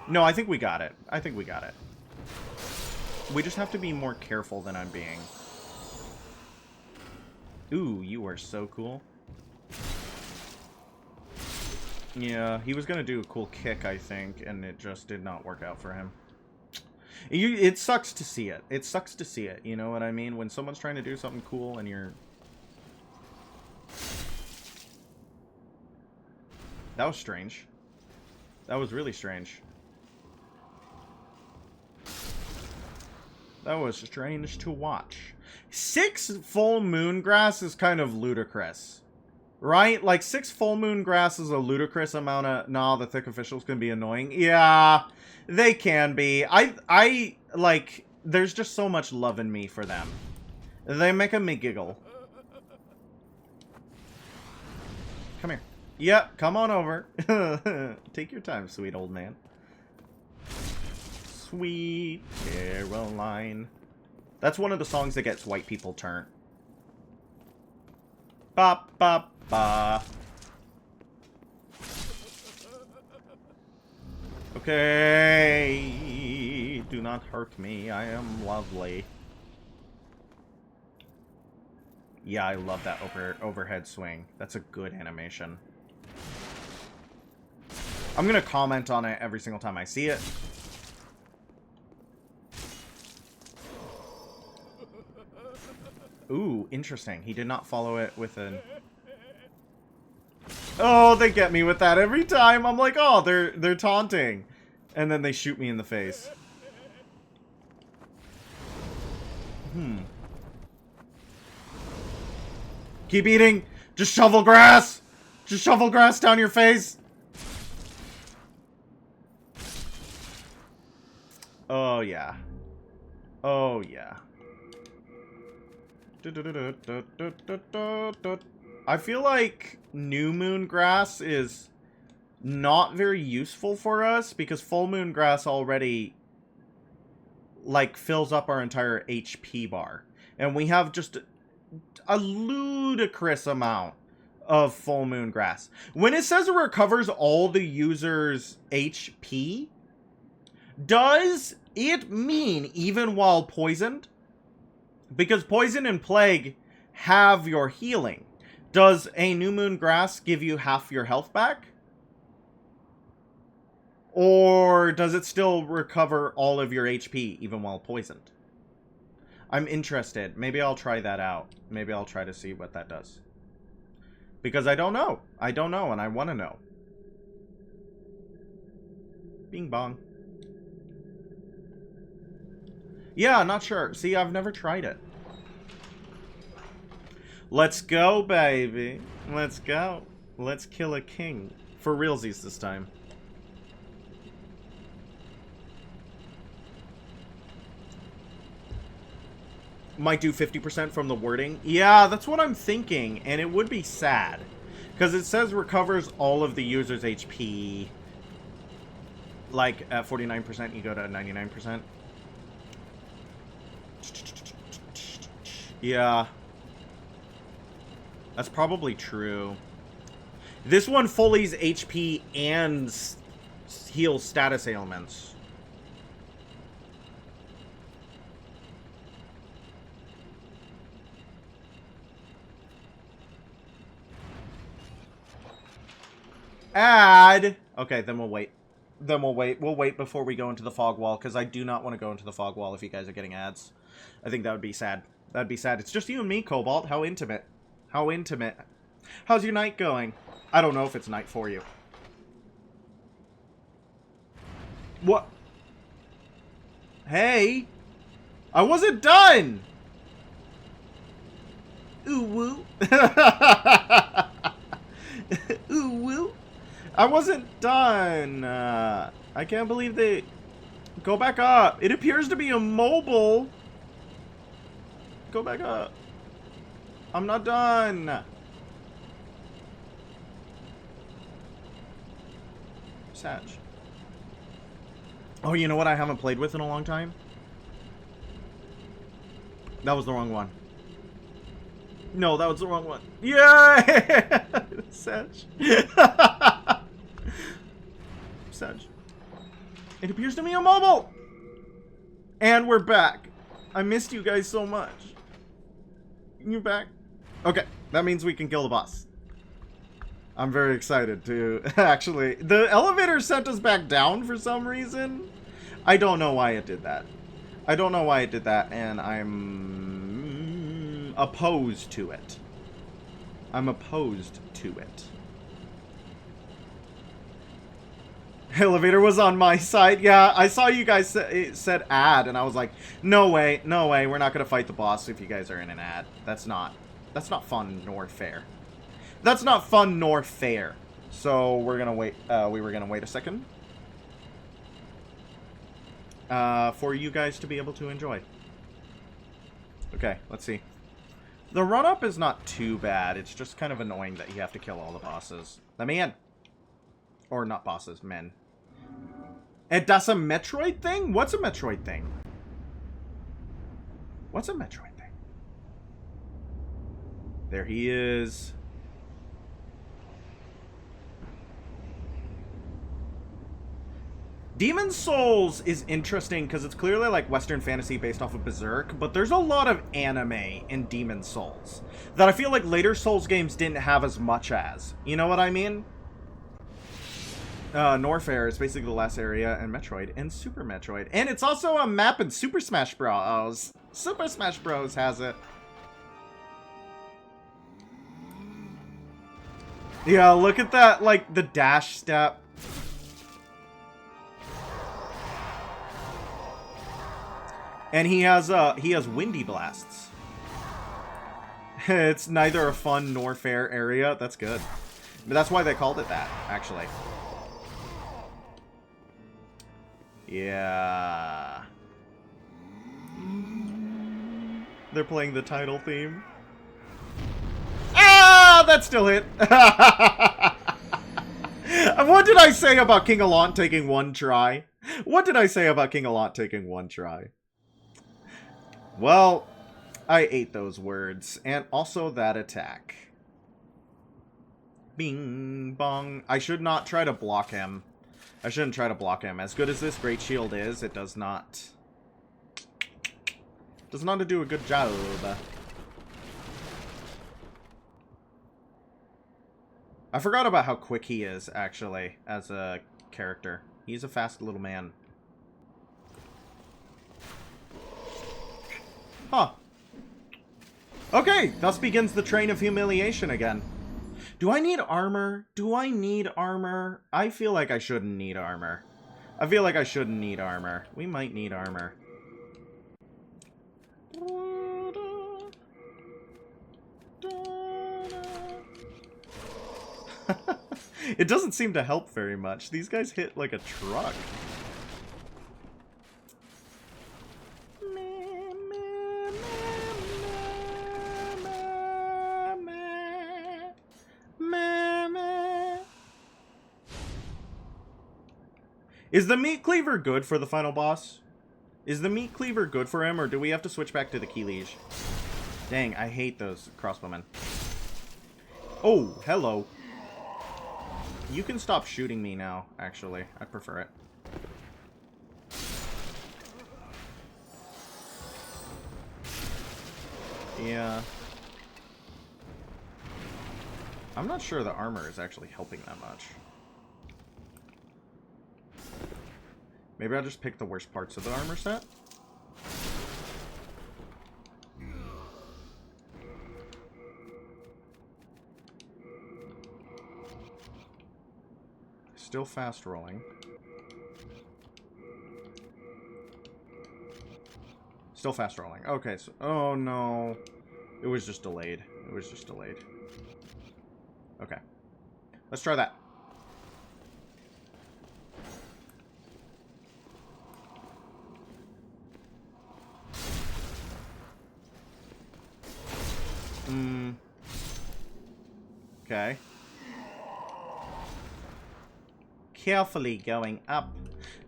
S1: no, I think we got it. I think we got it. We just have to be more careful than I'm being. Ooh, you are so cool. Yeah, he was gonna do a cool kick, I think, and it just did not work out for him. It sucks to see it. It sucks to see it, you know what I mean? When someone's trying to do something cool and you're... That was strange. That was really strange. That was strange to watch. 6 full moon grass is kind of ludicrous. Right? Like, 6 full moon grass is a ludicrous amount of... Nah, the thick officials can be annoying. Yeah, they can be. I like, there's just so much love in me for them. They make me giggle. Come here. Yep, come on over. Take your time, sweet old man. Sweet Caroline. That's one of the songs that gets white people turned. Ba ba ba. Okay. Do not hurt me. I am lovely. Yeah, I love that overhead swing. That's a good animation. I'm gonna comment on it every single time I see it. Ooh, interesting. He did not follow it with an... Oh, they get me with that every time. I'm like, oh, they're taunting. And then they shoot me in the face. Keep eating. Just shovel grass. Just shovel grass down your face. Oh, yeah. Oh, yeah. I feel like new moon grass is not very useful for us because full moon grass already like fills up our entire HP bar. And we have just a ludicrous amount of full moon grass. When it says it recovers all the user's HP, does it mean even while poisoned? Because poison and plague have your healing. Does a new moon grass give you half your health back? Or does it still recover all of your HP even while poisoned? I'm interested. Maybe I'll try that out. Maybe I'll try to see what that does. Because I don't know. I don't know and I want to know. Bing bong. Yeah, not sure. See, I've never tried it. Let's go, baby. Let's go. Let's kill a king. For realsies this time. Might do 50% from the wording. Yeah, that's what I'm thinking. And it would be sad. Because it says recovers all of the user's HP. Like, at 49%, you go to 99%. Yeah. That's probably true. This one fully's HP and heals status ailments. Add. Okay, then we'll wait. Then we'll wait. We'll wait before we go into the fog wall, because I do not want to go into the fog wall if you guys are getting ads. I think that would be sad. That'd be sad. It's just you and me, Cobalt. How intimate. How intimate. How's your night going? I don't know if it's night for you. What? Hey! I wasn't done! Ooh woo. Ooh woo. I wasn't done. I can't believe they... Go back up. It appears to be immobile. Go back up. I'm not done. Satch. Oh, you know what I haven't played with in a long time? That was the wrong one. No, that was the wrong one. Yeah! Satch. Satch. It appears to be immobile. And we're back. I missed you guys so much. You're back. Okay, that means we can kill the boss. I'm very excited to actually... The elevator sent us back down for some reason. I don't know why it did that. I don't know why it did that, and I'm opposed to it. I'm opposed to it. Elevator was on my side. Yeah, I saw you guys said ad, and I was like, no way, we're not gonna fight the boss if you guys are in an ad. That's not fun nor fair. That's not fun nor fair. So we're gonna wait. We were gonna wait a second for you guys to be able to enjoy. Okay, let's see. The run-up is not too bad. It's just kind of annoying that you have to kill all the bosses. Let me in. Or not bosses, men. And that's a Metroid thing? What's a Metroid thing? What's a Metroid thing? There he is. Demon's Souls is interesting because it's clearly like Western fantasy based off of Berserk, but there's a lot of anime in Demon's Souls that I feel like later Souls games didn't have as much as. You know what I mean? Norfair is basically the last area in Metroid and Super Metroid. And it's also a map in Super Smash Bros. Super Smash Bros. Has it. Yeah, look at that, like, the dash step. And he has windy blasts. It's neither a fun nor fair area. That's good. But that's why they called it that, actually. Yeah. They're playing the title theme. Ah, that still hit. What did I say about King Alont taking one try? What did I say about King Alont taking one try? Well, I ate those words. And also that attack. Bing bong. I should not try to block him. I shouldn't try to block him. As good as this Great Shield is, it does not do a good job. I forgot about how quick he is, actually, as a character. He's a fast little man. Huh. Okay, thus begins the train of humiliation again. Do I need armor? Do I need armor? I feel like I shouldn't need armor. I feel like I shouldn't need armor. We might need armor. It doesn't seem to help very much. These guys hit like a truck. Is the meat cleaver good for the final boss? Is the meat cleaver good for him, or do we have to switch back to the key liege? Dang, I hate those crossbowmen. Oh, hello. You can stop shooting me now, actually. I prefer it. Yeah. I'm not sure the armor is actually helping that much. Maybe I'll just pick the worst parts of the armor set. Still fast rolling. Still fast rolling. Okay, so... Oh, no. It was just delayed. It was just delayed. Okay. Let's try that. Okay. Carefully going up.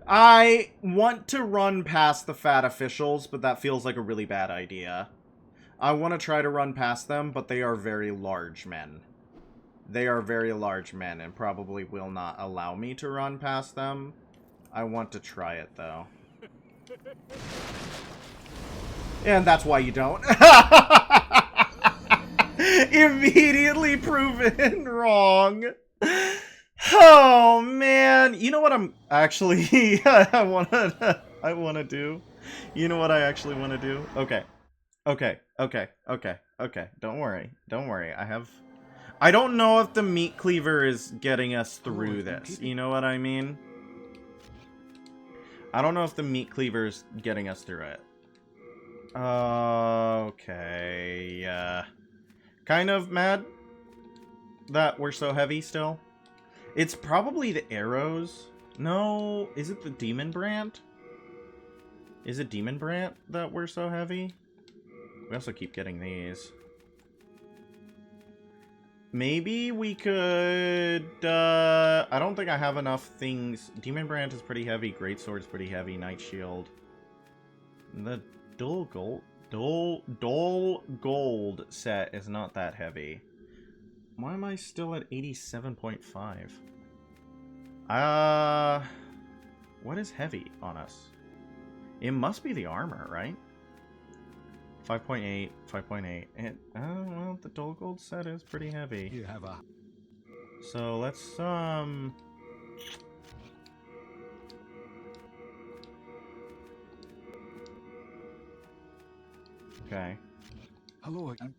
S1: I want to run past the fat officials, but that feels like a really bad idea. I want to try to run past them, but they are very large men. They are very large men and probably will not allow me to run past them. I want to try it, though. And that's why you don't. Immediately proven wrong. Oh man, you know what I'm actually I wanna do? You know what I actually wanna do? Okay. Don't worry. I don't know if the meat cleaver is getting us through this. You know what I mean? I don't know if the meat cleaver is getting us through it. Okay. Kind of mad that we're so heavy still. It's probably the arrows. No, is it the demon brand? Is it demon brand that we're so heavy? We also keep getting these. Maybe we could... I don't think I have enough things. Demon brand is pretty heavy. Greatsword's pretty heavy. Night shield. The dual Dull gold set is not that heavy. Why am I still at 87.5? What is heavy on us? It must be the armor, right? 5.8, 5.8. And, well, the dull gold set is pretty heavy.
S3: You have a...
S1: So let's, okay.
S3: Hello again.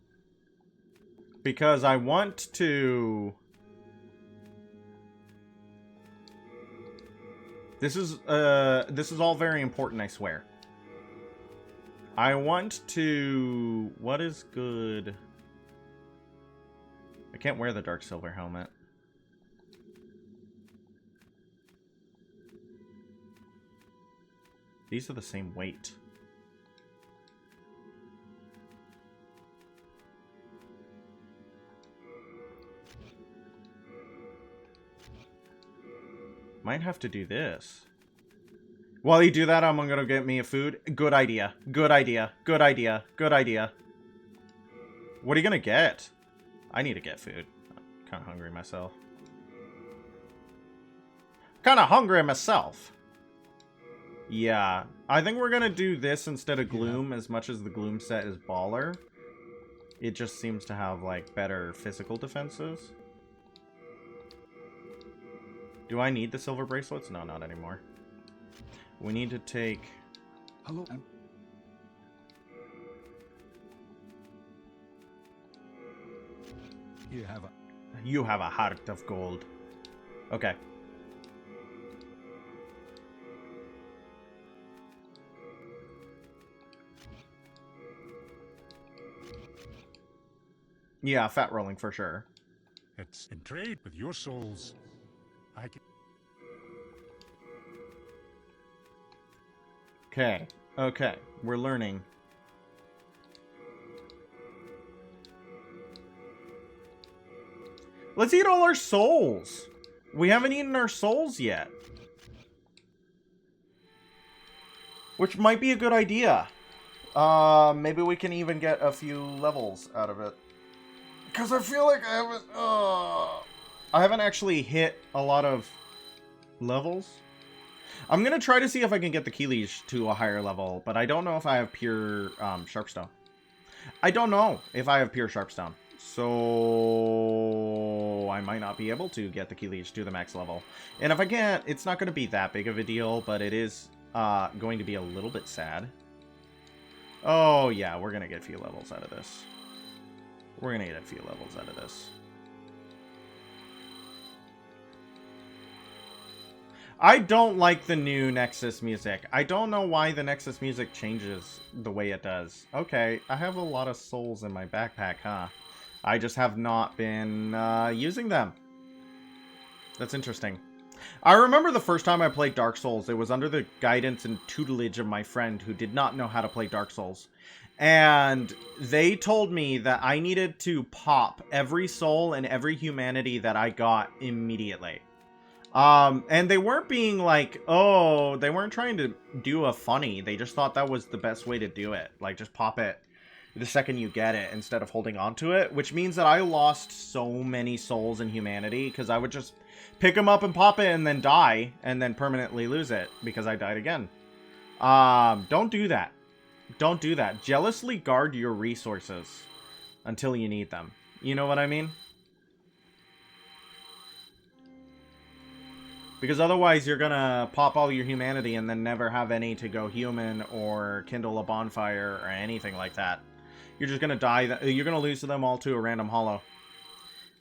S1: Because I want to... This is all very important, I swear. I want to... What is good? I can't wear the dark silver helmet. These are the same weight. Might have to do this. While you do that, I'm gonna get me a food. Good idea. Good idea. Good idea. Good idea. What are you gonna get? I need to get food. I'm kind of hungry myself. Kind of hungry myself. Yeah. I think we're gonna do this instead of Gloom, as much as the Gloom set is baller. It just seems to have, like, better physical defenses. Do I need the silver bracelets? No, not anymore. We need to take...
S3: Hello. You have a...
S1: You have a heart of gold. Okay. Yeah, fat rolling for sure.
S4: It's in trade with your souls. I can...
S1: Okay. Okay. We're learning. Let's eat all our souls. We haven't eaten our souls yet. Which might be a good idea. Maybe we can even get a few levels out of it. Because I feel like I haven't actually hit a lot of levels. I'm going to try to see if I can get the key leash to a higher level, but I don't know if I have pure sharpstone. I don't know if I have pure sharpstone. So I might not be able to get the key leash to the max level. And if I can't, it's not going to be that big of a deal, but it is going to be a little bit sad. Oh yeah, we're going to get a few levels out of this. We're going to get a few levels out of this. I don't like the new Nexus music. I don't know why the Nexus music changes the way it does. Okay, I have a lot of souls in my backpack, huh? I just have not been using them. That's interesting. I remember the first time I played Dark Souls, it was under the guidance and tutelage of my friend who did not know how to play Dark Souls. And they told me that I needed to pop every soul and every humanity that I got immediately. And they weren't being like, oh, they weren't trying to do a funny. They just thought that was the best way to do it. Like, just pop it the second you get it instead of holding on to it. Which means that I lost so many souls in humanity because I would just pick them up and pop it and then die and then permanently lose it because I died again. Don't do that. Don't do that. Jealously guard your resources until you need them. You know what I mean? Because otherwise you're gonna pop all your humanity and then never have any to go human or kindle a bonfire or anything like that. You're just gonna die. You're gonna lose them all to a random hollow.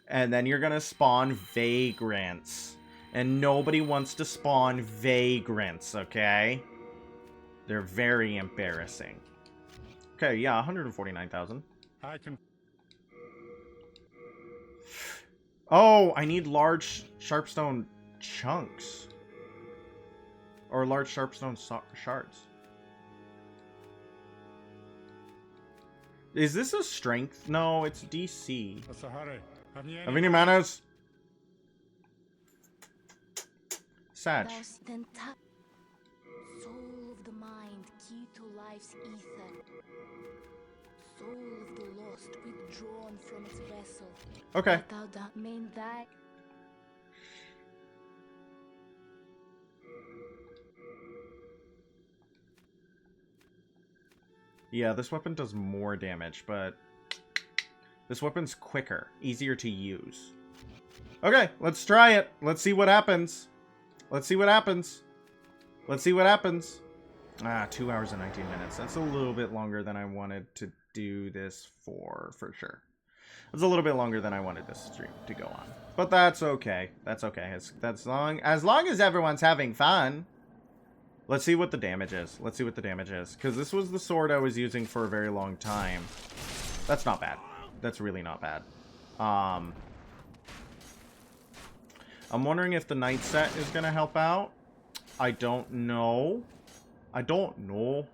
S1: And then you're gonna spawn vagrants. And nobody wants to spawn vagrants, okay? They're very embarrassing. Okay, yeah, 149,000.
S4: I can...
S1: Oh, I need large sharpstone chunks. Or large sharpstone shards. Is this a strength? No, it's DC.
S4: What's the hurry?
S1: Have any manners? Sag.
S5: Soul of the mind, key to life's ether. Soul of the lost withdrawn from its vessel.
S1: Okay.
S5: Without that mean that.
S1: Yeah, this weapon does more damage, but this weapon's quicker, easier to use. Okay, let's try it. Let's see what happens. Let's see what happens. Let's see what happens. Ah, 2 hours and 19 minutes. That's a little bit longer than I wanted to do this for sure. It's a little bit longer than I wanted this stream to go on. But that's okay. That's okay. As long as everyone's having fun. Let's see what the damage is. Let's see what the damage is. Because this was the sword I was using for a very long time. That's not bad. That's really not bad. I'm wondering if the night set is going to help out. I don't know. I don't know.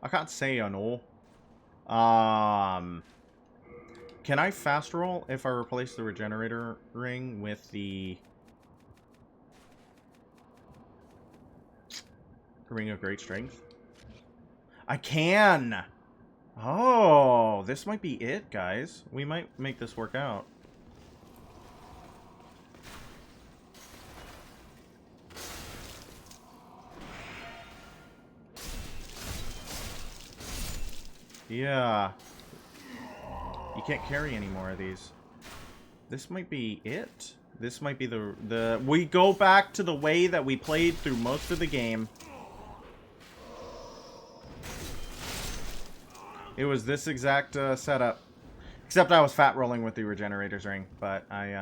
S1: I can't say I know. Can I fast roll if I replace the regenerator ring with the Ring of Great Strength? I can! Oh, this might be it, guys. We might make this work out. Yeah. You can't carry any more of these. This might be it. This might be the... We go back to the way that we played through most of the game. It was this exact setup. Except I was fat rolling with the Regenerator's Ring. But I,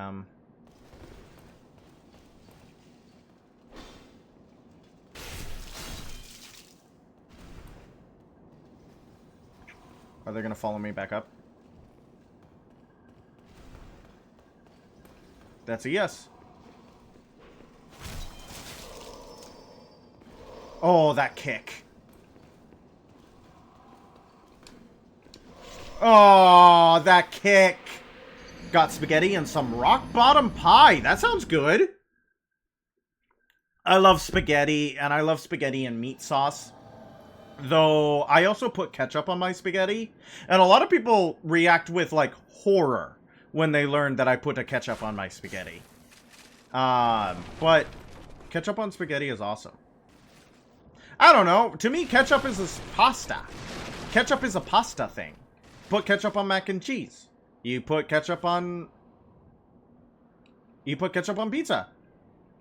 S1: Are they going to follow me back up? That's a yes. Oh, that kick. Oh, that kick. Got spaghetti and some rock bottom pie. That sounds good. I love spaghetti, and I love spaghetti and meat sauce. Though, I also put ketchup on my spaghetti. And a lot of people react with, like, horror when they learn that I put a ketchup on my spaghetti. But ketchup on spaghetti is awesome. I don't know. To me, ketchup is a pasta. Ketchup is a pasta thing. Put ketchup on mac and cheese. You put ketchup on... You put ketchup on pizza.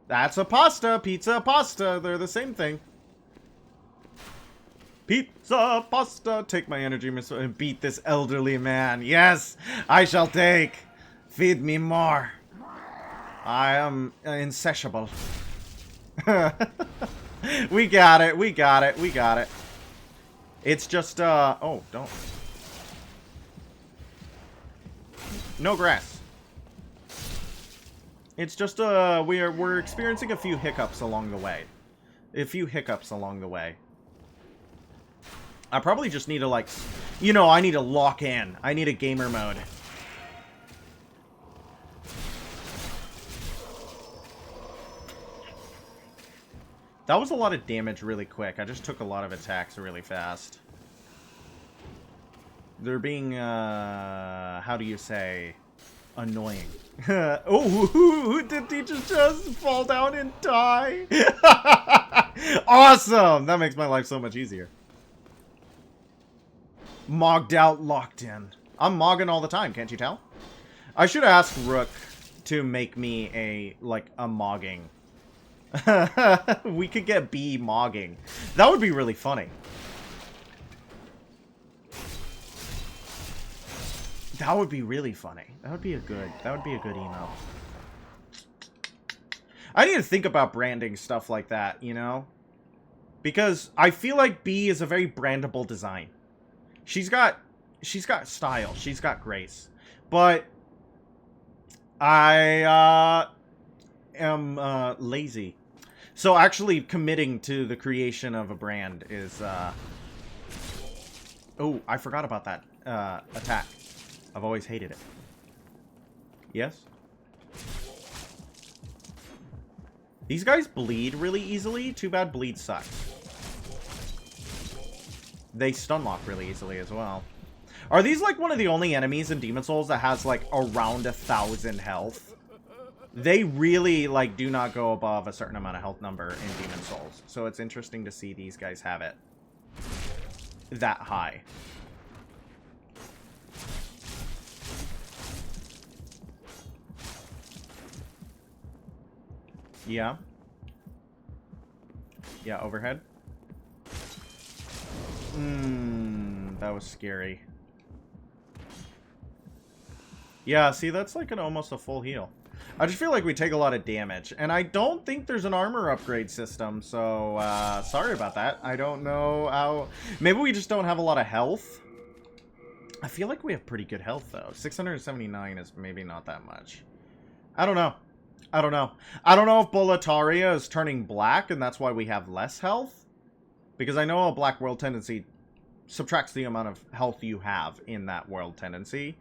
S1: That's a pasta. Pizza, pasta. They're the same thing. Pizza, pasta. Take my energy, miss, and beat this elderly man. Yes, I shall take. Feed me more. I am insatiable. We got it. We got it. We got it. It's just, oh, don't. No grass. It's just, we're experiencing a few hiccups along the way. A few hiccups along the way. I probably just need to, like, you know, I need to lock in. I need a gamer mode. That was a lot of damage really quick. I just took a lot of attacks really fast. They're being, how do you say, annoying. Oh, did he just fall down and die? Awesome! That makes my life so much easier. Mogged out, locked in. I'm mogging all the time, can't you tell? I should ask Rook to make me a mogging. We could get B mogging. That would be really funny. That would be really funny. That would be a good email. I need to think about branding stuff like that, you know? Because I feel like B is a very brandable design. She's got style. She's got grace. But I am lazy. So actually committing to the creation of a brand is oh, I forgot about that attack. I've always hated it. Yes? These guys bleed really easily. Too bad bleed sucks. They stun lock really easily as well. Are these like one of the only enemies in Demon Souls that has like around 1,000 health? They really like do not go above a certain amount of health number in Demon Souls. So it's interesting to see these guys have it that high. Yeah. Yeah, overhead. That was scary. Yeah, see, that's like almost a full heal. I just feel like we take a lot of damage. And I don't think there's an armor upgrade system, so sorry about that. I don't know how... Maybe we just don't have a lot of health. I feel like we have pretty good health, though. 679 is maybe not that much. I don't know. I don't know. I don't know if Boletaria is turning black, and that's why we have less health. Because I know a black world tendency subtracts the amount of health you have in that world tendency.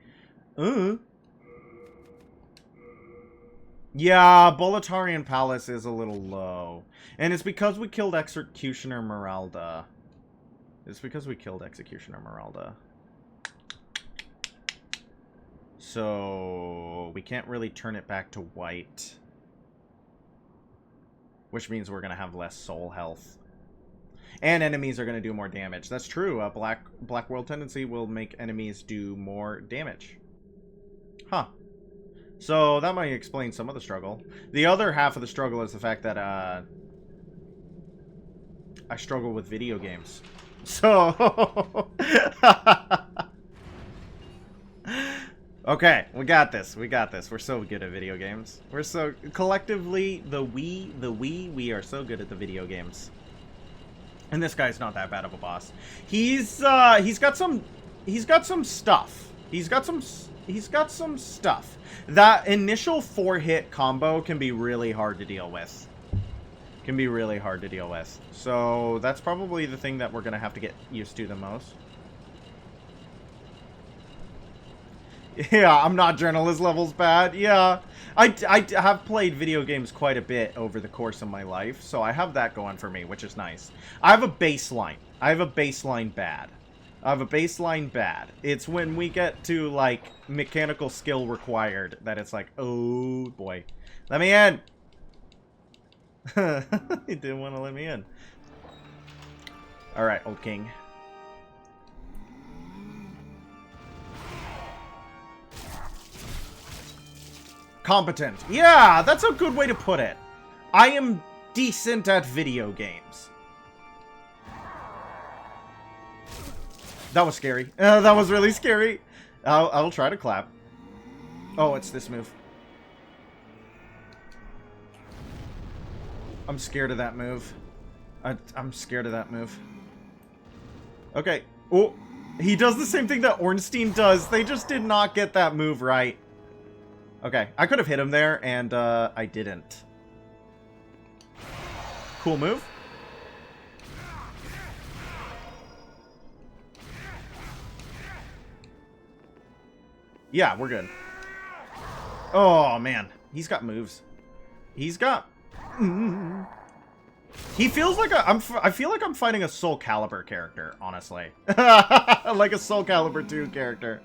S1: Yeah, Boletarian Palace is a little low. And it's because we killed Executioner Meralda. It's because we killed Executioner Meralda. So we can't really turn it back to white. Which means we're going to have less soul health. And enemies are going to do more damage. That's true. A black world tendency will make enemies do more damage. Huh. So that might explain some of the struggle. The other half of the struggle is the fact that I struggle with video games. So... Okay, we got this. We got this. We're so good at video games. We're so... Collectively, we are so good at the video games. And this guy's not that bad of a boss. He's got some stuff. He's got some stuff. That initial 4-hit combo can be really hard to deal with. So that's probably the thing that we're going to have to get used to the most. Yeah, I'm not journalist levels bad. Yeah, I have played video games quite a bit over the course of my life, so I have that going for me, which is nice. I have a baseline. bad. It's when we get to, like, mechanical skill required that it's like, oh, boy. Let me in! He didn't want to let me in. Alright, old king. Competent. Yeah, that's a good way to put it. I am decent at video games. That was scary. That was really scary. I'll try to clap. Oh, it's this move. I'm scared of that move. I'm scared of that move. Okay. Oh, he does the same thing that Ornstein does. They just did not get that move right. Okay, I could have hit him there, and I didn't. Cool move. Yeah, we're good. Oh, man. He's got moves. He's got... He feels like a... I feel like I'm fighting a Soul Calibur character, honestly. Like a Soul Calibur 2 character.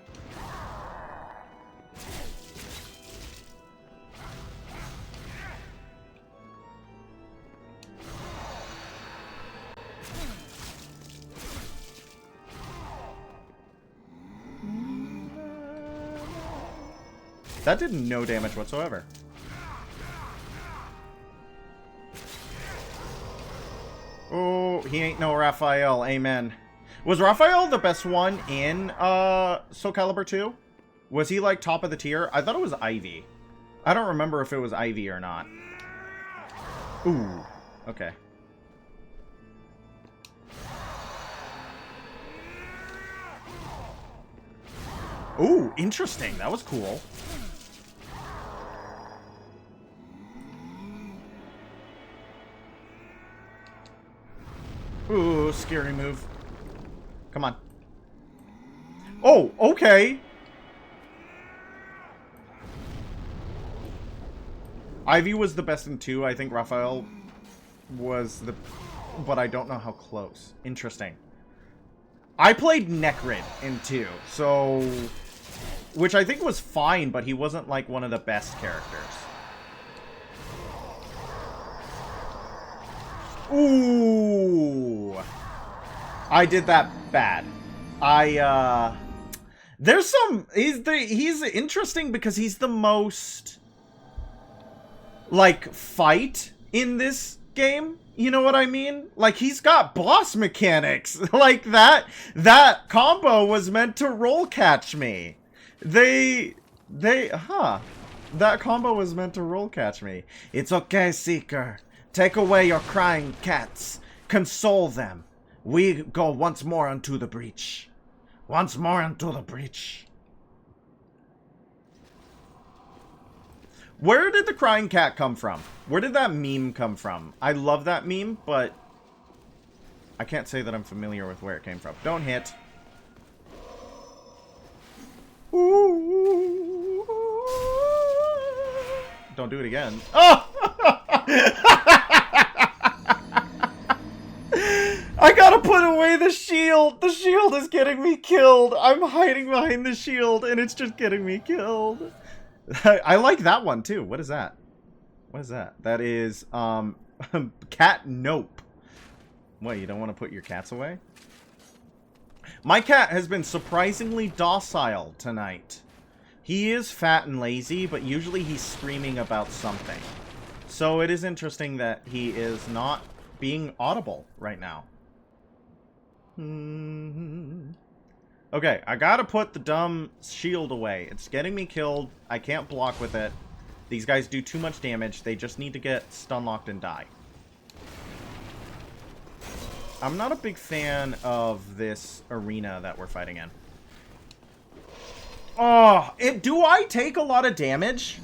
S1: That did no damage whatsoever. Oh, he ain't no Raphael. Amen. Was Raphael the best one in Soul Calibur 2? Was he like top of the tier? I thought it was Ivy. I don't remember if it was Ivy or not. Ooh. Okay. Ooh, interesting. That was cool. Ooh, scary move. Come on. Oh, okay. Ivy was the best in 2. I think Raphael was the... But I don't know how close. Interesting. I played Necrid in 2, so... Which I think was fine, but he wasn't, like, one of the best characters. Ooh! I did that bad. There's some... He's interesting because he's the most... like, fight in this game. You know what I mean? Like, he's got boss mechanics. Like, that combo was meant to roll catch me. That combo was meant to roll catch me. It's okay, Seeker. Take away your crying cats. Console them. We go once more unto the breach. Once more unto the breach. Where did the crying cat come from? Where did that meme come from? I love that meme, but I can't say that I'm familiar with where it came from. Don't hit. Ooh. Don't do it again. Oh! I gotta put away the shield. The shield is getting me killed. I'm hiding behind the shield, and it's just getting me killed. I like that one, too. What is that? What is that? That is, cat nope. What, you don't want to put your cats away? My cat has been surprisingly docile tonight. He is fat and lazy, but usually he's screaming about something. So it is interesting that he is not being audible right now. Okay, I gotta put the dumb shield away. It's getting me killed. I can't block with it. These guys do too much damage. They just need to get stun locked and die. I'm not a big fan of this arena that we're fighting in. Oh, do I take a lot of damage?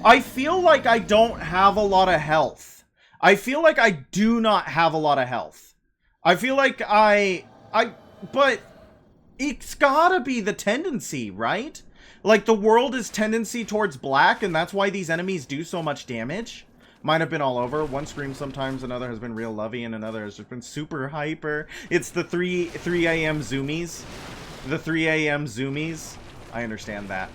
S1: I feel like I don't have a lot of health. I feel like I do not have a lot of health. I feel like but it's gotta be the tendency, right? Like, the world is tendency towards black, and that's why these enemies do so much damage. Might have been all over. One screams sometimes, another has been real lovey, and another has just been super hyper. It's the 3 a.m. zoomies. The 3 a.m. zoomies. I understand that.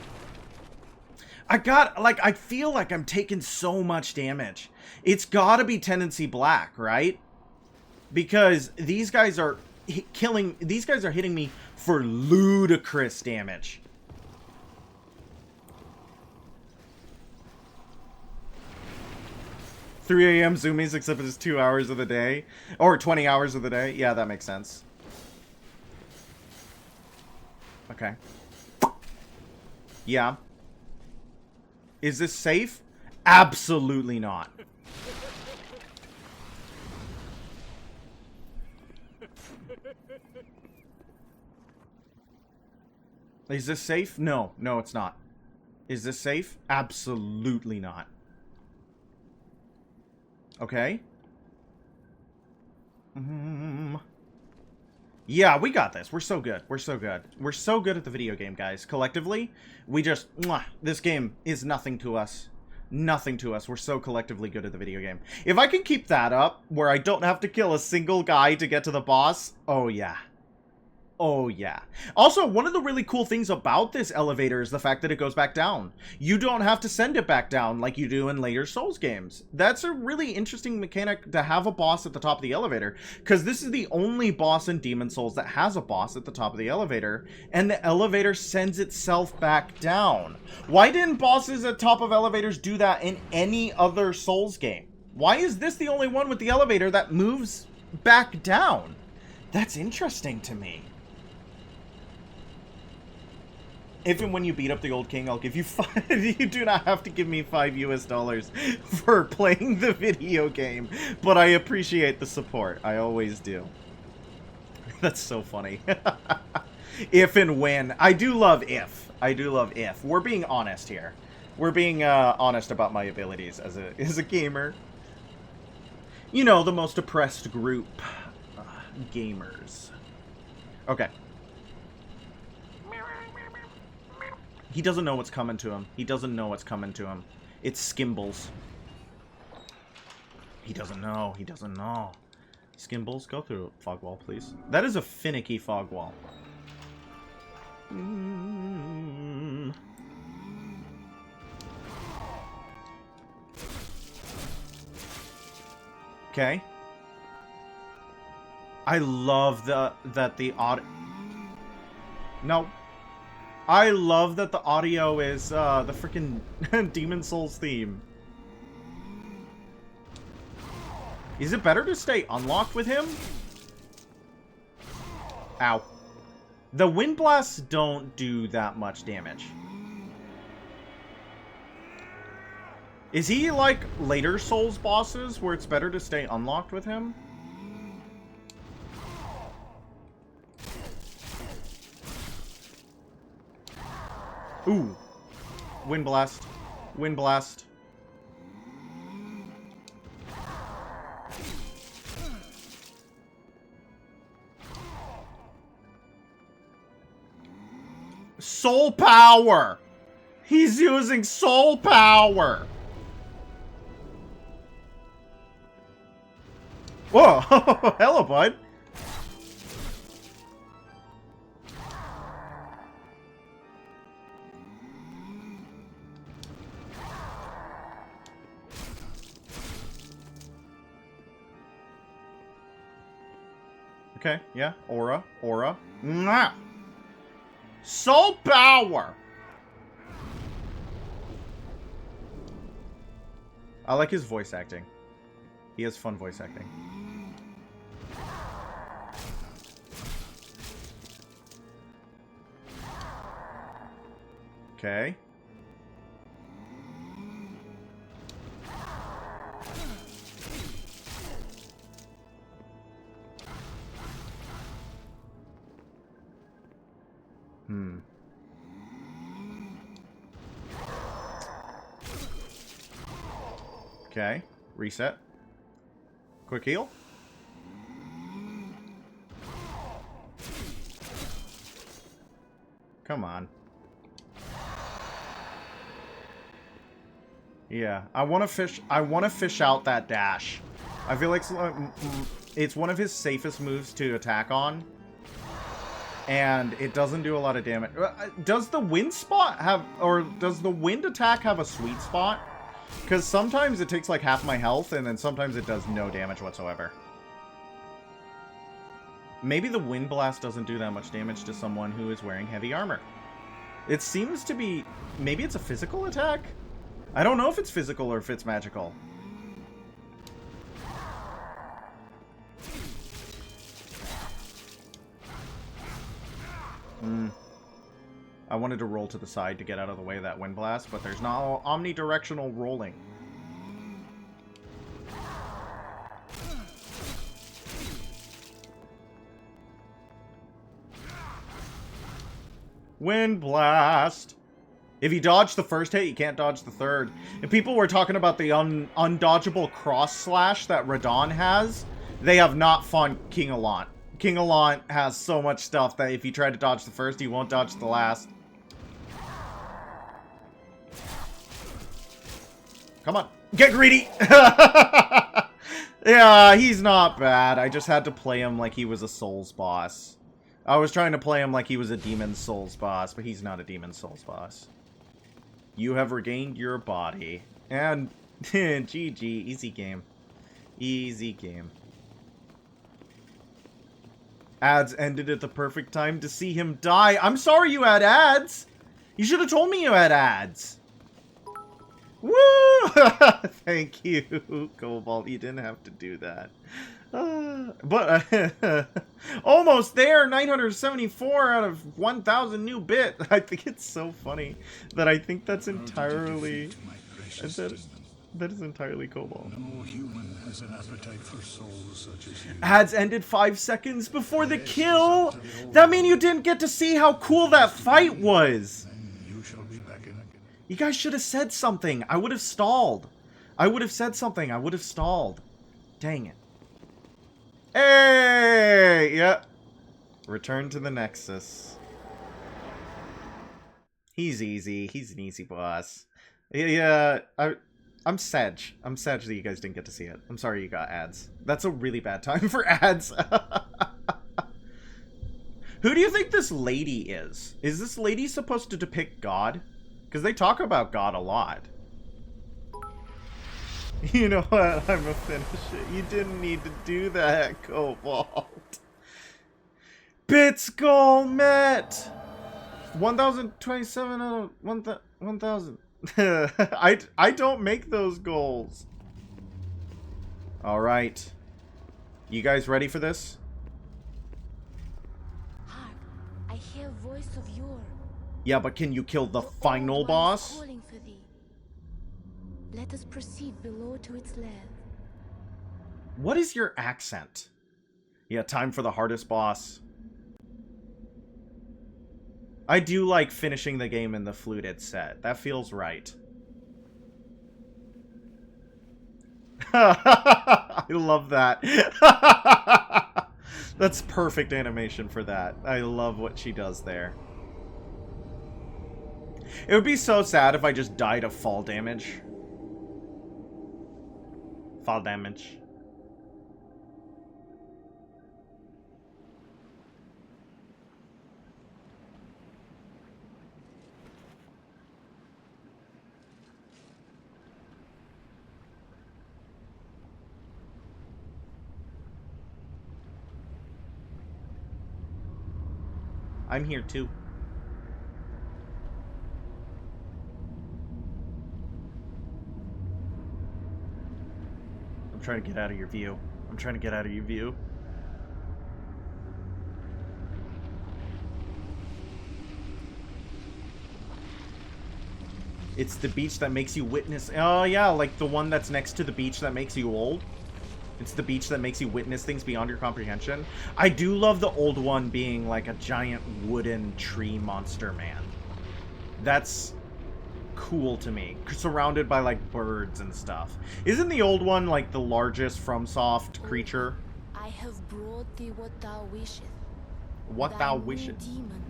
S1: I feel like I'm taking so much damage. It's gotta be tendency black, right? Because these guys are hitting me for ludicrous damage. "3 a.m. zoomies," except it's 2 hours of the day. Or 20 hours of the day. Yeah, that makes sense. Okay. Yeah. Is this safe? Absolutely not. Is this safe? No. No, it's not. Is this safe? Absolutely not. Okay. Yeah, we got this. We're so good. We're so good. We're so good at the video game, guys. Collectively, we just... this game is nothing to us. Nothing to us. We're so collectively good at the video game. If I can keep that up, where I don't have to kill a single guy to get to the boss, oh yeah. Oh, yeah. Also, one of the really cool things about this elevator is the fact that it goes back down. You don't have to send it back down like you do in later Souls games. That's a really interesting mechanic to have a boss at the top of the elevator, because this is the only boss in Demon Souls that has a boss at the top of the elevator, and the elevator sends itself back down. Why didn't bosses at top of elevators do that in any other Souls game? Why is this the only one with the elevator that moves back down? That's interesting to me. If and when you beat up the old king, I'll give you 5. You do not have to give me $5 US for playing the video game, but I appreciate the support. I always do. That's so funny. If and when. I do love if. I do love if. We're being honest here. We're being honest about my abilities as a gamer. You know, the most oppressed group. Gamers. Okay. He doesn't know what's coming to him. He doesn't know what's coming to him. It's Skimbles. He doesn't know. He doesn't know. Skimbles, go through a fog wall, please. That is a finicky fog wall. Okay. I love that the audio... No. I love that the audio is the freaking Demon Souls theme. Is it better to stay unlocked with him? Ow. The wind blasts don't do that much damage. Is he like later Souls bosses where it's better to stay unlocked with him? Ooh. Wind blast. Wind blast. Soul power! He's using soul power! Whoa! Hello, bud! Okay, yeah. Aura. Aura. Mwah! Soul power! I like his voice acting. He has fun voice acting. Okay. Okay. Reset. Quick heal. Come on. Yeah, I want to fish out that dash. I feel like it's one of his safest moves to attack on. And it doesn't do a lot of damage. Does the wind spot have, or does the wind attack have a sweet spot? Because sometimes it takes like half my health, and then sometimes it does no damage whatsoever. Maybe the wind blast doesn't do that much damage to someone who is wearing heavy armor. It seems to be, maybe it's a physical attack? I don't know if it's physical or if it's magical. I wanted to roll to the side to get out of the way of that wind blast, but there's no omnidirectional rolling. Wind blast! If you dodge the first hit, you can't dodge the third. If people were talking about the undodgeable cross slash that Radon has, they have not fought King Allant. King Allant has so much stuff that if you try to dodge the first, you won't dodge the last. Come on. Get greedy! Yeah, he's not bad. I just had to play him like he was a Souls boss. I was trying to play him like he was a Demon Souls boss, but he's not a Demon Souls boss. You have regained your body. And GG, easy game. Easy game. Ads ended at the perfect time to see him die. I'm sorry you had ads. You should have told me you had ads. Woo! Thank you, Cobalt. You didn't have to do that. But almost there. 974 out of 1,000 new bit. I think it's so funny that I think that's entirely... That is entirely Cobalt.
S3: No human has an appetite for souls such as you.
S1: Ads ended 5 seconds before the kill. That means you didn't get to see how cool that fight was.
S3: You shall be back in.
S1: You guys should have said something. I would have stalled. I would have said something. I would have stalled. Dang it. Hey! Yeah. Return to the Nexus. He's easy. He's an easy boss. Yeah, I'm sad. I'm sad that you guys didn't get to see it. I'm sorry you got ads. That's a really bad time for ads. Who do you think this lady is? Is this lady supposed to depict God? Because they talk about God a lot. You know what? I'm gonna finish it. You didn't need to do that, Cobalt. Bits goal met! 1,027 out of 1,000. I don't make those goals. Alright. You guys ready for this?
S5: Hark, I hear voice of yore.
S1: Yeah, but can you kill the
S5: The
S1: final
S5: Old One is
S1: boss?
S5: calling for thee. Let us proceed below to its lair.
S1: What is your accent? Yeah, time for the hardest boss. I do like finishing the game in the fluted set. That feels right. I love that. That's perfect animation for that. I love what she does there. It would be so sad if I just died of fall damage. Fall damage. I'm here too. I'm trying to get out of your view. I'm trying to get out of your view. It's the beach that makes you witness... Oh yeah, like the one that's next to the beach that makes you old. It's the beach that makes you witness things beyond your comprehension. I do love the old one being like a giant wooden tree monster man. That's cool to me. Surrounded by like birds and stuff. Isn't the old one like the largest FromSoft creature?
S5: I have brought thee what thou wishest.
S1: What
S5: Thy
S1: thou
S5: new
S1: wishest.
S5: demon.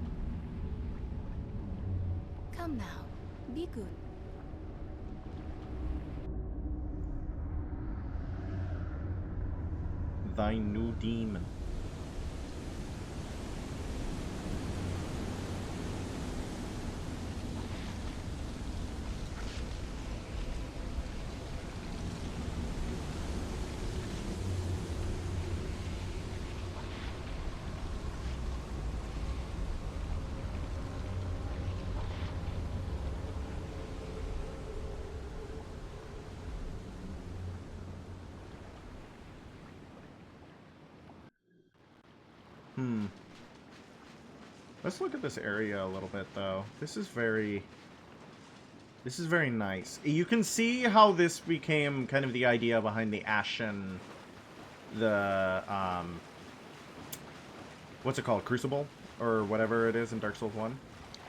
S5: Come now, be good.
S1: Thy new demon. Let's look at this area a little bit, though. This is very nice. You can see how this became kind of the idea behind the Ashen... The, what's it called? Crucible? Or whatever it is in Dark Souls 1?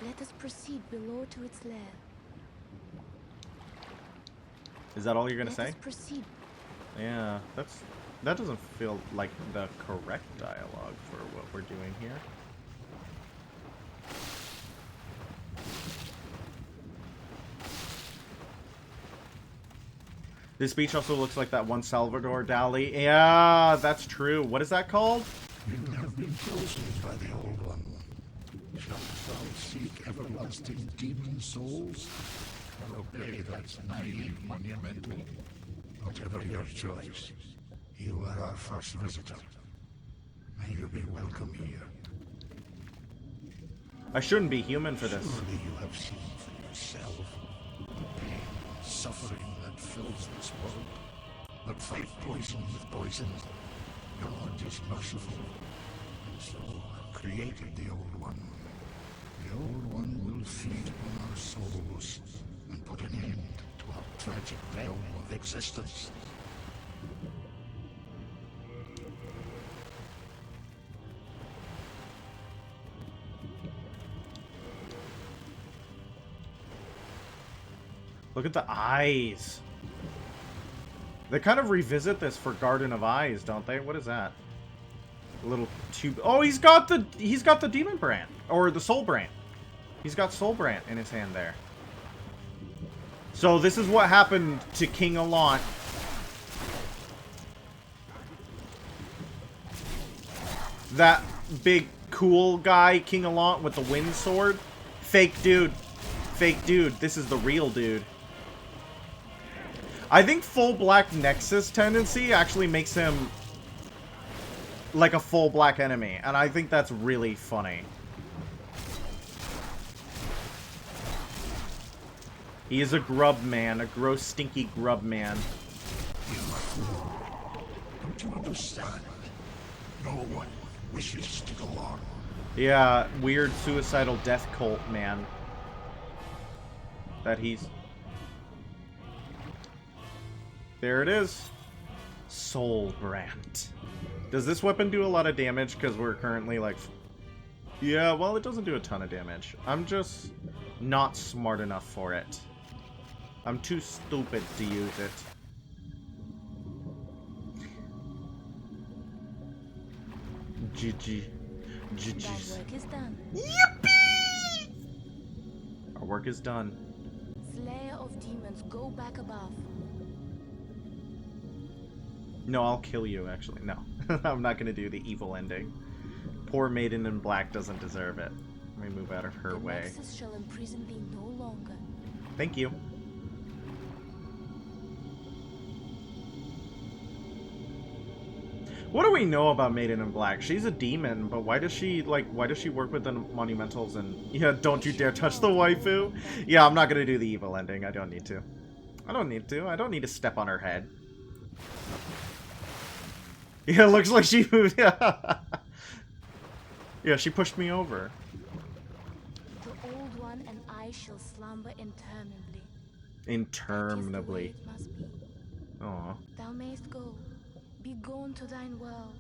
S5: Let us proceed below to its lair.
S1: Is that all you're gonna
S5: Let
S1: say?
S5: us proceed.
S1: Yeah, that doesn't feel like the correct dialogue for what we're doing here. This beach also looks like that one Salvador Dali. Yeah, that's true. What is that called?
S3: You have been chosen by the Old One. Shalt thou seek everlasting demon souls? Or obey that naive monumental? Whatever your choice, you are our first visitor. May you be welcome here.
S1: I shouldn't be human for this.
S3: Surely you have seen for yourself the pain and suffering that fills this world. But fight poison with poison. God is merciful, and so created the Old One. The Old One will feed on our souls and put an end to our tragic realm of existence.
S1: Look at the eyes. They kind of revisit this for Garden of Eyes, don't they? What is that? A little tube. Oh, he's got the demon brand or the soul brand. He's got soul brand in his hand there. So this is what happened to King Allant. That big cool guy, King Allant with the wind sword. Fake dude. Fake dude. This is the real dude. I think full black Nexus tendency actually makes him like a full black enemy. And I think that's really funny. He is a grub man. A gross, stinky grub man.
S3: Don't you understand? No one wishes to go on.
S1: Yeah, weird suicidal death cult man. That he's... There it is. Soul Brand. Does this weapon do a lot of damage? Because we're currently like... Yeah, well, it doesn't do a ton of damage. I'm just not smart enough for it. I'm too stupid to use it. GG. GG's.
S5: That work is done.
S1: Yippee! Our work is done.
S5: Slayer of demons, go back above.
S1: No, I'll kill you, actually. No. I'm not going to do the evil ending. Poor Maiden in Black doesn't deserve it. Let me move out of her way.
S5: Nexus shall imprison thee no longer.
S1: Thank you. What do we know about Maiden in Black? She's a demon, but why does she, like, why does she work with the Monumentals and... Yeah, don't you dare touch the waifu. Yeah, I'm not gonna do the evil ending. I don't need to. I don't need to. I don't need to step on her head. Yeah, it looks like she moved. Yeah, she pushed me over.
S5: The old one and I shall slumber interminably.
S1: Interminably.
S5: That is the way it must be.
S1: Aw.
S5: Thou mayst go. Be gone to thine world.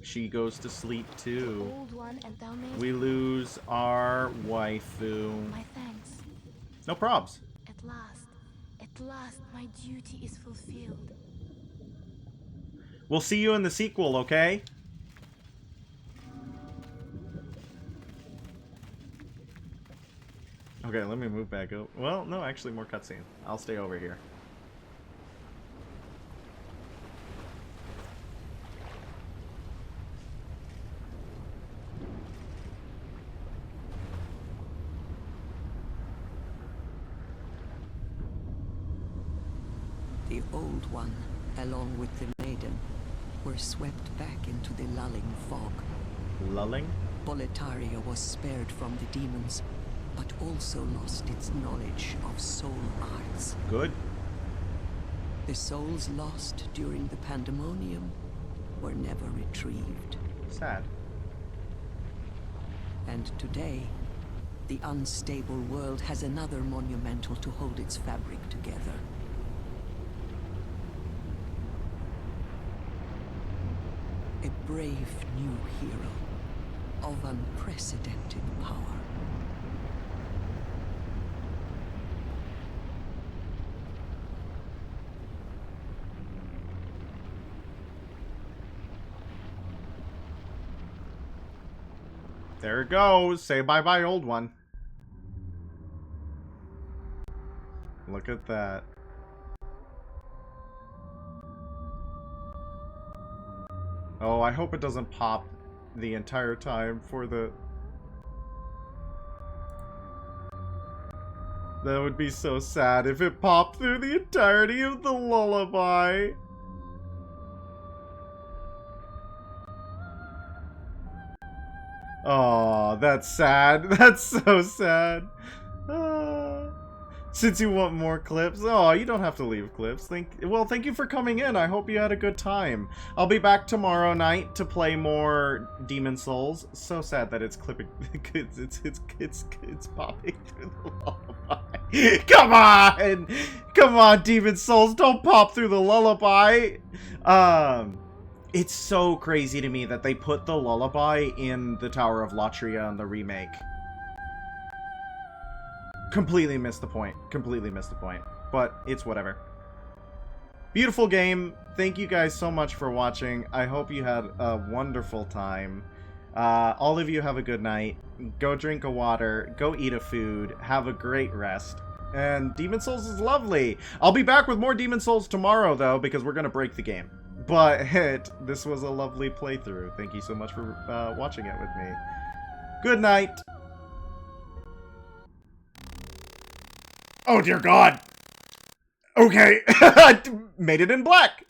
S1: She goes to sleep too.
S5: Old one and thou mayst
S1: We lose our waifu.
S5: My thanks.
S1: No probs.
S5: At last, my duty is fulfilled.
S1: We'll see you in the sequel, okay? Okay, let me move back up. Well, no, actually more cutscene. I'll stay over here.
S6: The Old One, along with the Maiden, were swept back into the lulling fog.
S1: Lulling?
S6: Boletaria was spared from the demons, but also lost its knowledge of soul arts.
S1: Good.
S6: The souls lost during the pandemonium were never retrieved.
S1: Sad.
S6: And today, the unstable world has another monumental to hold its fabric together. A brave new hero of unprecedented power.
S1: There it goes. Say bye-bye, Old One. Look at that. Oh, I hope it doesn't pop the entire time for the... That would be so sad if it popped through the entirety of the lullaby. Oh, that's sad. That's so sad. Since you want more clips, oh, you don't have to leave clips. Thank you for coming in. I hope you had a good time. I'll be back tomorrow night to play more Demon Souls. So sad that it's clipping. It's popping through the lullaby. Come on, Demon Souls, don't pop through the lullaby. It's so crazy to me that they put the lullaby in the Tower of Latria in the remake. Completely missed the point. Completely missed the point. But it's whatever. Beautiful game. Thank you guys so much for watching. I hope you had a wonderful time. All of you have a good night. Go drink a water. Go eat a food. Have a great rest. And Demon Souls is lovely. I'll be back with more Demon Souls tomorrow, though, because we're going to break the game. But this was a lovely playthrough. Thank you so much for watching it with me. Good night. Oh, dear God. Okay. Made it in black.